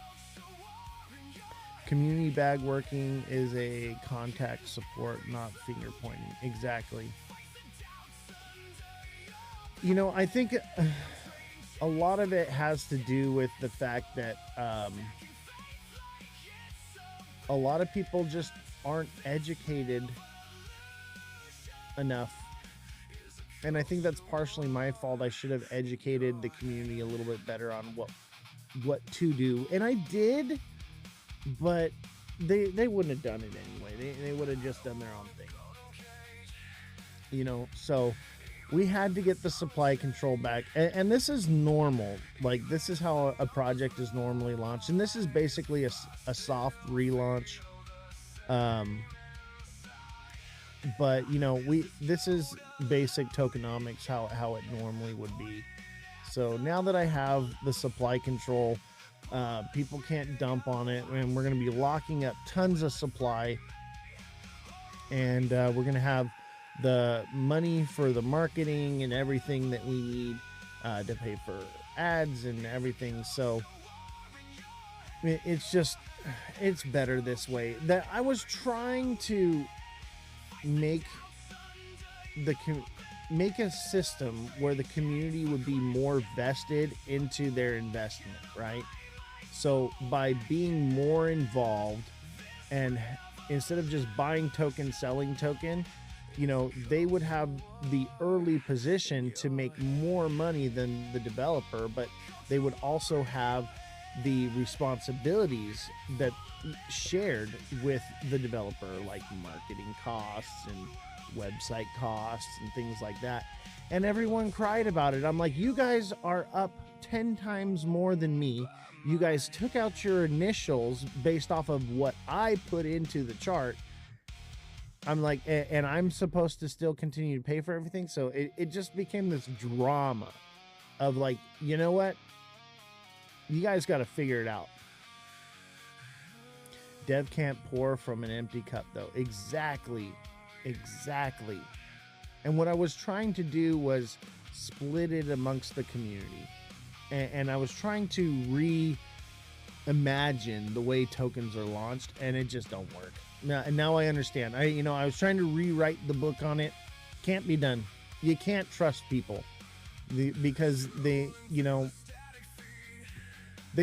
Community bag working is a contact support, not finger pointing. Exactly. You know, I think a lot of it has to do with the fact that a lot of people just aren't educated enough. And I think that's partially my fault. I should have educated the community a little bit better on what to do. And I did, but they wouldn't have done it anyway. They would have just done their own thing. You know, so we had to get the supply control back. And this is normal. Like, this is how a project is normally launched. And this is basically a soft relaunch. But, you know, this is basic tokenomics, how it normally would be. So now that I have the supply control, people can't dump on it, and we're going to be locking up tons of supply, and we're going to have the money for the marketing and everything that we need to pay for ads and everything. So it's better this way. That I was trying to make a system where the community would be more vested into their investment, right? So by being more involved, and instead of just buying token, selling token, you know, they would have the early position to make more money than the developer, but they would also have the responsibilities that shared with the developer, like marketing costs and website costs and things like that. And everyone cried about it. I'm like, you guys are up 10 times more than me. You guys took out your initials based off of what I put into the chart. I'm like, and I'm supposed to still continue to pay for everything. So it just became this drama of like, you know what? You guys got to figure it out. Dev can't pour from an empty cup, though. Exactly. And what I was trying to do was split it amongst the community. And I was trying to reimagine the way tokens are launched, and it just don't work. Now I understand. I was trying to rewrite the book on it. Can't be done. You can't trust people because they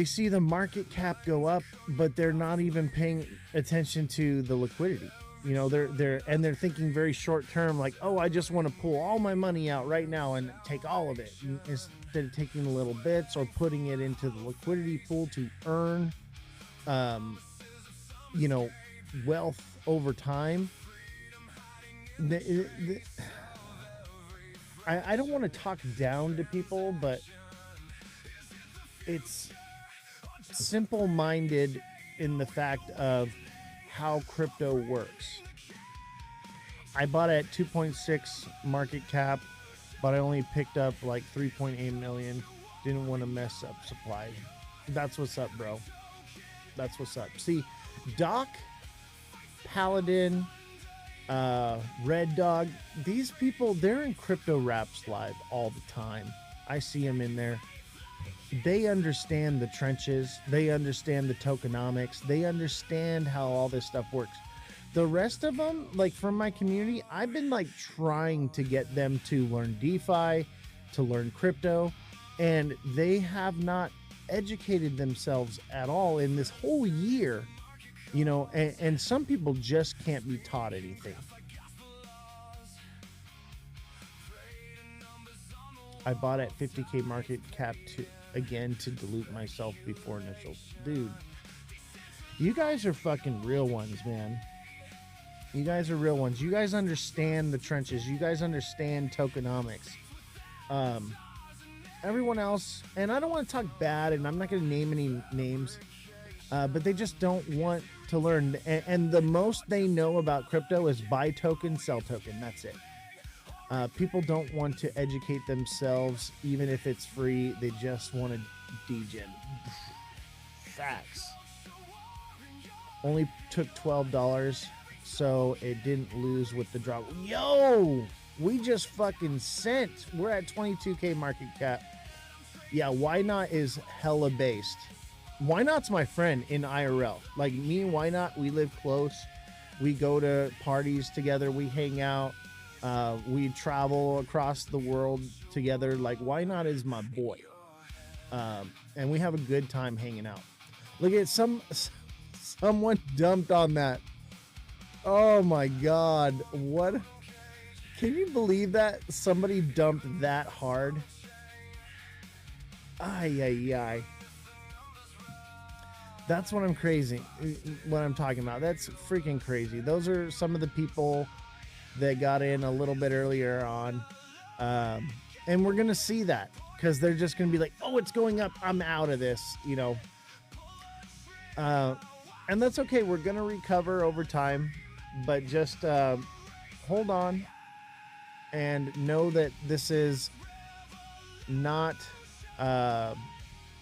see the market cap go up, but they're not even paying attention to the liquidity. They're thinking very short term, like, oh, I just want to pull all my money out right now and take all of it, instead of taking the little bits or putting it into the liquidity pool to earn, wealth over time. I don't want to talk down to people, but it's simple-minded in the fact of how crypto works. I bought at 2.6 market cap, but I only picked up like 3.8 million. Didn't want to mess up supply. That's what's up, bro. That's what's up. See, Doc, Paladin, Red Dog, these people, they're in Crypto Raps Live all the time. I see them in there. They understand the trenches. They understand the tokenomics. They understand how all this stuff works. The rest of them, like from my community, I've been like trying to get them to learn DeFi, to learn crypto, and they have not educated themselves at all in this whole year, and some people just can't be taught anything. I bought at 50K market cap to dilute myself before initials. Dude, you guys are fucking real ones, man. You guys are real ones. You guys understand the trenches. You guys understand tokenomics. Everyone else, and I don't want to talk bad, and I'm not going to name any names, but they just don't want to learn. And the most they know about crypto is buy token, sell token. That's it. People don't want to educate themselves, even if it's free. They just want to degen. Facts. Only took $12, so it didn't lose with the drop. Yo, we just fucking sent. We're at 22K market cap. Yeah, Why Not is hella based. Why Not's my friend in IRL. Like me and Why Not, we live close. We go to parties together. We hang out. We travel across the world together. Like, Why Not is my boy. And we have a good time hanging out. Look at someone dumped on that. Oh my God. What? Can you believe that somebody dumped that hard? Ay. That's what I'm talking about. That's freaking crazy. Those are some of the people that got in a little bit earlier on. And we're going to see that because they're just going to be like, oh, it's going up. I'm out of this, and that's okay. We're going to recover over time, but just hold on and know that this is not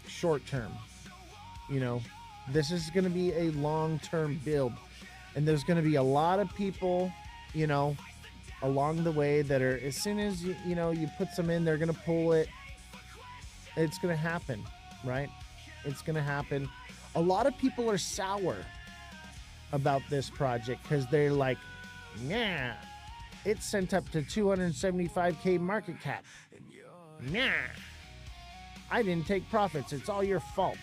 short term. This is going to be a long-term build, and there's going to be a lot of people, along the way that are, as soon as you put some in, they're going to pull it. It's going to happen, right? It's going to happen. A lot of people are sour about this project because they're like, nah, it's sent up to 275K market cap. Nah, I didn't take profits. It's all your fault.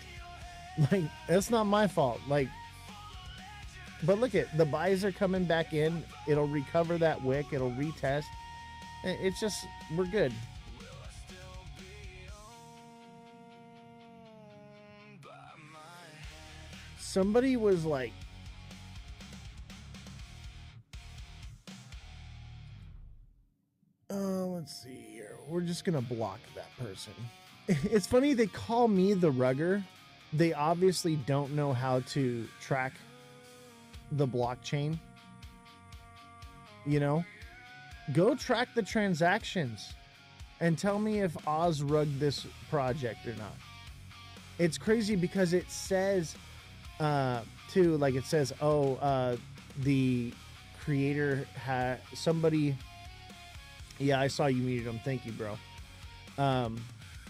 Like, it's not my fault. Like, but look at the buys are coming back in. It'll recover that wick. It'll retest. It's just, we're good. Somebody was like, let's see here. We're just going to block that person. It's funny. They call me the rugger. They obviously don't know how to track the blockchain. Go track the transactions and tell me if Oz rugged this project or not. It's crazy because it says too, like it says, the creator had somebody. Yeah, I saw you muted him. Thank you, bro.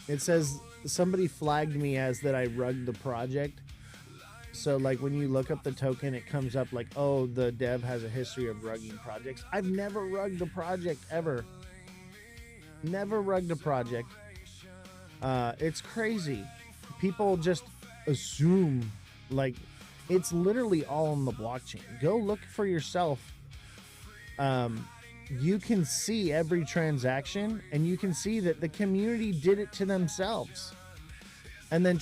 It says somebody flagged me as that I rugged the project. So like when you look up the token, it comes up like, oh, the dev has a history of rugging projects. I've never rugged a project ever. Never rugged a project. It's crazy. People just assume like it's literally all on the blockchain. Go look for yourself. You can see every transaction and you can see that the community did it to themselves. And then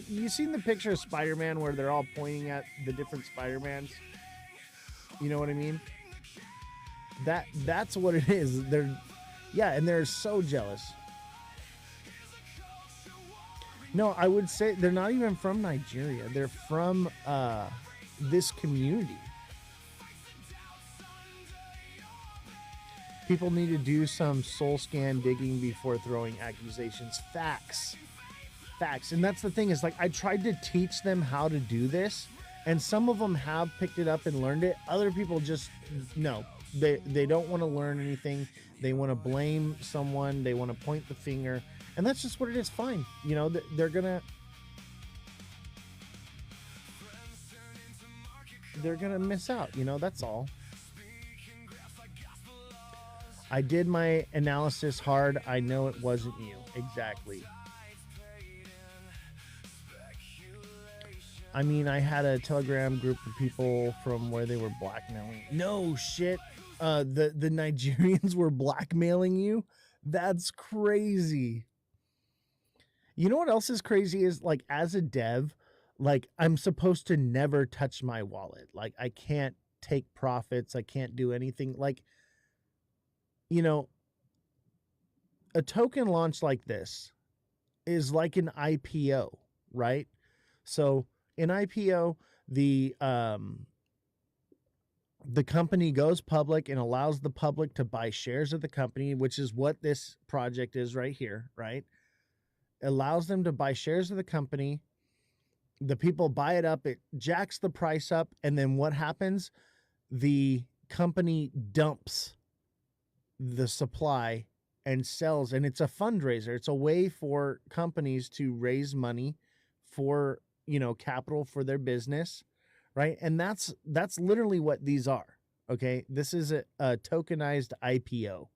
you seen the picture of Spider-Man where they're all pointing at the different Spider-Mans? You know what I mean? That's what it is. And they're so jealous. No, I would say they're not even from Nigeria. They're from this community. People need to do some soul scan digging before throwing accusations. Facts. And that's the thing is like I tried to teach them how to do this, and some of them have picked it up and learned it. Other people just no. They don't want to learn anything. They want to blame someone. They want to point the finger. And that's just what it is. Fine. You know, they're gonna miss out. You know, that's all. I did my analysis hard. I know it wasn't you. Exactly. I mean, I had a Telegram group of people from where they were blackmailing. No shit. The Nigerians were blackmailing you? That's crazy. You know what else is crazy is like as a dev, like I'm supposed to never touch my wallet. Like I can't take profits. I can't do anything. Like, you know, a token launch like this is like an IPO, right? So in IPO, the company goes public and allows the public to buy shares of the company, which is what this project is right here, right? Allows them to buy shares of the company. The people buy it up, it jacks the price up, and then what happens? The company dumps the supply and sells, and it's a fundraiser. It's a way for companies to raise money for, you know, capital for their business, right? And that's literally what these are. Okay, this is a tokenized IPO,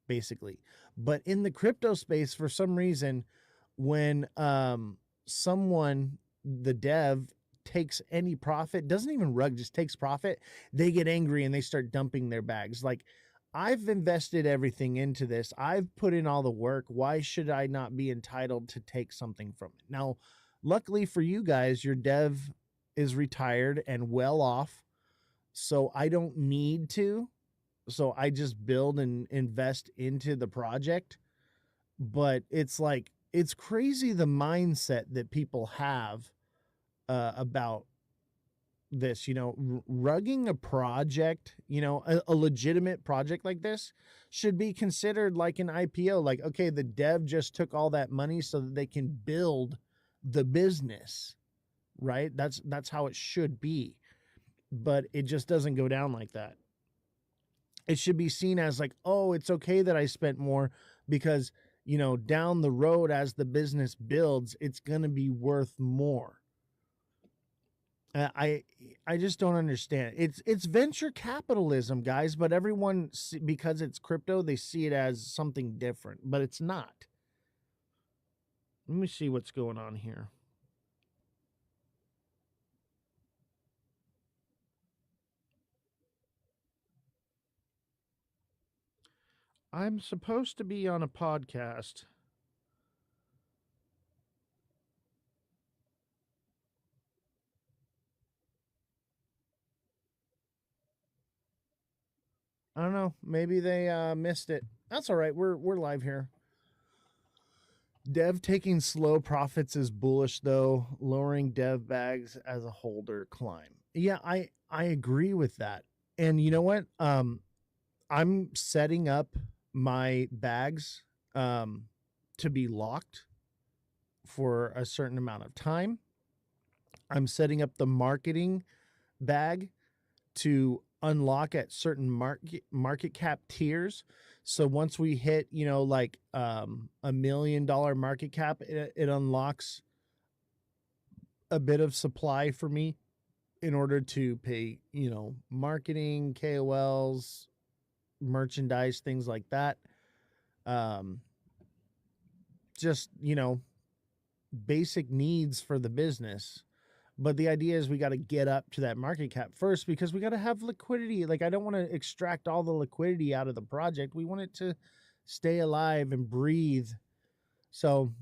basically. But in the crypto space, for some reason, when someone, the dev, takes any profit, doesn't even rug, just takes profit, they get angry and they start dumping their bags. Like, I've invested everything into this. I've put in all the work. Why should I not be entitled to take something from it? Now, luckily for you guys, your dev is retired and well off, so I don't need to. So I just build and invest into the project. But it's like, it's crazy the mindset that people have about this, you know, rugging a project, you know, a legitimate project like this should be considered like an IPO. Like, okay, the dev just took all that money so that they can build the business, right? That's how it should be. But it just doesn't go down like that. It should be seen as like, oh, it's okay that I spent more because, you know, down the road as the business builds, it's going to be worth more. I just don't understand. It's venture capitalism, guys, but everyone, because it's crypto, they see it as something different, but it's not. Let me see what's going on here. I'm supposed to be on a podcast. I don't know. Maybe they missed it. That's all right. We're live here. Dev taking slow profits is bullish though. Lowering dev bags as a holder climb. Yeah, I agree with that. And you know what? I'm setting up my bags to be locked for a certain amount of time. I'm setting up the marketing bag to unlock at certain market cap tiers. So once we hit, like $1 million market cap, it unlocks a bit of supply for me in order to pay, marketing, KOLs, merchandise, things like that. Just, basic needs for the business. But the idea is we got to get up to that market cap first because we got to have liquidity. Like, I don't want to extract all the liquidity out of the project. We want it to stay alive and breathe. So,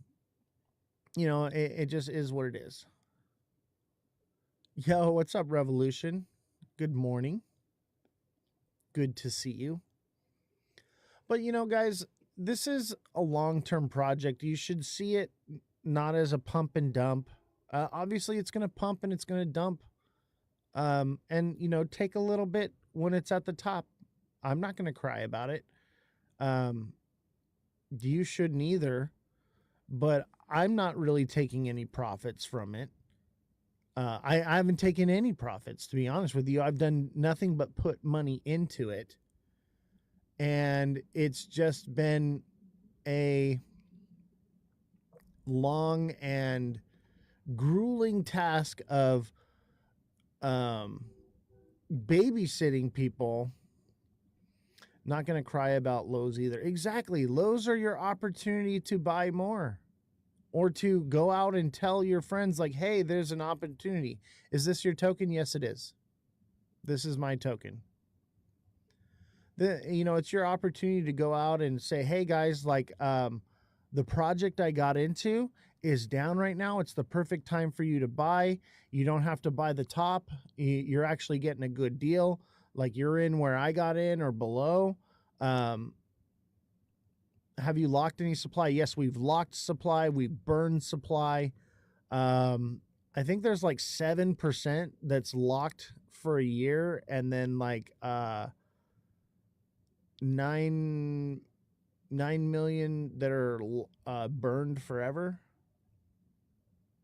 it just is what it is. Yo, what's up, Revolution? Good morning. Good to see you. But, guys, this is a long-term project. You should see it not as a pump and dump. Obviously, it's going to pump and it's going to dump. And, take a little bit when it's at the top. I'm not going to cry about it. You shouldn't either. But I'm not really taking any profits from it. I haven't taken any profits, to be honest with you. I've done nothing but put money into it. And it's just been a long and grueling task of babysitting people. Not going to cry about lows either. Exactly. Lows are your opportunity to buy more or to go out and tell your friends like, hey, there's an opportunity. Is this your token? Yes, it is. This is my token. It's your opportunity to go out and say, hey guys, like, the project I got into is down right now. It's the perfect time for you to buy. You don't have to buy the top. You're actually getting a good deal. Like, you're in where I got in or below. Have you locked any supply? Yes, we've locked supply. We've burned supply. I think there's like 7% that's locked for a year, and then like 9 million that are burned forever.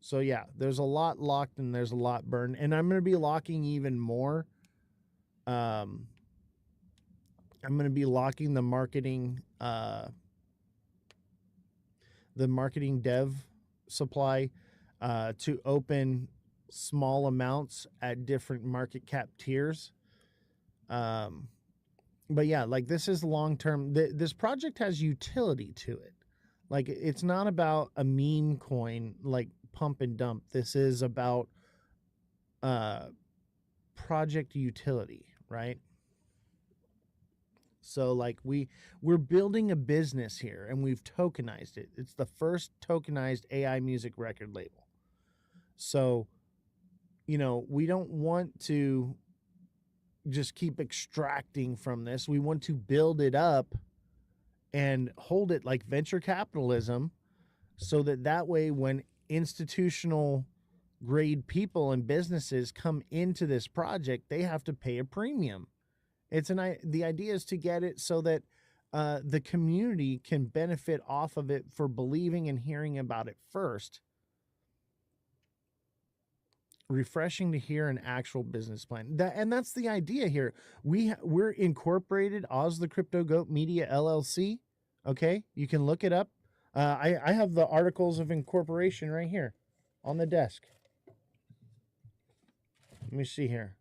So yeah, there's a lot locked and there's a lot burned, and I'm going to be locking even more. I'm going to be locking the marketing dev supply to open small amounts at different market cap tiers. But yeah, like, this is long term. This project has utility to it. Like, it's not about a meme coin like pump and dump. This is about project utility, right? So like, we're building a business here, and we've tokenized it. It's the first tokenized AI music record label. So, we don't want to just keep extracting from this. We want to build it up and hold it like venture capitalism, so that way when institutional grade people and businesses come into this project, they have to pay a premium. The idea is to get it so that the community can benefit off of it for believing and hearing about it first. Refreshing to hear an actual business plan. And that's the idea here. We're incorporated, Ozthecryptogoat Media LLC. Okay, you can look it up. I have the articles of incorporation right here on the desk. Let me see here.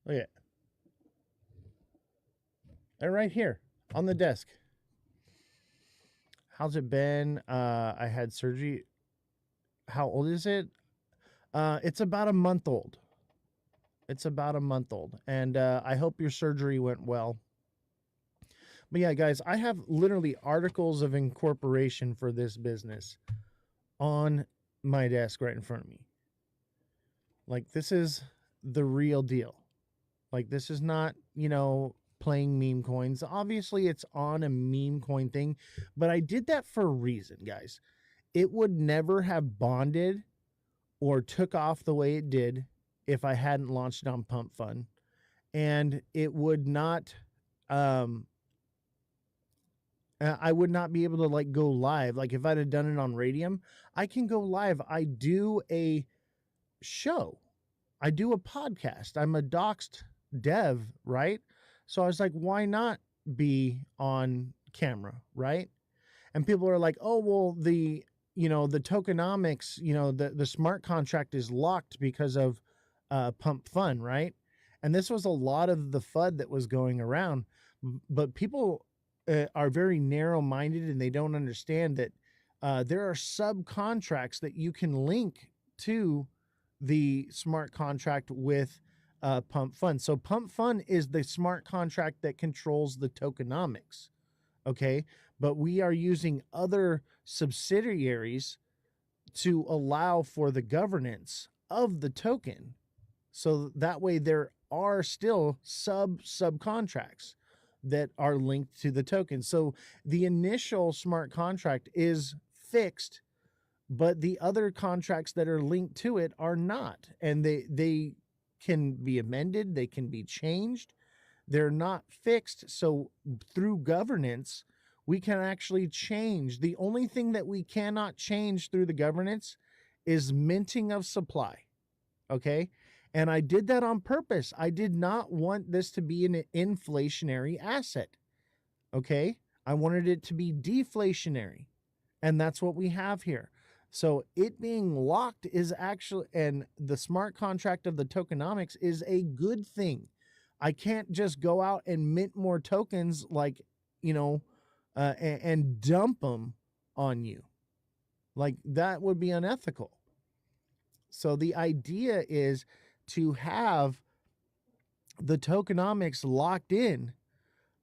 Look at they're right here on the desk. How's it been? I had surgery. How old is it? It's about a month old. It's about a month old. And I hope your surgery went well. But yeah, guys, I have literally articles of incorporation for this business on my desk right in front of me. Like, this is the real deal. Like, this is not, playing meme coins. Obviously, it's on a meme coin thing, but I did that for a reason, guys. It would never have bonded or took off the way it did if I hadn't launched it on Pump Fund. and it would not, I would not be able to like go live. Like if I'd have done it on Radium, I can go live. I do a show. I do a podcast. I'm a doxed dev, right? So I was like, why not be on camera, right? And people are like, oh, well, the tokenomics, the smart contract is locked because of Pump Fun, right? And this was a lot of the FUD that was going around, but people are very narrow minded and they don't understand that there are subcontracts that you can link to the smart contract with Pump Fun. So Pump Fun is the smart contract that controls the tokenomics. Okay. But we are using other subsidiaries to allow for the governance of the token. So that way there are still subcontracts that are linked to the token. So the initial smart contract is fixed, but the other contracts that are linked to it are not. And they can be amended, they can be changed. They're not fixed. So through governance, we can actually change. The only thing that we cannot change through the governance is minting of supply. Okay. And I did that on purpose. I did not want this to be an inflationary asset. Okay. I wanted it to be deflationary. And that's what we have here. So it being locked is actually, and the smart contract of the tokenomics is a good thing. I can't just go out and mint more tokens like, and dump them on you. Like that would be unethical. So the idea is to have the tokenomics locked in,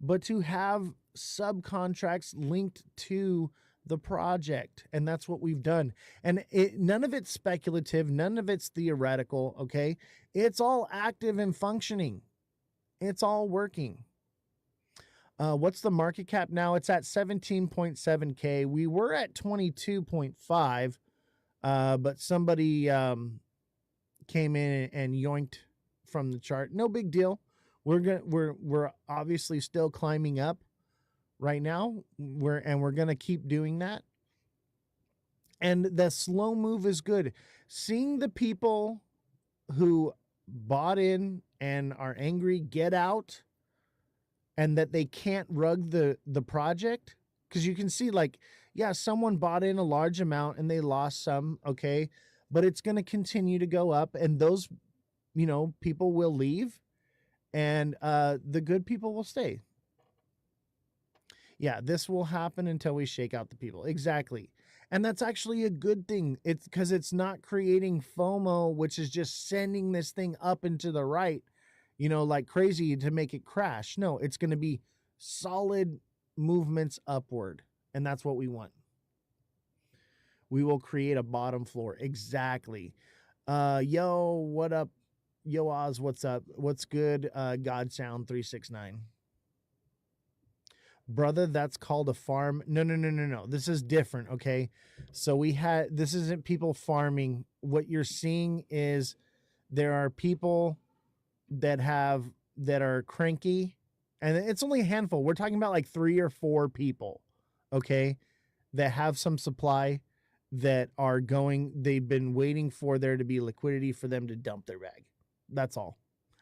but to have subcontracts linked to the project. And that's what we've done. And none of it's speculative. None of it's theoretical. Okay. It's all active and functioning. It's all working. What's the market cap now? It's at 17.7K. We were at 22.5, but somebody came in and yoinked from the chart. No big deal. We're obviously still climbing up right now. We're gonna keep doing that. And the slow move is good. Seeing the people who bought in and are angry get out, and that they can't rug the project, because you can see like, yeah, someone bought in a large amount and they lost some, okay, but it's going to continue to go up, and those people will leave, and the good people will stay. Yeah, this will happen until we shake out the people. Exactly. And that's actually a good thing. It's because it's not creating FOMO, which is just sending this thing up and to the right, like crazy to make it crash. No, it's going to be solid movements upward. And that's what we want. We will create a bottom floor. Exactly. Yo, what up? Yo, Oz, what's up? What's good? Godsound 369. Brother, that's called a farm. No. This is different, okay? So this isn't people farming. What you're seeing is there are people that are cranky, and it's only a handful. We're talking about like 3 or 4 people, okay, that have some supply that are they've been waiting for there to be liquidity for them to dump their bag. That's all.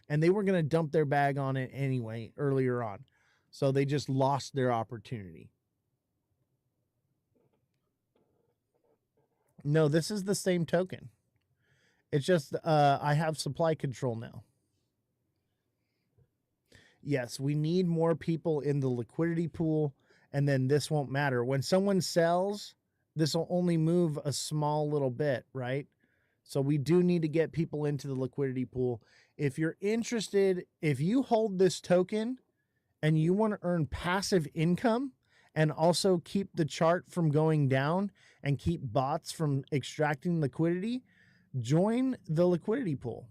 And they were going to dump their bag on it anyway earlier on. So they just lost their opportunity. No, this is the same token. It's just I have supply control now. Yes, we need more people in the liquidity pool, and then this won't matter. When someone sells, this will only move a small little bit, right? So we do need to get people into the liquidity pool. If you're interested, if you hold this token and you want to earn passive income and also keep the chart from going down and keep bots from extracting liquidity, join the liquidity pool.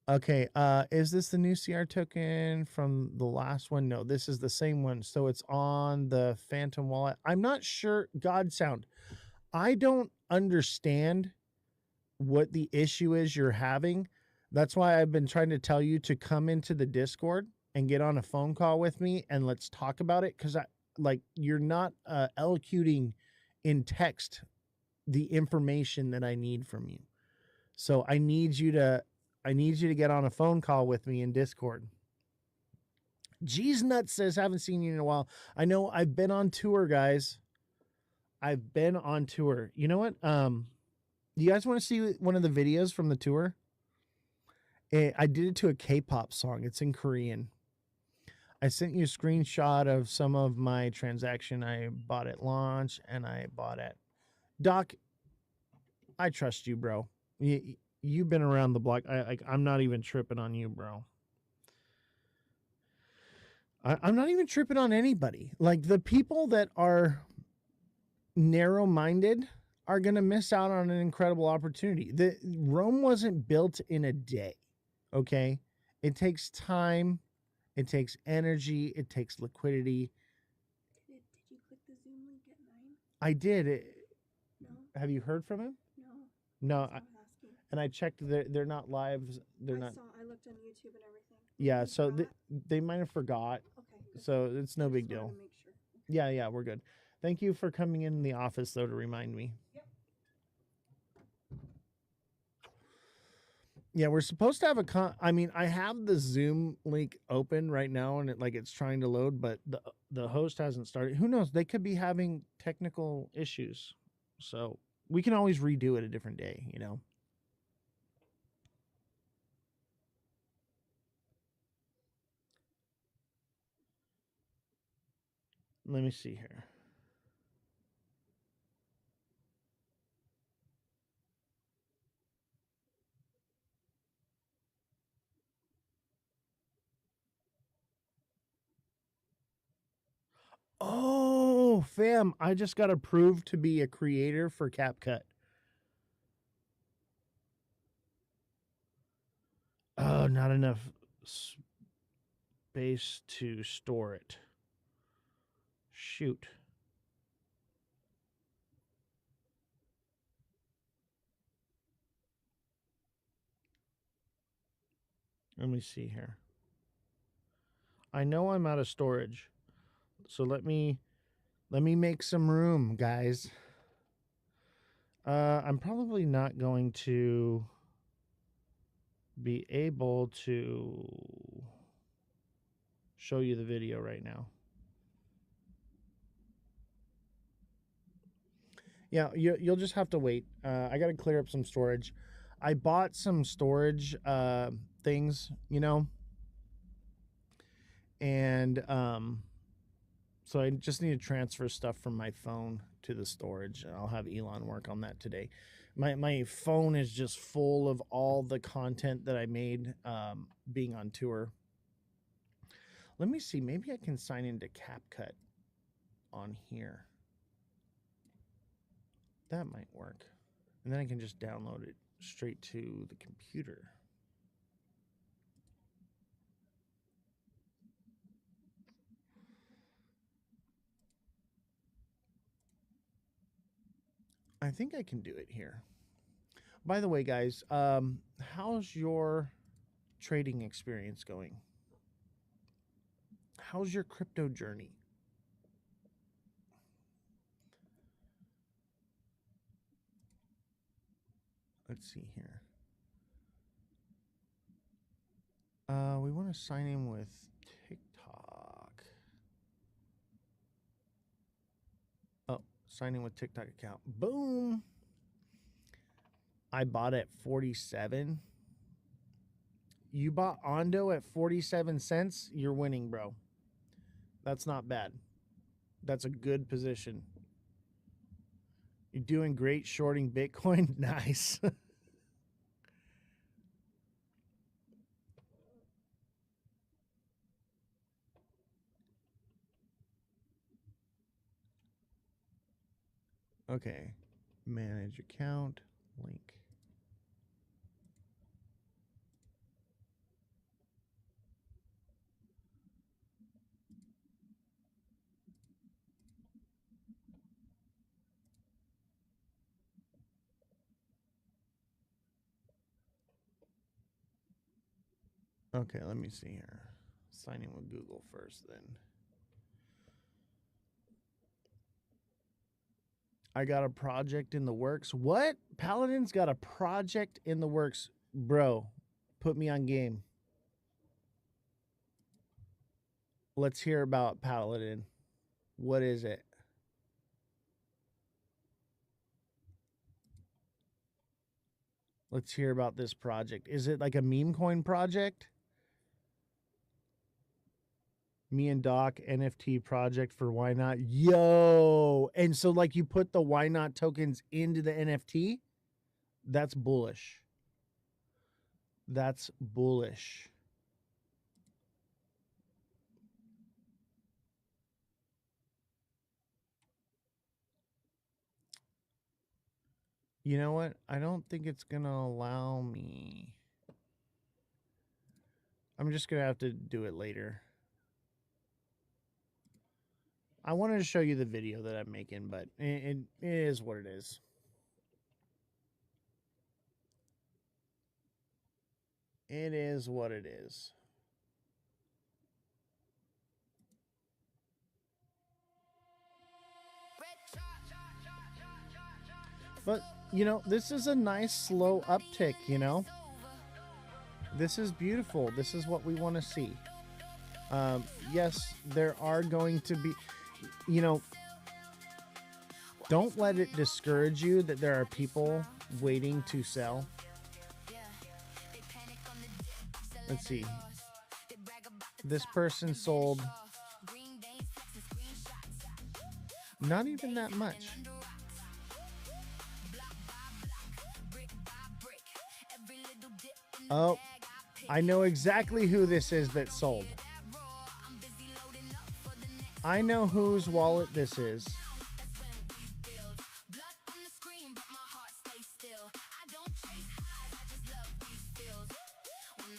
Okay, is this the new CR token from the last one? No, this is the same one. So it's on the Phantom wallet. I'm not sure. Godsound, I don't understand what the issue is you're having. That's why I've been trying to tell you to come into the Discord and get on a phone call with me and let's talk about it, because you're not elocuting in text the information that I need from you. So I need you to get on a phone call with me in Discord. G's Nuts says, haven't seen you in a while. I know, I've been on tour, guys. I've been on tour. You know what? You guys want to see one of the videos from the tour? I did it to a K-pop song. It's in Korean. I sent you a screenshot of some of my transaction I bought at launch and I bought at Doc. I trust you, bro. You've been around the block. I'm not even tripping on you, bro. I'm not even tripping on anybody. Like, the people that are narrow-minded are going to miss out on an incredible opportunity. Rome wasn't built in a day, okay? It takes time, it takes energy, it takes liquidity. Did you click the Zoom link at 9? I did. No. Have you heard from him? No. No. And I checked, they're not live. They're not. I looked on YouTube and everything. Yeah, so they might have forgot. Okay. So it's no big deal. Make sure. Yeah, we're good. Thank you for coming in the office, though, to remind me. Yep. Yeah, we're supposed to have I have the Zoom link open right now, and it's trying to load, but the host hasn't started. Who knows? They could be having technical issues, so we can always redo it a different day. Let me see here. Oh, fam, I just got approved to be a creator for CapCut. Oh, not enough space to store it. Shoot. Let me see here. I know I'm out of storage. So let me make some room, guys. I'm probably not going to be able to show you the video right now. Yeah, you'll just have to wait. I got to clear up some storage. I bought some storage things, and so I just need to transfer stuff from my phone to the storage. I'll have Elon work on that today. My phone is just full of all the content that I made being on tour. Let me see. Maybe I can sign into CapCut on here. That might work. And then I can just download it straight to the computer. I think I can do it here. By the way, guys, how's your trading experience going? How's your crypto journey? Let's see here. We want to sign in with TikTok. Oh, sign in with TikTok account. Boom. I bought at 47. You bought Ondo at 47 cents. You're winning, bro. That's not bad. That's a good position. You're doing great shorting Bitcoin. Nice. Okay. Manage account. Link. Okay, let me see here. Sign in with Google first, then. I got a project in the works. What? Paladin's got a project in the works. Bro, put me on game. Let's hear about Paladin. What is it? Let's hear about this project. Is it like a meme coin project? Me and Doc NFT project for Why Not? Yo! And so like you put the Why Not tokens into the NFT? That's bullish. That's bullish. You know what? I don't think it's going to allow me. I'm just going to have to do it later. I wanted to show you the video that I'm making, but it is what it is. It is what it is. But, you know, this is a nice slow uptick, you know? This is beautiful. This is what we want to see. Yes, there are going to be, you know, don't let it discourage you that there are people waiting to sell. Let's see. This person sold not even that much. Oh, I know exactly who this is that sold. I know whose wallet this is.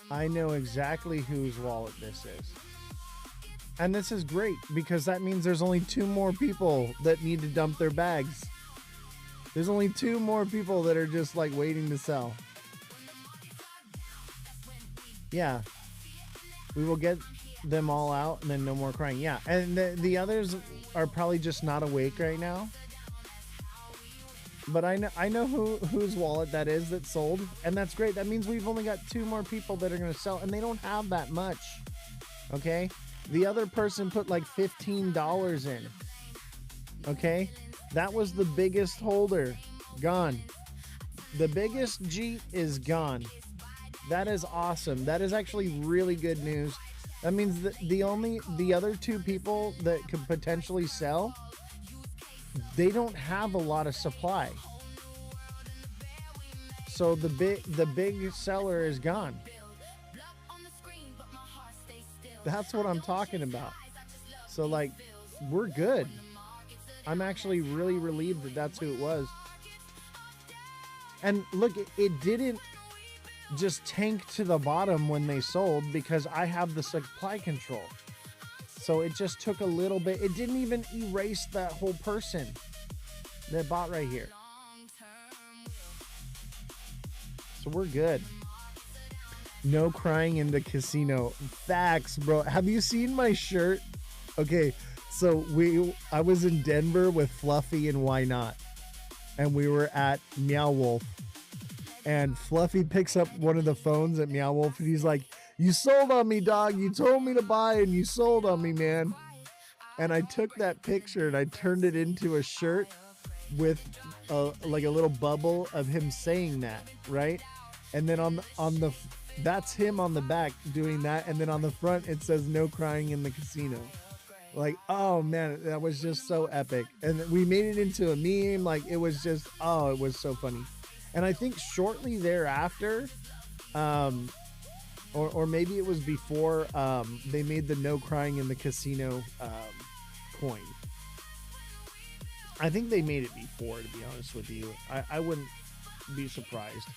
I know exactly whose wallet this is. And this is great because that means there's only 2 more people that need to dump their bags. There's only 2 more people that are just like waiting to sell. Yeah. We will get them all out and then no more crying. Yeah. And the others are probably just not awake right now. But I know whose wallet that is that sold, and that's great. That means we've only got 2 more people that are going to sell, and they don't have that much. Okay? The other person put like $15 in. Okay? That was the biggest holder. Gone. The biggest Jeep is gone. That is awesome. That is actually really good news. That means that the other 2 people that could potentially sell, they don't have a lot of supply. So the big seller is gone. That's what I'm talking about. So like, we're good. I'm actually really relieved that that's who it was. And look, it didn't just tank to the bottom when they sold because I have the supply control. So it just took a little bit. It didn't even erase that whole person that bought right here. So we're good. No crying in the casino. Facts, bro. Have you seen my shirt? Okay, so I was in Denver with Fluffy and Why Not? And we were at Meow Wolf. And Fluffy picks up one of the phones at Meow Wolf and he's like, "You sold on me, dog. You told me to buy and you sold on me, man." And I took that picture and I turned it into a shirt with like a little bubble of him saying that, right? And then on the that's him on the back doing that, and then on the front it says "No crying in the casino." Like, oh man, that was just so epic. And we made it into a meme. Like, it was just, oh, it was so funny. And I think shortly thereafter, or maybe it was before, they made the "No crying in the casino" coin. I think they made it before, to be honest with you. I wouldn't be surprised.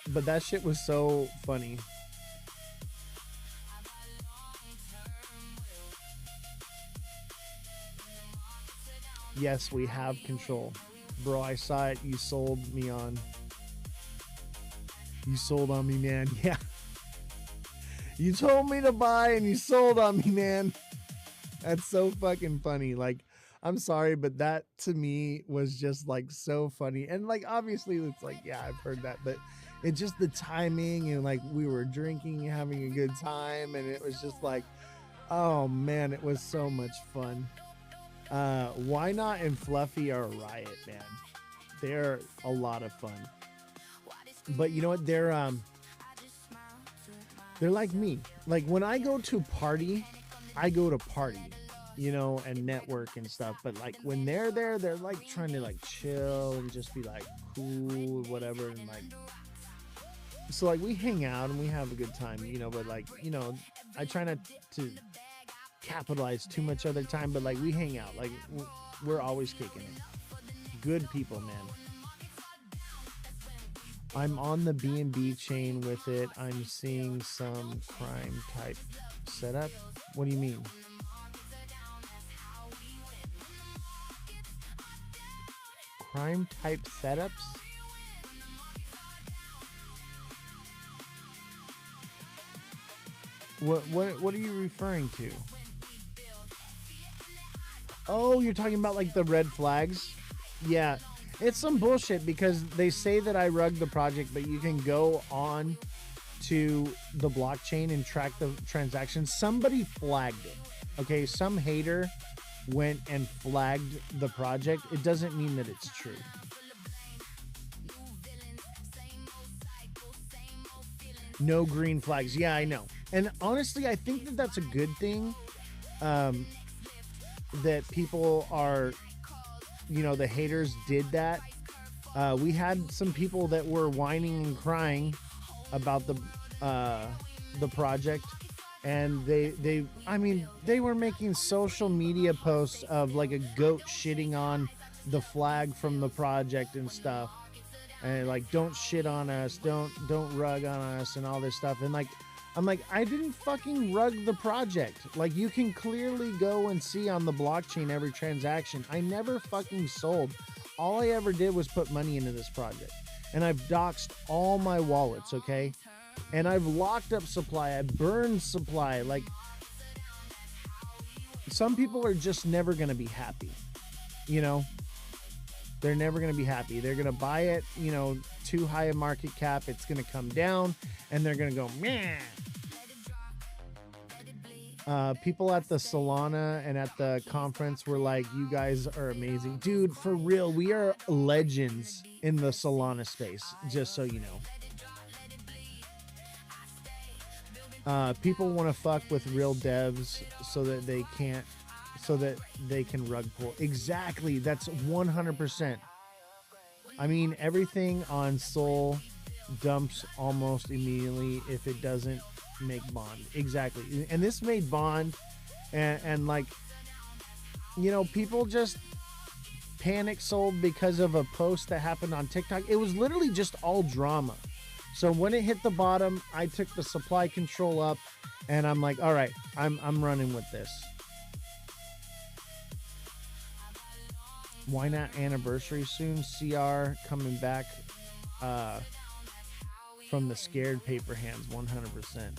But that shit was so funny. Yes, we have control. Bro, I saw it. You sold me on. You sold on me, man. Yeah. You told me to buy and you sold on me, man. That's so fucking funny. Like, I'm sorry, but that to me was just like so funny. And like, obviously, it's like, yeah, I've heard that, but it's just the timing and like we were drinking, having a good time, and it was just like, oh man, it was so much fun. Why Not and Fluffy are a riot, man. They're a lot of fun. But you know what? They're like me. Like when I go to party, I go to party, you know, and network and stuff. But like when they're there, they're like trying to like chill and just be like cool, whatever. And like, so like we hang out and we have a good time, you know, but like, you know, I try not to capitalize too much other time, but like we hang out, like we're always kicking it. Good people, man. I'm on the B&B chain with it. I'm seeing some crime type setup. What do you mean? Crime type setups? What are you referring to? Oh, you're talking about like the red flags? Yeah. It's some bullshit because they say that I rugged the project, but you can go on to the blockchain and track the transactions. Somebody flagged it. Okay, some hater went and flagged the project. It doesn't mean that it's true. No green flags. Yeah, I know. And honestly, I think that that's a good thing. That people are, you know, the haters did that. We had some people that were whining and crying about the project, and they were making social media posts of like a goat shitting on the flag from the project and stuff, and like, don't shit on us, don't rug on us, and all this stuff. And like, I'm like, I didn't fucking rug the project. Like, you can clearly go and see on the blockchain every transaction. I never fucking sold. All I ever did was put money into this project. And I've doxed all my wallets, okay? And I've locked up supply. I burned supply. Like, some people are just never going to be happy. You know? They're never going to be happy. They're going to buy it, you know, too high a market cap. It's going to come down, and they're going to go, meh. People at the Solana and at the conference were like, you guys are amazing. Dude, for real, we are legends in the Solana space, just so you know. People want to fuck with real devs so that they can rug pull. Exactly. That's 100%. I mean, everything on Sol dumps almost immediately if it doesn't make bond. Exactly. And this made bond, and like, you know, people just panic sold because of a post that happened on TikTok. It was literally just all drama. So when it hit the bottom, I took the supply control up, and I'm like, all right, I'm running with this. Why Not anniversary soon? CR coming back from the scared paper hands, 100%.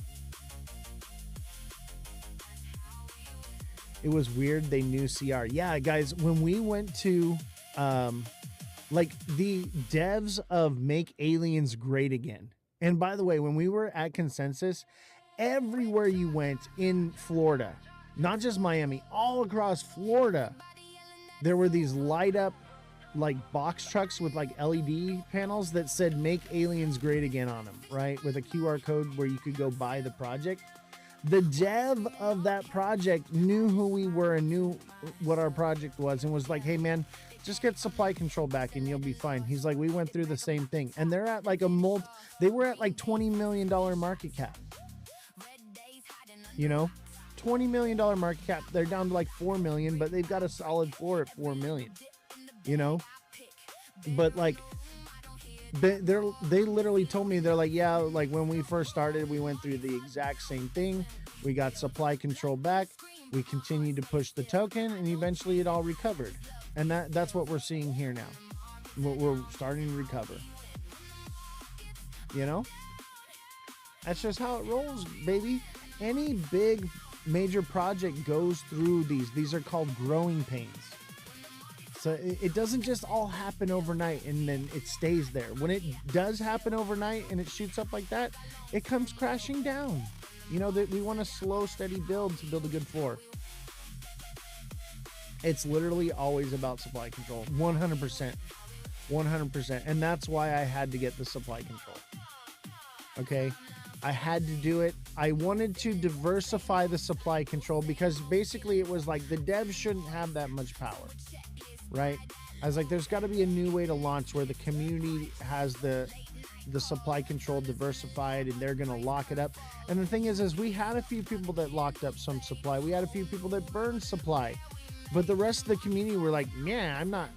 It was weird they knew CR. Yeah, guys, when we went to like the devs of Make Aliens Great Again. And by the way, when we were at Consensus, everywhere you went in Florida, not just Miami, all across Florida, there were these light up like box trucks with like LED panels that said Make Aliens Great Again on them, right? With a QR code where you could go buy the project. The dev of that project knew who we were and knew what our project was, and was like, hey man, just get supply control back and you'll be fine. He's like, we went through the same thing. And they're at like they were at like $20 million market cap. You know? $20 million market cap. They're down to like 4 million, but they've got a solid floor at 4 million. You know? But like, they literally told me, they're like, yeah, like when we first started, we went through the exact same thing. We got supply control back. We continued to push the token, and eventually it all recovered. And that's what we're seeing here now. We're starting to recover. You know? That's just how it rolls, baby. Any big major project goes through these. These are called growing pains. So it doesn't just all happen overnight and then it stays there. When it does happen overnight and it shoots up like that, it comes crashing down. You know, that we want a slow, steady build to build a good floor. It's literally always about supply control. 100%. 100%. And that's why I had to get the supply control. Okay? I had to do it. I wanted to diversify the supply control because basically it was like the devs shouldn't have that much power. Right? I was like, there's got to be a new way to launch where the community has the supply control diversified and they're going to lock it up. And the thing is we had a few people that locked up some supply. We had a few people that burned supply. But the rest of the community were like, yeah, I'm not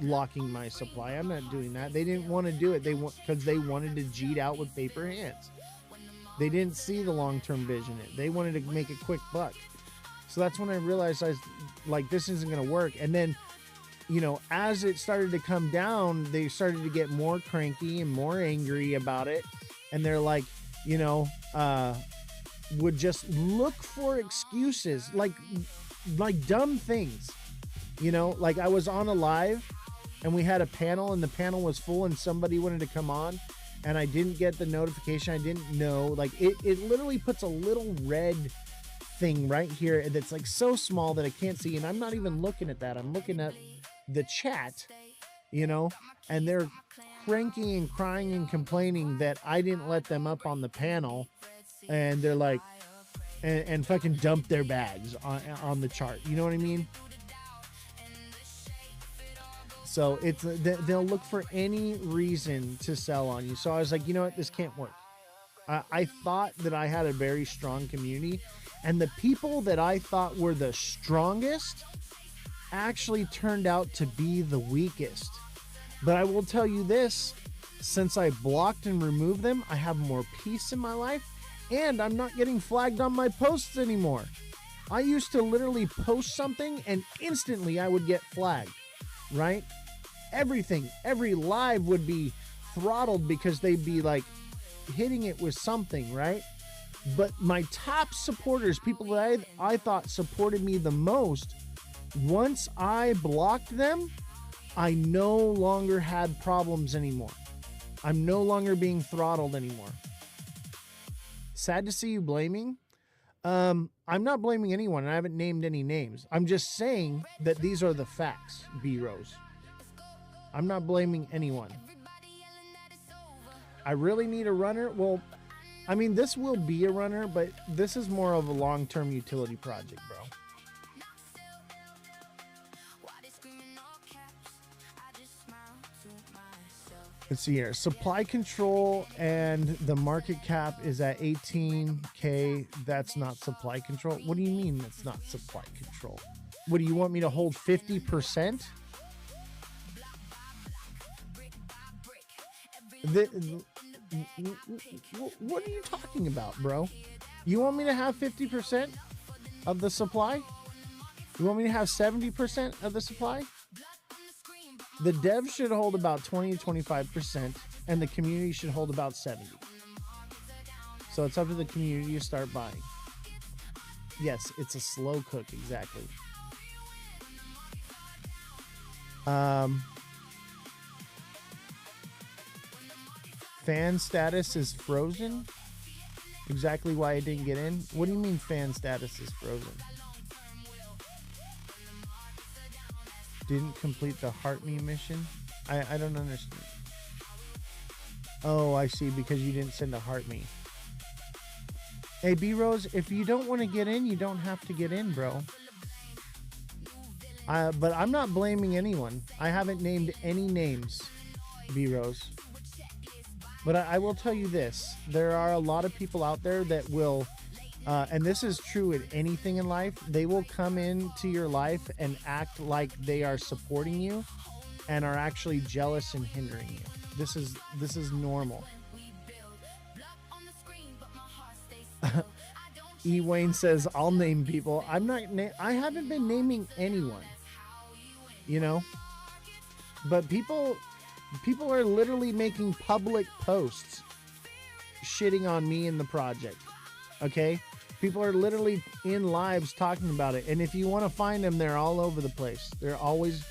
locking my supply. I'm not doing that. They didn't want to do it. Because they wanted to cheat out with paper hands. They didn't see the long-term vision. They wanted to make a quick buck. So that's when I realized this isn't going to work. And then, you know, as it started to come down, they started to get more cranky and more angry about it. And they're like, you know, would just look for excuses, like dumb things. You know, like I was on a live and we had a panel and the panel was full and somebody wanted to come on and I didn't get the notification. I didn't know. Like it literally puts a little red thing right here that's like so small that I can't see, and I'm not even looking at that. I'm looking at the chat, you know, and they're cranky and crying and complaining that I didn't let them up on the panel, and they're like and fucking dump their bags on the chart, you know what I mean? So it's they'll look for any reason to sell on you. So I was like, you know what, this can't work. I thought that I had a very strong community, and the people that I thought were the strongest actually turned out to be the weakest. But I will tell you this, since I blocked and removed them, I have more peace in my life, and I'm not getting flagged on my posts anymore. I used to literally post something and instantly I would get flagged, right? Everything, every live would be throttled because they'd be like hitting it with something, right? But my top supporters, people that I thought supported me the most, once I blocked them, I no longer had problems anymore. I'm no longer being throttled anymore. Sad to see you blaming. I'm not blaming anyone, and I haven't named any names. I'm just saying that these are the facts, B-Rose. I'm not blaming anyone. I really need a runner. Well, I mean, this will be a runner, but this is more of a long-term utility project, bro. Let's see here. Supply control and the market cap is at 18K. That's not supply control. What do you mean that's not supply control? What do you want me to hold 50%? What are you talking about, bro? You want me to have 50% of the supply? You want me to have 70% of the supply? The devs should hold about 20 to 25%, and the community should hold about 70%. So it's up to the community to start buying. Yes, it's a slow cook, exactly. Fan status is frozen? Exactly why I didn't get in? What do you mean fan status is frozen? Didn't complete the Heart Me mission? I don't understand. Oh, I see, because you didn't send a Heart Me. Hey, B-Rose, if you don't want to get in, you don't have to get in, bro. But I'm not blaming anyone. I haven't named any names, B-Rose. But I will tell you this. There are a lot of people out there that will, and this is true in anything in life, they will come into your life and act like they are supporting you and are actually jealous and hindering you. This is normal. E. Wayne says, I'll name people. I haven't been naming anyone, you know, but people are literally making public posts shitting on me and the project. Okay? People are literally in lives talking about it. And if you want to find them, they're all over the place. They're always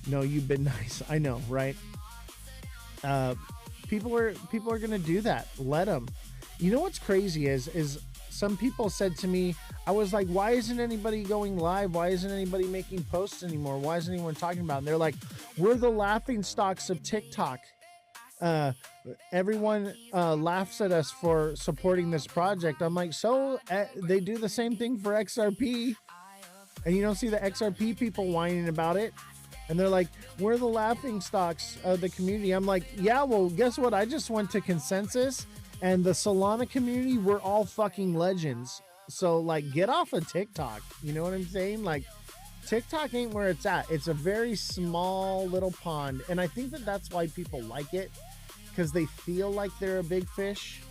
no, you've been nice. I know, right? People are going to do that. Let them. You know what's crazy is some people said to me, I was like, why isn't anybody going live? Why isn't anybody making posts anymore? Why isn't anyone talking about it? And they're like, we're the laughing stocks of TikTok. Everyone laughs at us for supporting this project. I'm like, so they do the same thing for XRP, and you don't see the XRP people whining about it. And they're like, we're the laughing stocks of the community. I'm like, yeah, well, guess what? I just went to Consensus, and the Solana community, we're all fucking legends. So, like, get off of TikTok. You know what I'm saying? Like, TikTok ain't where it's at. It's a very small little pond. And I think that that's why people like it, because they feel like they're a big fish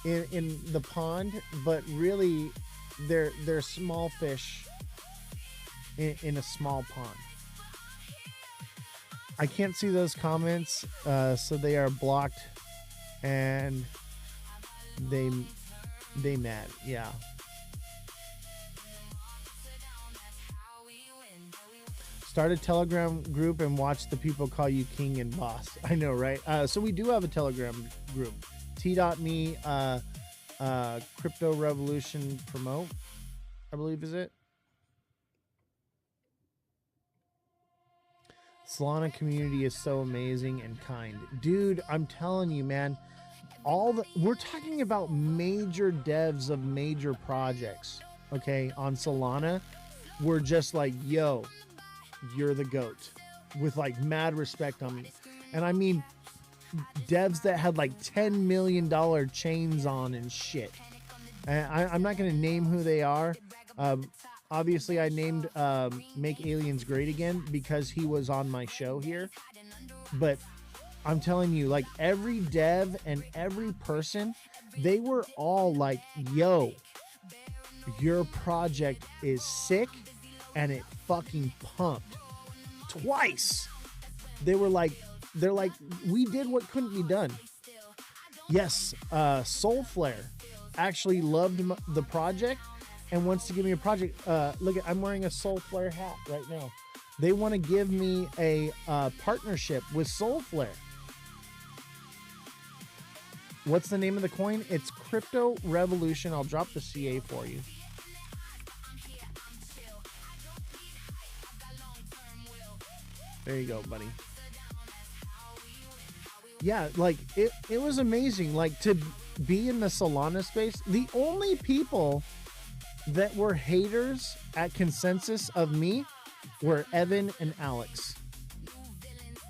in the pond, but really they're small fish in a small pond. I can't see those comments, so they are blocked, and they mad. Yeah. Start a Telegram group and watch the people call you king and boss. I know, right? So we do have a Telegram group. T.me Crypto Revolution Promote, I believe is it. Solana community is so amazing and kind. Dude, I'm telling you, man, we're talking about major devs of major projects, okay, on Solana. We're just like, yo, you're the GOAT, with like mad respect on me. And I mean, devs that had like $10 million chains on and shit. And I'm not going to name who they are. Obviously, I named Make Aliens Great Again because he was on my show here. But I'm telling you, like, every dev and every person, they were all like, yo, your project is sick, and it fucking pumped. Twice. They're like, we did what couldn't be done. Yes, Soulflare actually loved the project and wants to give me a project. Look, I'm wearing a Soulflare hat right now. They want to give me a partnership with Soulflare. What's the name of the coin? It's Crypto Revolution. I'll drop the CA for you. There you go, buddy. Yeah, like it was amazing. Like, to be in the Solana space, the only people that were haters at Consensus of me were Evan and Alex.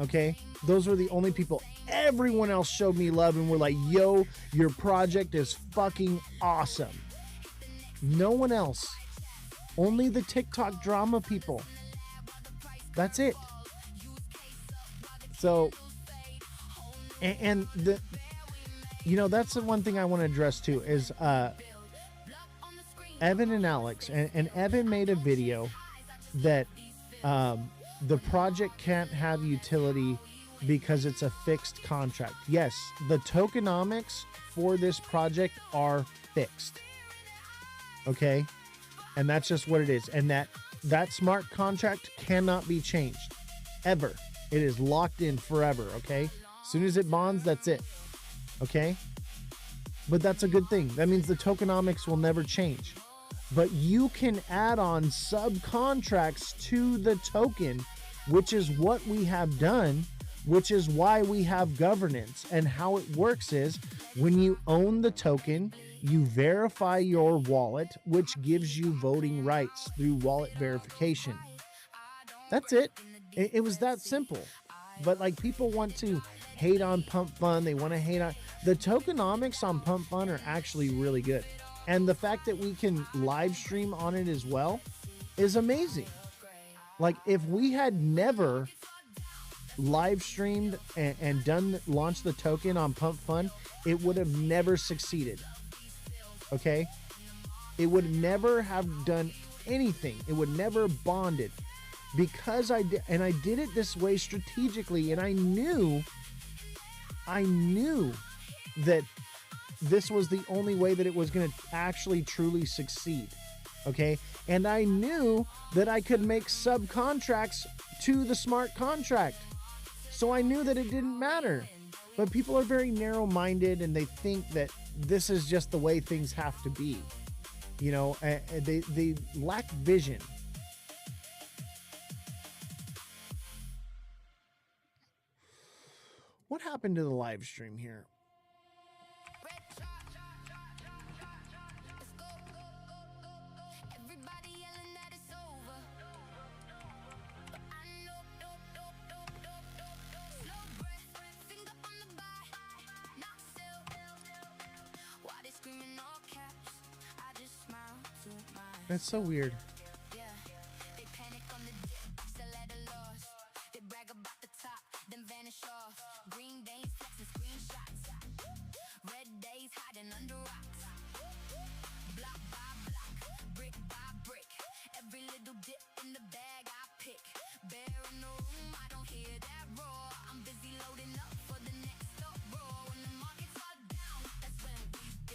Okay? Those were the only people. Everyone else showed me love and were like, yo, your project is fucking awesome. No one else. Only the TikTok drama people. That's it. So, and the, you know, that's the one thing I want to address too is Evan and Alex, and Evan made a video that the project can't have utility because it's a fixed contract. Yes, the tokenomics for this project are fixed. Okay? And that's just what it is. And that smart contract cannot be changed ever. It is locked in forever, okay? As soon as it bonds, that's it. Okay? But that's a good thing. That means the tokenomics will never change. But you can add on subcontracts to the token, which is what we have done, which is why we have governance. And how it works is when you own the token, you verify your wallet, which gives you voting rights through wallet verification. That's it. It was that simple. But like, people want to hate on Pump Fund. They want to hate on the tokenomics on Pump Fund are actually really good. And the fact that we can live stream on it as well is amazing. Like, if we had never live streamed and launched the token on Pump Fund, it would have never succeeded. Okay? It would never have done anything. It would never bonded. Because I did it this way strategically, and I knew I knew that this was the only way that it was going to actually truly succeed. Okay. And I knew that I could make subcontracts to the smart contract. So I knew that it didn't matter. But people are very narrow-minded and they think that this is just the way things have to be. You know, they lack vision. What happened to the live stream here? That's so weird.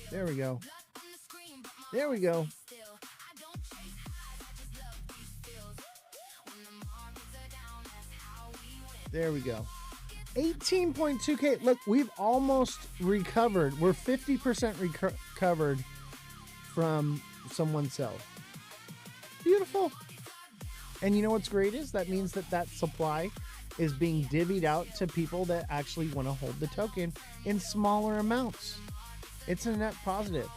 There we go. There we go. There we go. 18.2K. Look, we've almost recovered. We're 50% recovered from someone's sale. Beautiful. And you know what's great is that means that that supply is being divvied out to people that actually want to hold the token in smaller amounts. It's a net positive.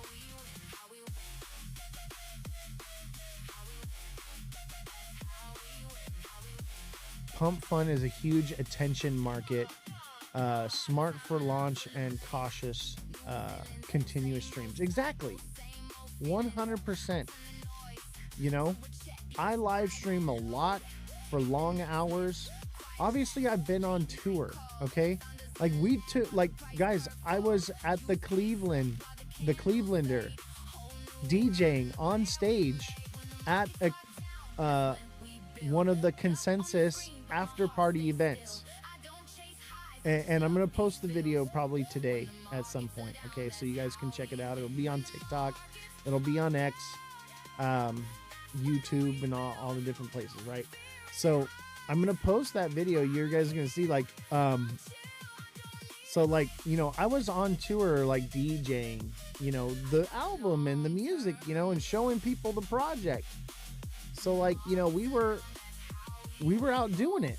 Pump Fund is a huge attention market, smart for launch and cautious, continuous streams. Exactly. 100%. You know, I live stream a lot for long hours. Obviously, I've been on tour. Okay. Like guys, I was at the Cleveland, the Clevelander, DJing on stage at one of the Consensus after party events. And I'm going to post the video probably today at some point. Okay. So you guys can check it out. It'll be on TikTok. It'll be on X, YouTube, and all the different places. Right. So I'm going to post that video. You guys are going to see so like, you know, I was on tour, like DJing, you know, the album and the music, you know, and showing people the project. So like, you know, we were out doing it.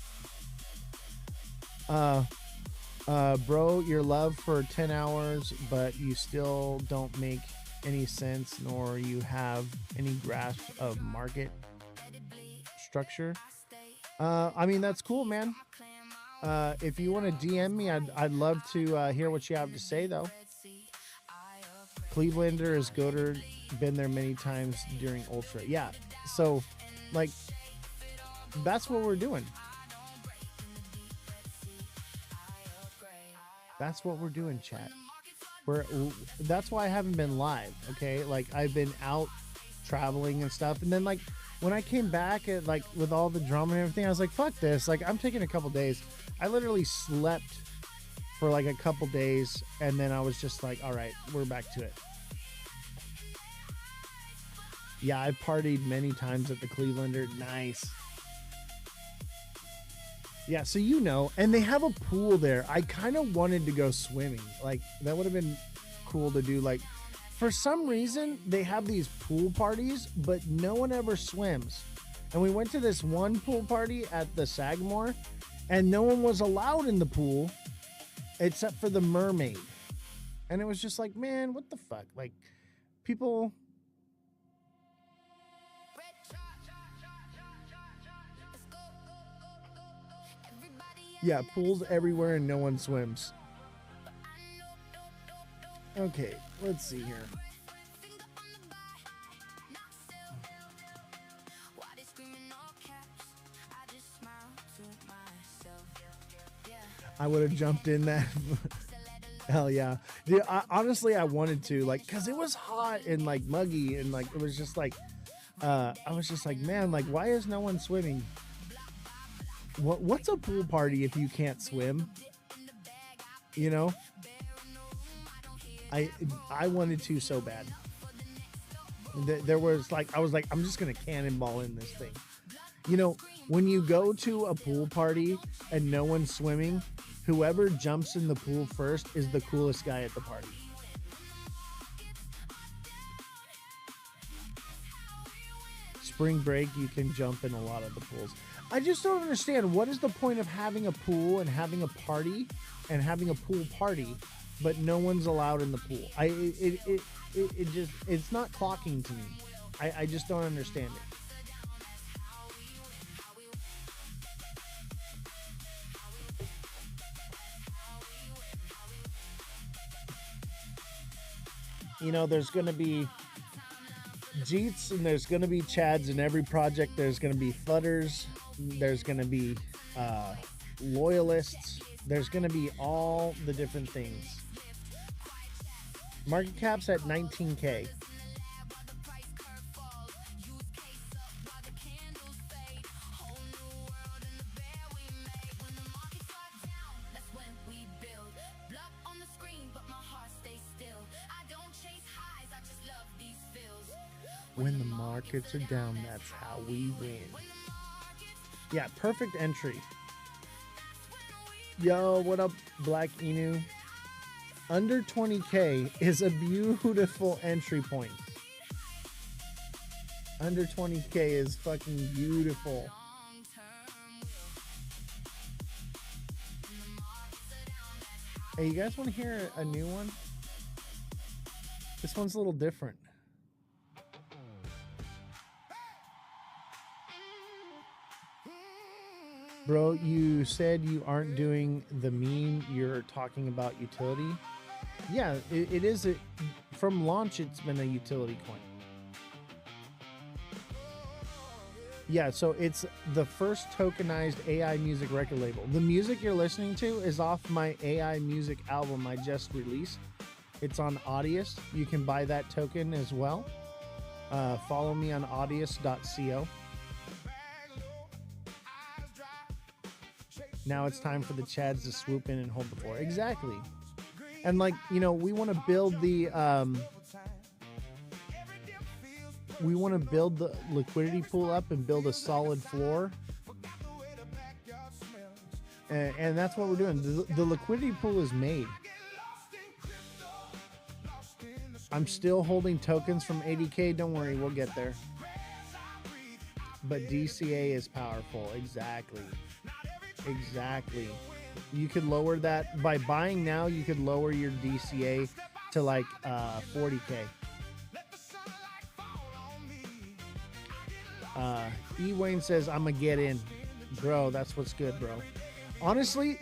Bro, your love for 10 hours, but you still don't make any sense, nor you have any grasp of market structure. I mean, that's cool, man. If you want to DM me, I'd love to hear what you have to say, though. Clevelander is Goater, been there many times during Ultra. Yeah, so, like, that's what we're doing. That's what we're doing, chat. That's why I haven't been live, okay? Like, I've been out traveling and stuff, and then, like, when I came back with all the drama and everything, I was like, fuck this. Like, I'm taking a couple days. I literally slept for like a couple days, and then I was just like, all right, we're back to it. Yeah, I partied many times at the Clevelander. Nice. Yeah, so you know, and they have a pool there. I kind of wanted to go swimming. Like, that would have been cool to do. Like, for some reason, they have these pool parties, but no one ever swims. And we went to this one pool party at the Sagamore, and no one was allowed in the pool except for the mermaid. And it was just like, man, what the fuck? Like, people... Yeah, pools everywhere and no one swims. Okay, let's see here. I would have jumped in that. Hell yeah. Dude, honestly, I wanted to, like, cause it was hot and like muggy and like, it was just like, I was just like, man, like, why is no one swimming? What's a pool party if you can't swim? You know, I wanted to so bad. There was like, I was like, I'm just gonna cannonball in this thing. You know, when you go to a pool party and no one's swimming, whoever jumps in the pool first is the coolest guy at the party. Spring break, you can jump in a lot of the pools. I just don't understand, what is the point of having a pool and having a party and having a pool party, but no one's allowed in the pool? It just, it's not clocking to me. I just don't understand it. You know, there's going to be Jeets and there's going to be Chads in every project. There's going to be Fudders. There's going to be Loyalists. There's going to be all the different things. Market cap's at 19K. When the markets are down, that's how we win. Yeah, perfect entry. Yo, what up, Black Inu? Under 20K is a beautiful entry point. Under 20K is fucking beautiful. Hey, you guys want to hear a new one? This one's a little different. Bro, you said you aren't doing the meme, you're talking about utility. Yeah, it is. From launch, it's been a utility coin. Yeah, so it's the first tokenized AI music record label. The music you're listening to is off my AI music album I just released. It's on Audius. You can buy that token as well. Follow me on audius.co. Now it's time for the Chads to swoop in and hold the floor. Exactly. And like, you know, we want to build the liquidity pool up and build a solid floor. And that's what we're doing. The liquidity pool is made. I'm still holding tokens from 80K. Don't worry, we'll get there. But DCA is powerful. Exactly. Exactly. You could lower that by buying now. You could lower your DCA to like 40K. E Wayne says I'm gonna get in, bro. That's what's good, bro. Honestly,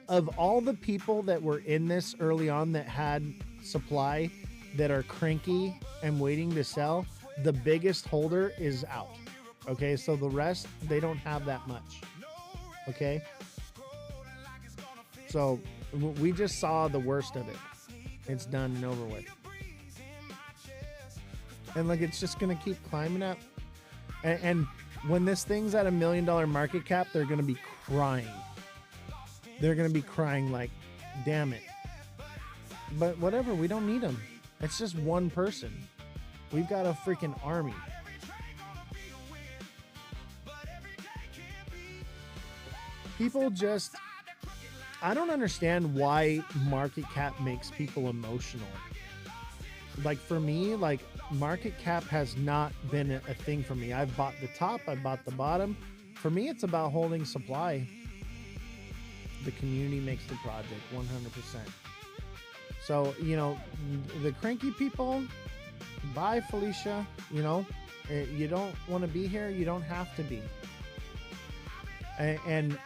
of all the people that were in this early on that had supply that are cranky and waiting to sell, the biggest holder is out. Okay, so the rest, they don't have that much. Okay, so we just saw the worst of it. It's done and over with. And like, it's just gonna keep climbing up. And when this thing's at $1 million market cap, they're gonna be crying. They're gonna be crying like, damn it. But whatever, we don't need them. It's just one person. We've got a freaking army. People just, I don't understand why market cap makes people emotional. Like for me, like market cap has not been a thing for me. I've bought the top, I bought the bottom. For me, it's about holding supply. The community makes the project 100%. So, you know, the cranky people, bye Felicia, you know, you don't want to be here, you don't have to be. And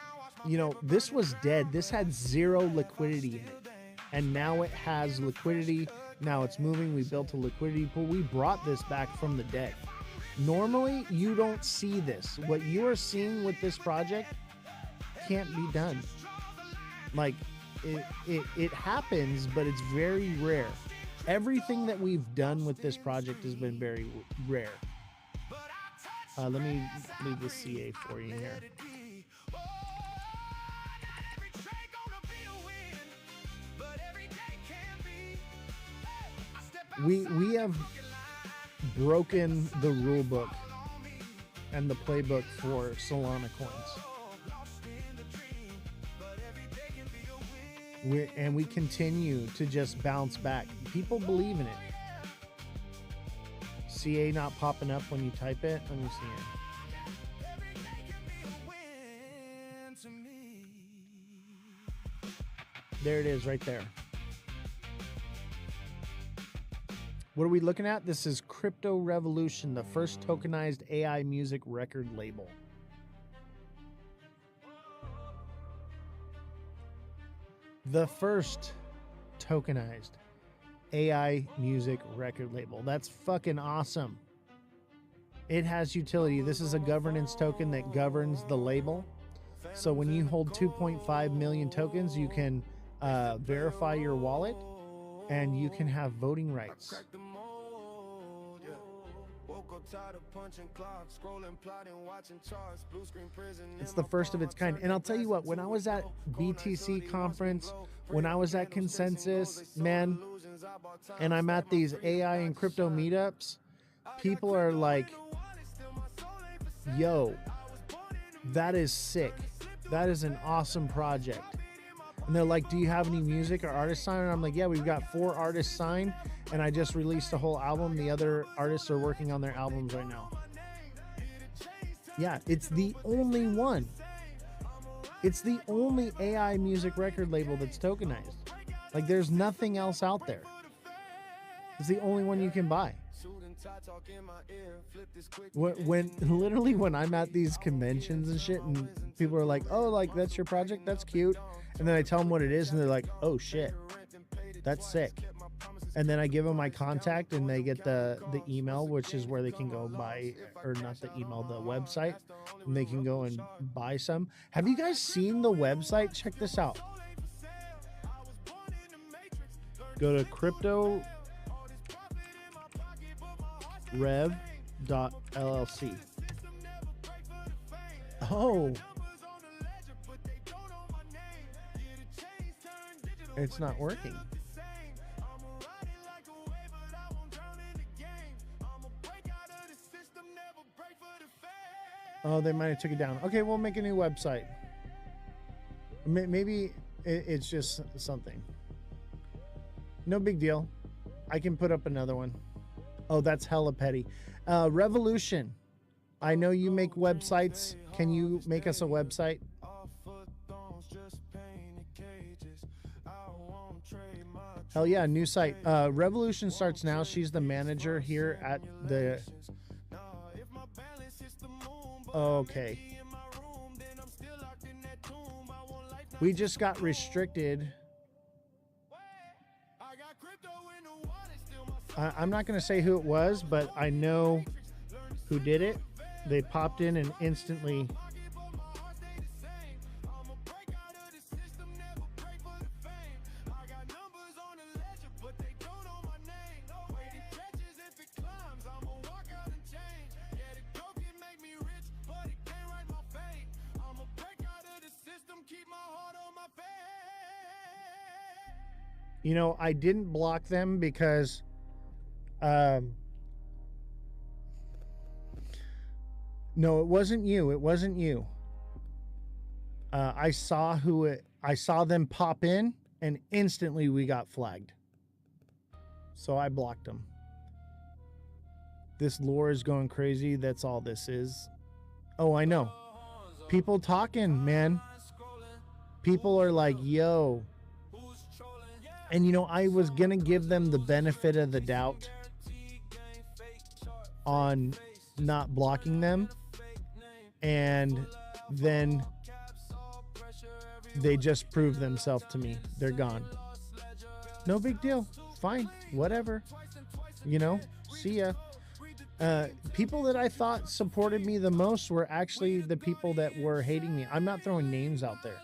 you know, this was dead. This had zero liquidity in it. And now it has liquidity. Now it's moving. We built a liquidity pool. We brought this back from the dead. Normally, you don't see this. What you are seeing with this project can't be done. Like, it happens, but it's very rare. Everything that we've done with this project has been very rare. Let me leave the CA for you here. we have broken the rule book and the playbook for Solana coins. We continue to just bounce back. People believe in it. CA not popping up when you type it. Let me see it. There it is right there. What are we looking at? This is Crypto Revolution, the first tokenized AI music record label. The first tokenized AI music record label. That's fucking awesome. It has utility. This is a governance token that governs the label. So when you hold 2.5 million tokens, you can verify your wallet and you can have voting rights. It's the first of its kind. And I'll tell you what, when I was at BTC conference, when I was at Consensus, man, and I'm at these AI and crypto meetups, people are like, yo, that is sick. That is an awesome project. And they're like, do you have any music or artists signed? And I'm like, yeah, we've got 4 artists signed, and I just released a whole album. The other artists are working on their albums right now. Yeah, it's the only one. It's the only AI music record label that's tokenized. Like, there's nothing else out there. It's the only one you can buy. When I'm at these conventions and shit, and people are like, oh, like, that's your project? That's cute. And then I tell them what it is, and they're like, oh, shit, that's sick. And then I give them my contact, and they get the email, which is where they can go buy, or not the email, the website, and they can go and buy some. Have you guys seen the website? Check this out. Go to cryptorev.llc. Oh, it's not working. Oh, they might have took it down. Okay, we'll make a new website. Maybe it's just something. No big deal. I can put up another one. Oh, that's hella petty. Revolution. I know you make websites. Can you make us a website? Hell yeah, new site. Revolution starts now. She's the manager here at the... Okay. We just got restricted. I'm not going to say who it was, but I know who did it. They popped in and instantly... You know, I didn't block them because no, it wasn't you. It wasn't you. I saw I saw them pop in, and instantly we got flagged. So I blocked them. This lore is going crazy. That's all this is. Oh, I know. People talking, man. People are like, yo. And, you know, I was going to give them the benefit of the doubt on not blocking them. And then they just proved themselves to me. They're gone. No big deal. Fine. Whatever. You know, see ya. People that I thought supported me the most were actually the people that were hating me. I'm not throwing names out there.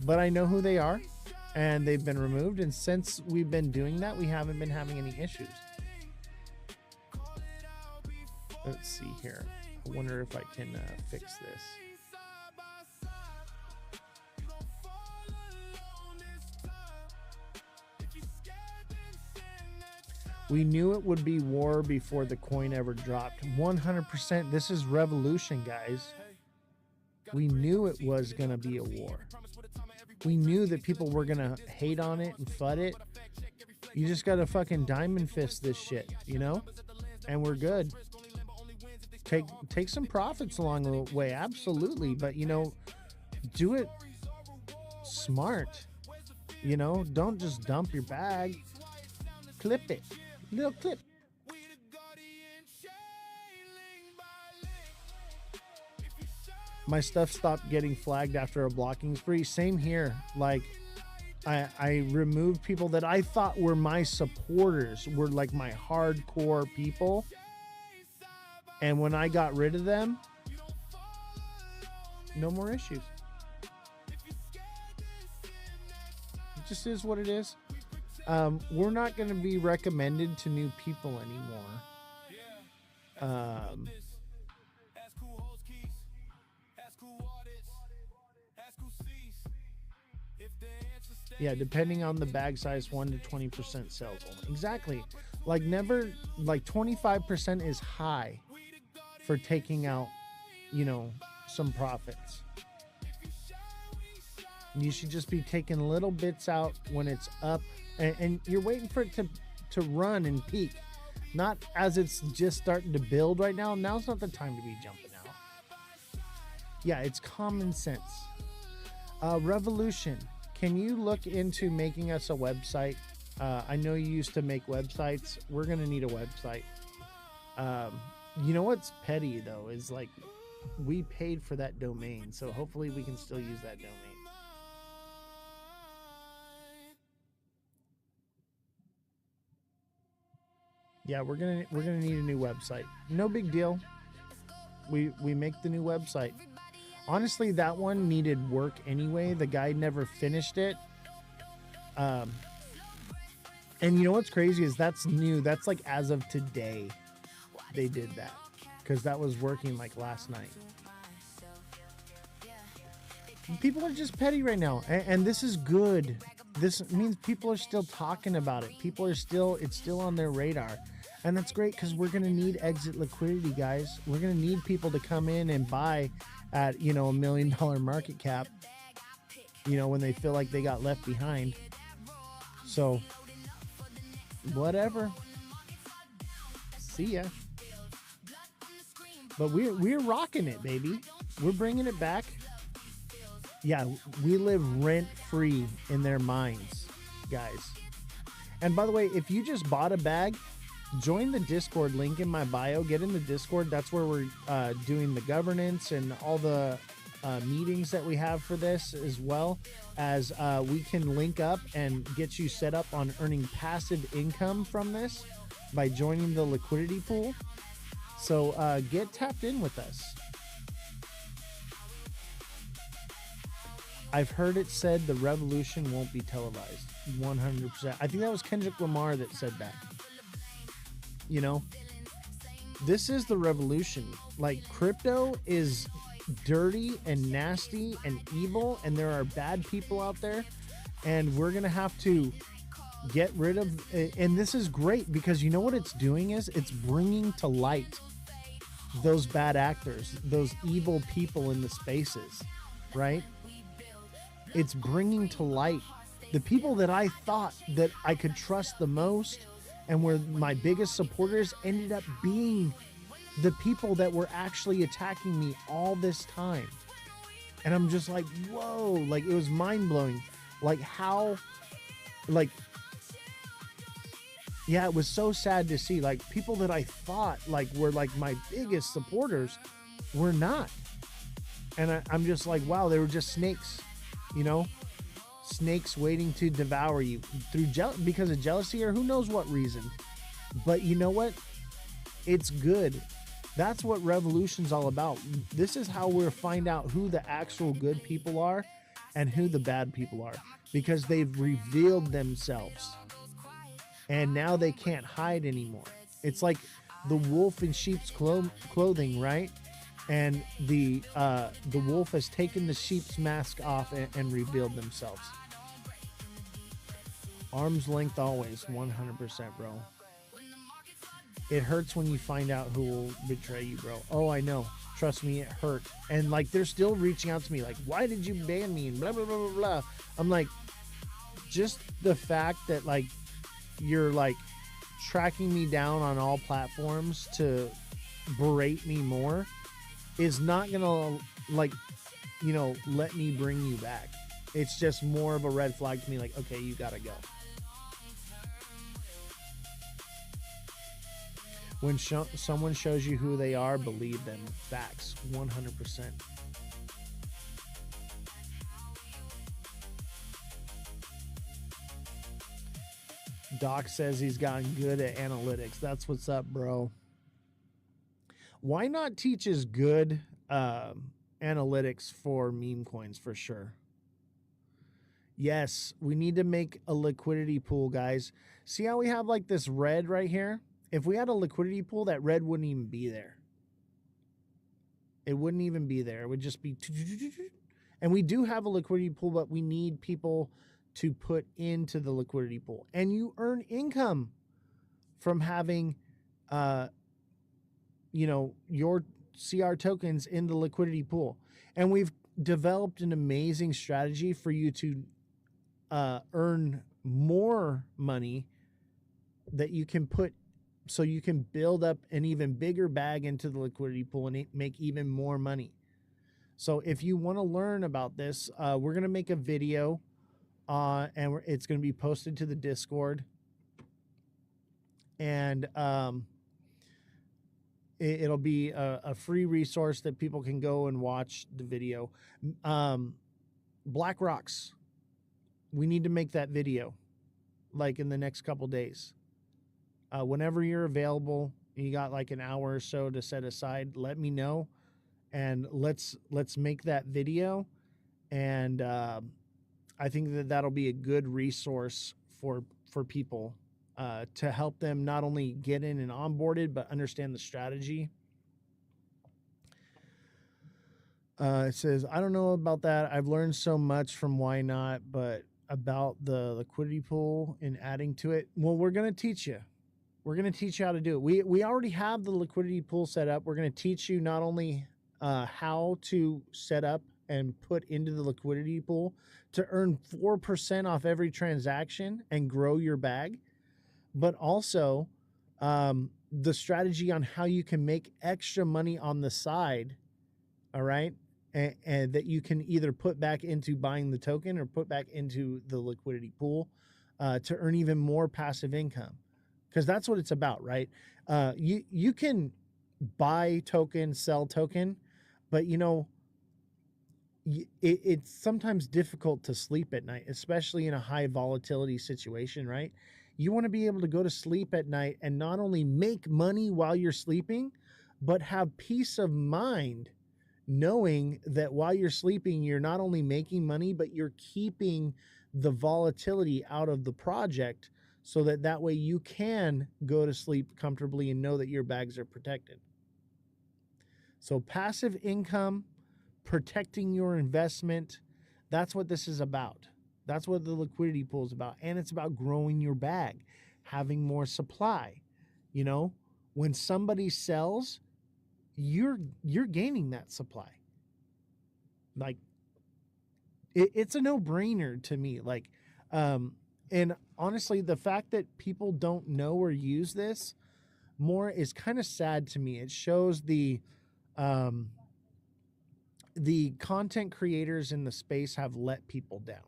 But I know who they are. And they've been removed, and since we've been doing that, we haven't been having any issues. Let's see here. I wonder if I can fix this. We knew it would be war before the coin ever dropped. 100%. This is revolution, guys. We knew it was going to be a war. We knew that people were going to hate on it and FUD it. You just got to fucking diamond fist this shit, you know? And we're good. Take some profits along the way, absolutely. But, you know, do it smart. You know, don't just dump your bag. Clip it. Little clip. My stuff stopped getting flagged after a blocking spree. Same here. Like, I removed people that I thought were my supporters, were like my hardcore people. And when I got rid of them, no more issues. It just is what it is. We're not going to be recommended to new people anymore. Yeah, depending on the bag size, 1 to 20% sales only. Exactly. Like never, like 25% is high for taking out, you know, some profits. You should just be taking little bits out when it's up, and you're waiting for it to run and peak, not as it's just starting to build right now. Now's not the time to be jumping out. Yeah, it's common sense. Revolution, can you look into making us a website? I know you used to make websites. We're gonna need a website. You know what's petty though is like we paid for that domain, so hopefully we can still use that domain. Yeah, we're gonna need a new website. No big deal. We make the new website. Honestly, that one needed work anyway. The guy never finished it. And you know what's crazy is that's new. That's like as of today they did that, because that was working like last night. People are just petty right now, and this is good. This means people are still talking about it. People are still, it's still on their radar. And that's great, because we're going to need exit liquidity, guys. We're going to need people to come in and buy at, you know, $1 million market cap, you know, when they feel like they got left behind. So, whatever. See ya. But we're rocking it, baby. We're bringing it back. Yeah, we live rent-free in their minds, guys. And by the way, if you just bought a bag, join the Discord, link in my bio. Get in the Discord. That's where we're doing the governance and all the meetings that we have for this, as well as we can link up and get you set up on earning passive income from this by joining the liquidity pool. So get tapped in with us. I've heard it said the revolution won't be televised. 100%. I think that was Kendrick Lamar that said that. You know, this is the revolution. Like, crypto is dirty and nasty and evil, and there are bad people out there, and we're gonna have to get rid of. And this is great, because you know what it's doing is it's bringing to light those bad actors, those evil people in the spaces, right? It's bringing to light the people that I thought that I could trust the most and were my biggest supporters, ended up being the people that were actually attacking me all this time. And I'm just like, whoa, like, it was mind-blowing. Like, how, like, yeah, it was so sad to see, like, people that I thought like were like my biggest supporters were not. And I'm just like, wow, they were just snakes, you know, snakes waiting to devour you through because of jealousy or who knows what reason. But you know what? It's good. That's what revolution's all about. This is how we'll find out who the actual good people are and who the bad people are, because they've revealed themselves and now they can't hide anymore. It's like the wolf in sheep's clothing, right? And the wolf has taken the sheep's mask off and revealed themselves. Arm's length always, 100%, bro. It hurts when you find out who will betray you, bro. Oh, I know. Trust me, it hurt. And like, they're still reaching out to me, like, why did you ban me? And blah, blah, blah, blah, blah. I'm like, just the fact that like you're like tracking me down on all platforms to berate me more is not gonna, like, you know, let me bring you back. It's just more of a red flag to me, like, okay, you gotta go. When someone shows you who they are, believe them. Facts, 100%. Doc says he's gotten good at analytics. That's what's up, bro. Why not teach us good analytics for meme coins for sure? Yes, we need to make a liquidity pool, guys. See how we have like this red right here? If we had a liquidity pool, that red wouldn't even be there. It wouldn't even be there. It would just be... And we do have a liquidity pool, but we need people to put into the liquidity pool. And you earn income from having, you know, your CR tokens in the liquidity pool. And we've developed an amazing strategy for you to earn more money that you can put, so you can build up an even bigger bag into the liquidity pool and make even more money. So if you want to learn about this, we're going to make a video and it's going to be posted to the Discord. And it'll be a free resource that people can go and watch the video. Black Rocks. We need to make that video like in the next couple days. Whenever you're available, you got like an hour or so to set aside, let me know, and let's make that video. And I think that that'll be a good resource for people to help them not only get in and onboarded, but understand the strategy. It says, I don't know about that. I've learned so much from Why Not, but about the liquidity pool and adding to it. Well, we're going to teach you. We're going to teach you how to do it. We already have the liquidity pool set up. We're going to teach you not only how to set up and put into the liquidity pool to earn 4% off every transaction and grow your bag, but also the strategy on how you can make extra money on the side, all right? And that you can either put back into buying the token or put back into the liquidity pool to earn even more passive income. Because that's what it's about, right? You can buy token, sell token, but you know, it's sometimes difficult to sleep at night, especially in a high volatility situation, right? You want to be able to go to sleep at night and not only make money while you're sleeping, but have peace of mind knowing that while you're sleeping, you're not only making money, but you're keeping the volatility out of the project, so that way you can go to sleep comfortably and know that your bags are protected. So passive income, protecting your investment, that's what this is about. That's what the liquidity pool is about. And it's about growing your bag, having more supply. You know, when somebody sells, you're gaining that supply. Like, it's a no-brainer to me. Like, and honestly, the fact that people don't know or use this more is kind of sad to me. It shows the content creators in the space have let people down.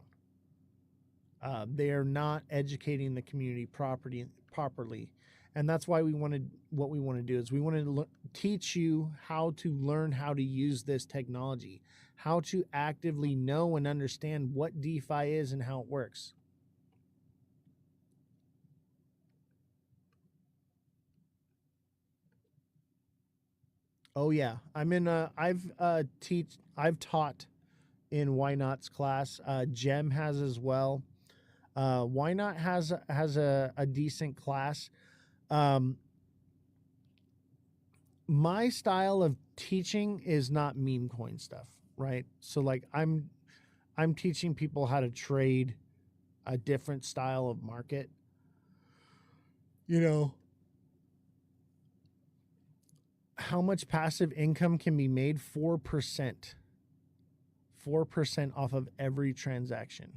They are not educating the community properly. And that's why what we want to do is we want to teach you how to learn how to use this technology, how to actively know and understand what DeFi is and how it works. Oh yeah, I've taught in Why Not's class. Gem has as well. Why Not has a decent class. My style of teaching is not meme coin stuff, right? So like I'm teaching people how to trade a different style of market. You know, how much passive income can be made? 4%. 4% off of every transaction.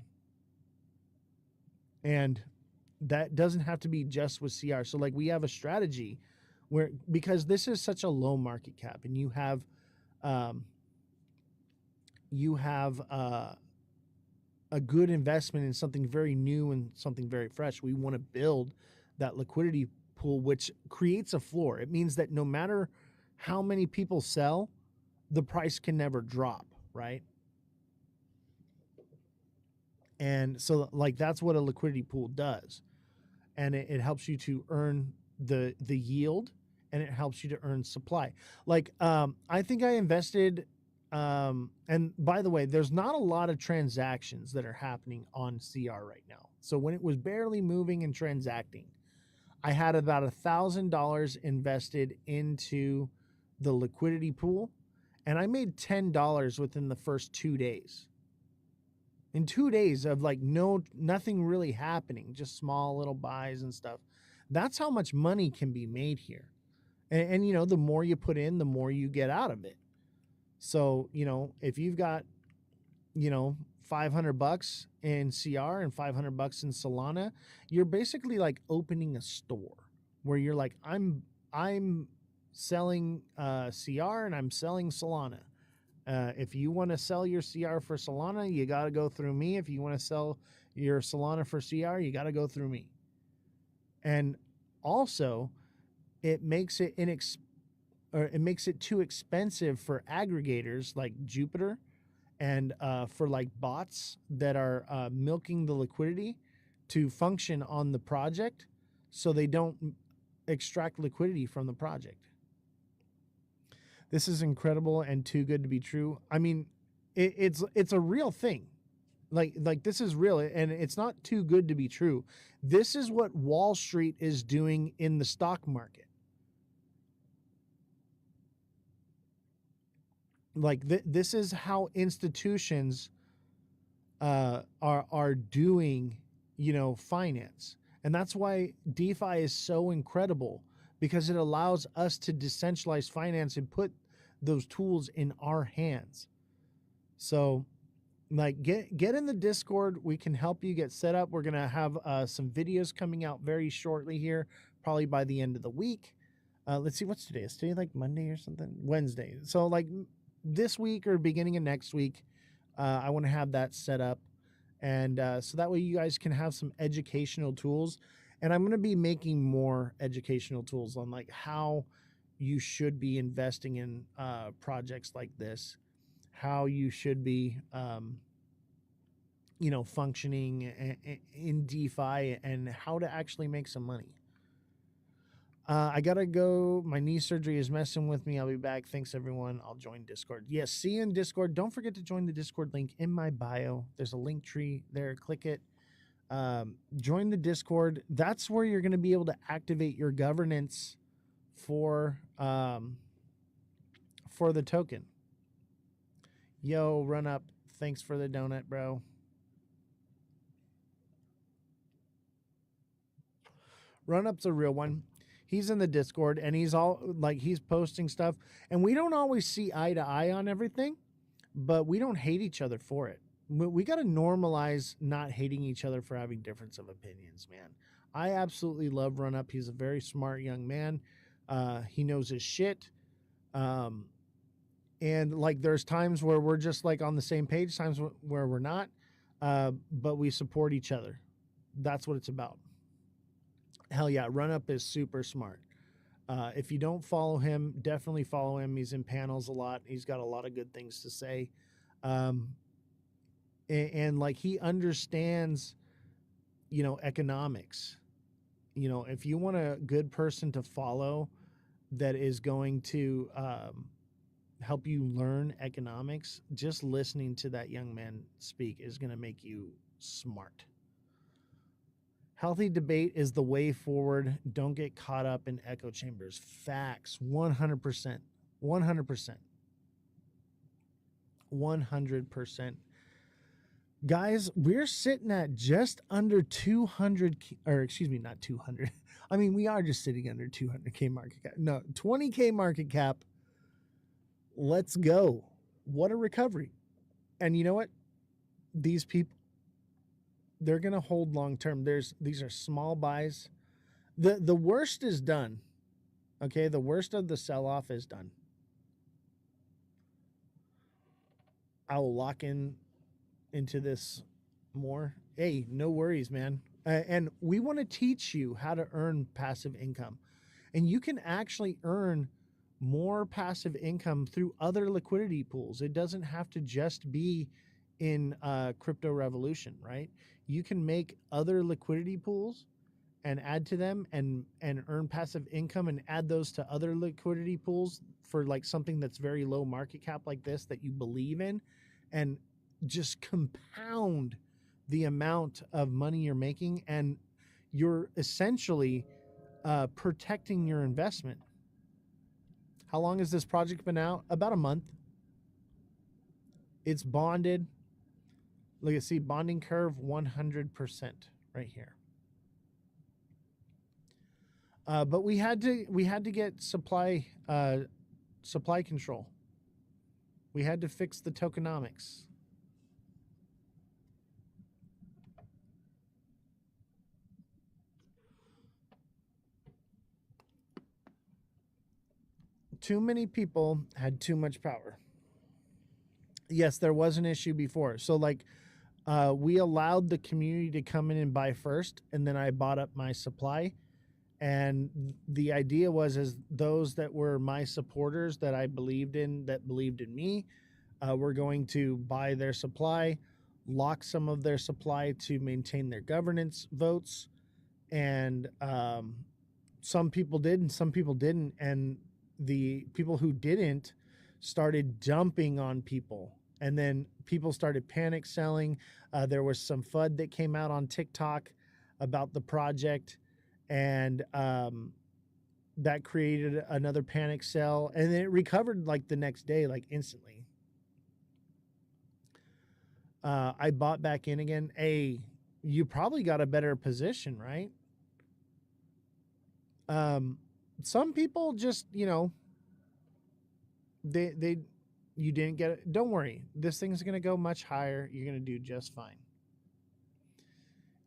And that doesn't have to be just with CR. So like we have a strategy where, because this is such a low market cap and you have a good investment in something very new and something very fresh. We want to build that liquidity pool, which creates a floor. It means that no matter how many people sell, the price can never drop, right? And so like that's what a liquidity pool does. And it helps you to earn the yield, and it helps you to earn supply. Like I think I invested and by the way, there's not a lot of transactions that are happening on CR right now. So when it was barely moving and transacting, I had about $1,000 invested into the liquidity pool, and I made $10 within the first 2 days. In 2 days of like nothing really happening, just small little buys and stuff. That's how much money can be made here. And you know, the more you put in, the more you get out of it. So, you know, if you've got, you know, $500 in CR and $500 in Solana, you're basically like opening a store where you're like, I'm selling CR and I'm selling Solana. If you want to sell your CR for Solana, you got to go through me. If you want to sell your Solana for CR, you got to go through me. And also, it makes it too expensive for aggregators like Jupiter and for like bots that are milking the liquidity to function on the project, so they don't extract liquidity from the project. This is incredible and too good to be true. I mean, it's a real thing. Like this is real, and it's not too good to be true. This is what Wall Street is doing in the stock market. Like this is how institutions are doing, you know, finance. And that's why DeFi is so incredible, because it allows us to decentralize finance and put those tools in our hands. So like get in the Discord. We can help you get set up. We're going to have some videos coming out very shortly here, probably by the end of the week. Let's see, what's today? Is today like Monday or something? Wednesday. So like this week or beginning of next week, I want to have that set up. And so that way you guys can have some educational tools. And I'm going to be making more educational tools on like how you should be investing in projects like this, how you should be, you know, functioning in DeFi, and how to actually make some money. I gotta go. My knee surgery is messing with me. I'll be back. Thanks, everyone. I'll join Discord. Yes, see you in Discord. Don't forget to join the Discord link in my bio. There's a link tree there. Click it. Join the Discord. That's where you're going to be able to activate your governance for the token. Yo, Run Up. Thanks for the donut, bro. Run Up's a real one. He's in the Discord, and he's posting stuff, and we don't always see eye to eye on everything, but we don't hate each other for it. We got to normalize not hating each other for having difference of opinions, man. I absolutely love Run Up. He's a very smart young man. He knows his shit. And like there's times where we're just like on the same page, times where we're not, but we support each other. That's what it's about. Hell yeah, Run Up is super smart. If you don't follow him, definitely follow him. He's in panels a lot. He's got a lot of good things to say. And like he understands, you know, economics. You know, if you want a good person to follow that is going to help you learn economics, just listening to that young man speak is going to make you smart. Healthy debate is the way forward. Don't get caught up in echo chambers. Facts. 100%. 100%. 100%. Guys, we're sitting at just under 200, or excuse me, not 200. I mean, we are just sitting under 200K market cap. No, 20K market cap. Let's go. What a recovery. And you know what? These people, they're going to hold long term. These are small buys. The worst is done. Okay, the worst of the sell off is done. I will lock into this more. Hey, no worries, man. And we want to teach you how to earn passive income. And you can actually earn more passive income through other liquidity pools. It doesn't have to just be in Crypto Revolution, right? You can make other liquidity pools and add to them and earn passive income and add those to other liquidity pools for like something that's very low market cap like this that you believe in, and just compound the amount of money you're making, and you're essentially protecting your investment. How long has this project been out? About a month. It's bonded. Look at, see, bonding curve 100% right here. But we had to get supply control. We had to fix the tokenomics. Too many people had too much power. Yes, there was an issue before. So like we allowed the community to come in and buy first, and then I bought up my supply. And the idea was, as those that were my supporters that I believed in, that believed in me, were going to buy their supply, lock some of their supply to maintain their governance votes. And some people did and some people didn't. And the people who didn't started dumping on people. And then people started panic selling. There was some FUD that came out on TikTok about the project. And that created another panic sell, and then it recovered like the next day, like instantly. I bought back in again. You probably got a better position, right? Some people just, you know, you didn't get it. Don't worry, this thing's gonna go much higher. You're gonna do just fine.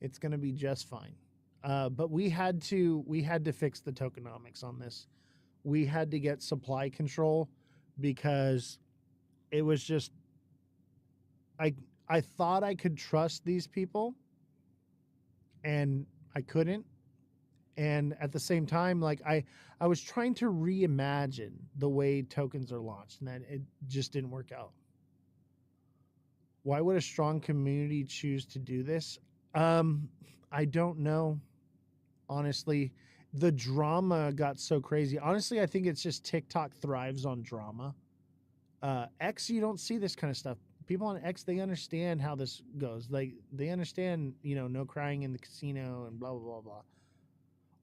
It's gonna be just fine. But we had to fix the tokenomics on this. We had to get supply control because it was just, I thought I could trust these people and I couldn't. And at the same time, like I was trying to reimagine the way tokens are launched, and that it just didn't work out. Why would a strong community choose to do this? I don't know. Honestly, the drama got so crazy. Honestly, I think it's just TikTok thrives on drama. X, you don't see this kind of stuff. People on X, they understand how this goes. Like, they understand, you know, no crying in the casino and blah, blah, blah, blah.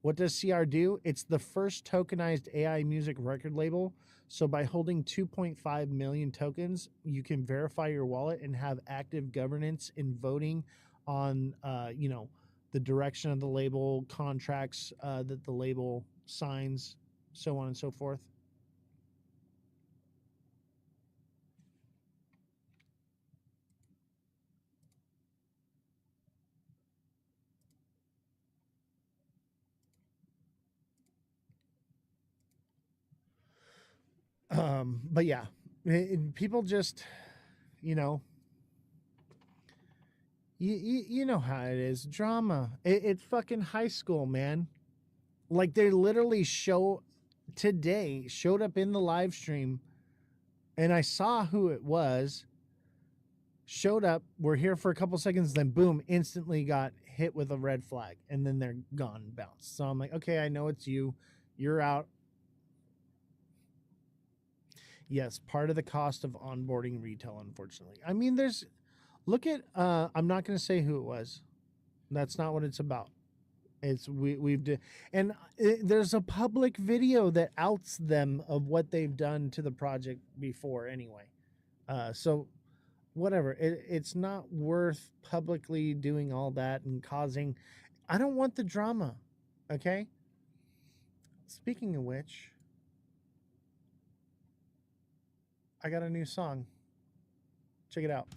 What does CR do? It's the first tokenized AI music record label. So by holding 2.5 million tokens, you can verify your wallet and have active governance in voting on, you know, the direction of the label, contracts that the label signs, so on and so forth. But yeah, people just, you know, you know how it is. Drama. It's fucking high school, man. Like, they literally showed up in the live stream, and I saw who it was. Showed up, we're here for a couple seconds, then boom, instantly got hit with a red flag, and then they're gone, bounced. So I'm like, okay, I know it's you. You're out. Yes, part of the cost of onboarding retail, unfortunately. I mean, look at, I'm not going to say who it was. That's not what it's about. It's and there's a public video that outs them of what they've done to the project before anyway. So whatever, it's not worth publicly doing all that and causing. I don't want the drama. Okay, Speaking of which, I got a new song. Check it out.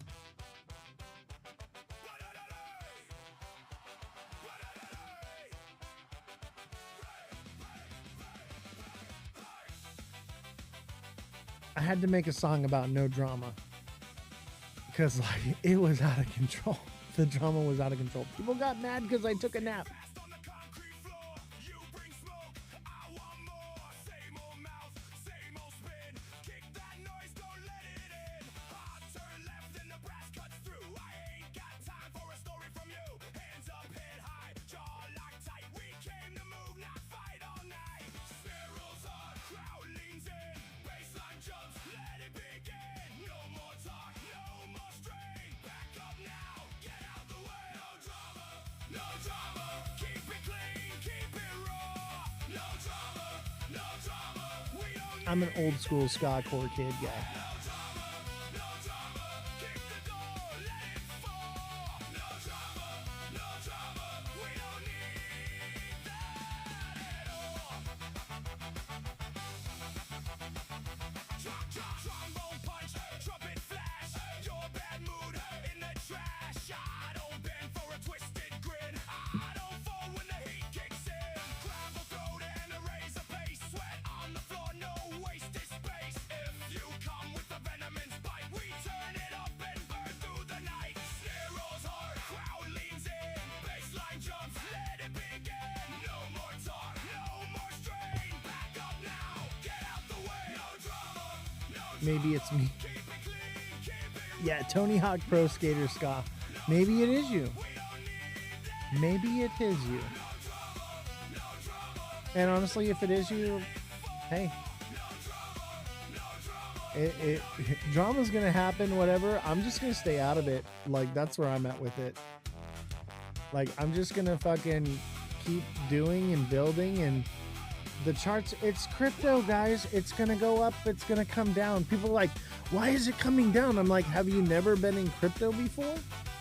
I had to make a song about no drama because like it was out of control. The drama was out of control. People got mad because I took a nap. I'm an old school ska core kid guy. Maybe it's me. Yeah, Tony Hawk Pro Skater Ska. Maybe it is you. Maybe it is you. And honestly, if it is you, hey. Drama's gonna happen, whatever. I'm just gonna stay out of it. Like, that's where I'm at with it. Like, I'm just gonna fucking keep doing and building, and the charts, it's crypto, guys. It's gonna go up, it's gonna come down. People are like, why is it coming down? I'm like, have you never been in crypto before?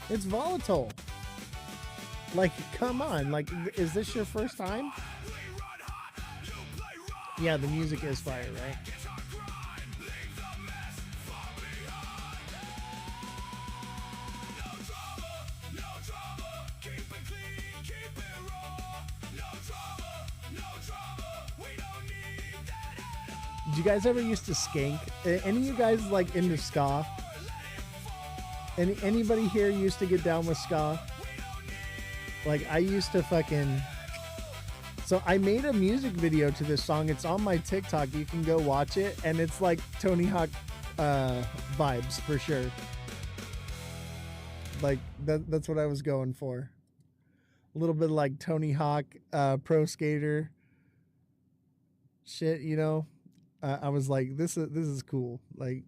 It's volatile. Like, come on. Like, is this your first time? Yeah, the music is fire, right? Did you guys ever used to skank? Any of you guys like into ska? Anybody here used to get down with ska? Like, I used to fucking... So I made a music video to this song. It's on my TikTok. You can go watch it. And it's like Tony Hawk vibes for sure. Like, that's what I was going for. A little bit like Tony Hawk Pro Skater shit, you know? I was like, this is cool. Like,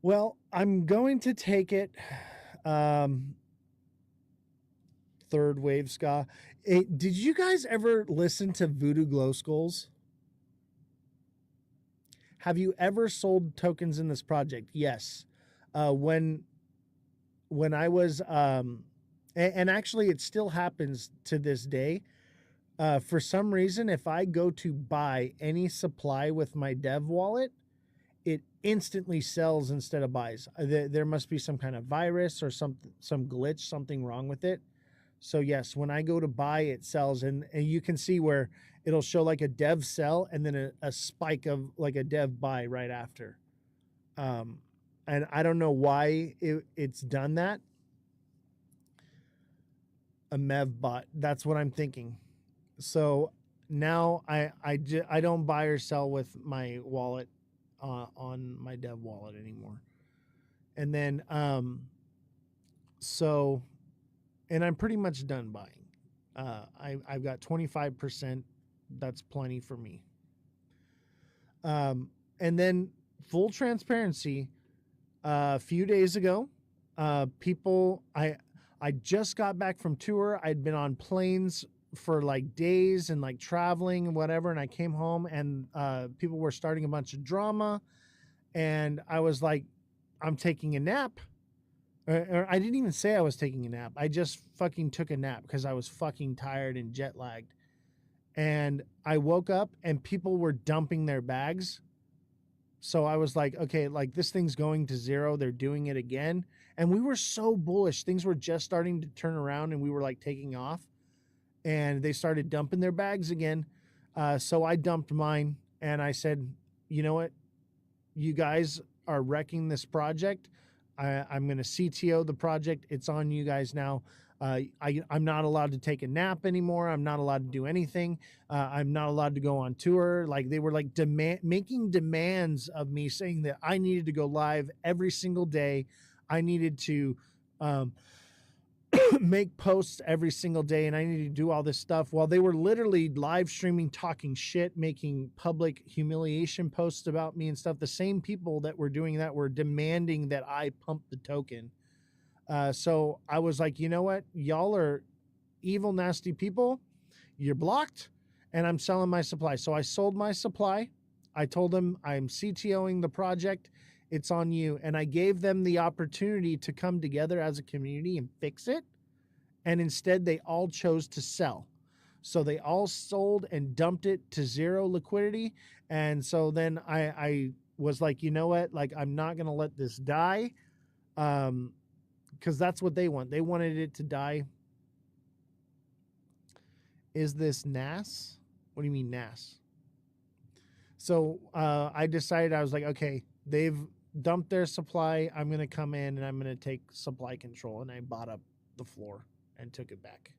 well, I'm going to take it third wave ska. Did you guys ever listen to Voodoo Glow Skulls? Have you ever sold tokens in this project? Yes. When I was and actually it still happens to this day. For some reason, if I go to buy any supply with my dev wallet, it instantly sells instead of buys. There must be some kind of virus or some glitch, something wrong with it. So yes, when I go to buy, it sells, and you can see where it'll show like a dev sell and then a spike of like a dev buy right after. And I don't know why it's done that. A Mev bot. That's what I'm thinking. So now I don't buy or sell with my wallet on my dev wallet anymore. And then so, and I'm pretty much done buying. I've got 25%. That's plenty for me. And then full transparency, a few days ago, people, I just got back from tour. I'd been on planes for like days and like traveling and whatever. And I came home and people were starting a bunch of drama. And I was like, I'm taking a nap. Or I didn't even say I was taking a nap. I just fucking took a nap because I was fucking tired and jet lagged. And I woke up and people were dumping their bags. So I was like, okay, like this thing's going to zero. They're doing it again. And we were so bullish. Things were just starting to turn around and we were like taking off. And they started dumping their bags again. So I dumped mine and I said, you know what? You guys are wrecking this project. I'm going to CTO the project. It's on you guys now. I'm not allowed to take a nap anymore. I'm not allowed to do anything. I'm not allowed to go on tour. Like they were like making demands of me, saying that I needed to go live every single day. I needed to make posts every single day, and I needed to do all this stuff while they were literally live streaming, talking shit, making public humiliation posts about me and stuff. The same people that were doing that were demanding that I pump the token. So I was like, you know what? Y'all are evil, nasty people. You're blocked, and I'm selling my supply. So I sold my supply. I told them I'm CTOing the project. It's on you. And I gave them the opportunity to come together as a community and fix it. And instead, they all chose to sell. So they all sold and dumped it to zero liquidity. And so then I was like, you know what? Like, I'm not going to let this die. Because that's what they want. They wanted it to die. Is this NAS? What do you mean NAS? So I decided, I was like, okay, they've dumped their supply. I'm going to come in and I'm going to take supply control. And I bought up the floor and took it back.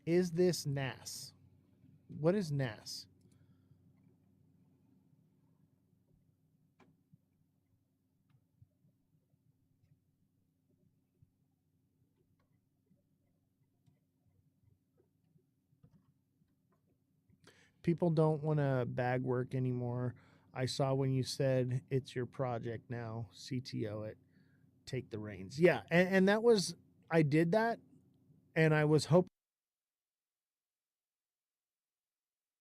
Is this NAS? What is NAS? People don't want to bag work anymore. I saw when you said it's your project now, CTO it, take the reins. Yeah, and that was, I did that, and I was hoping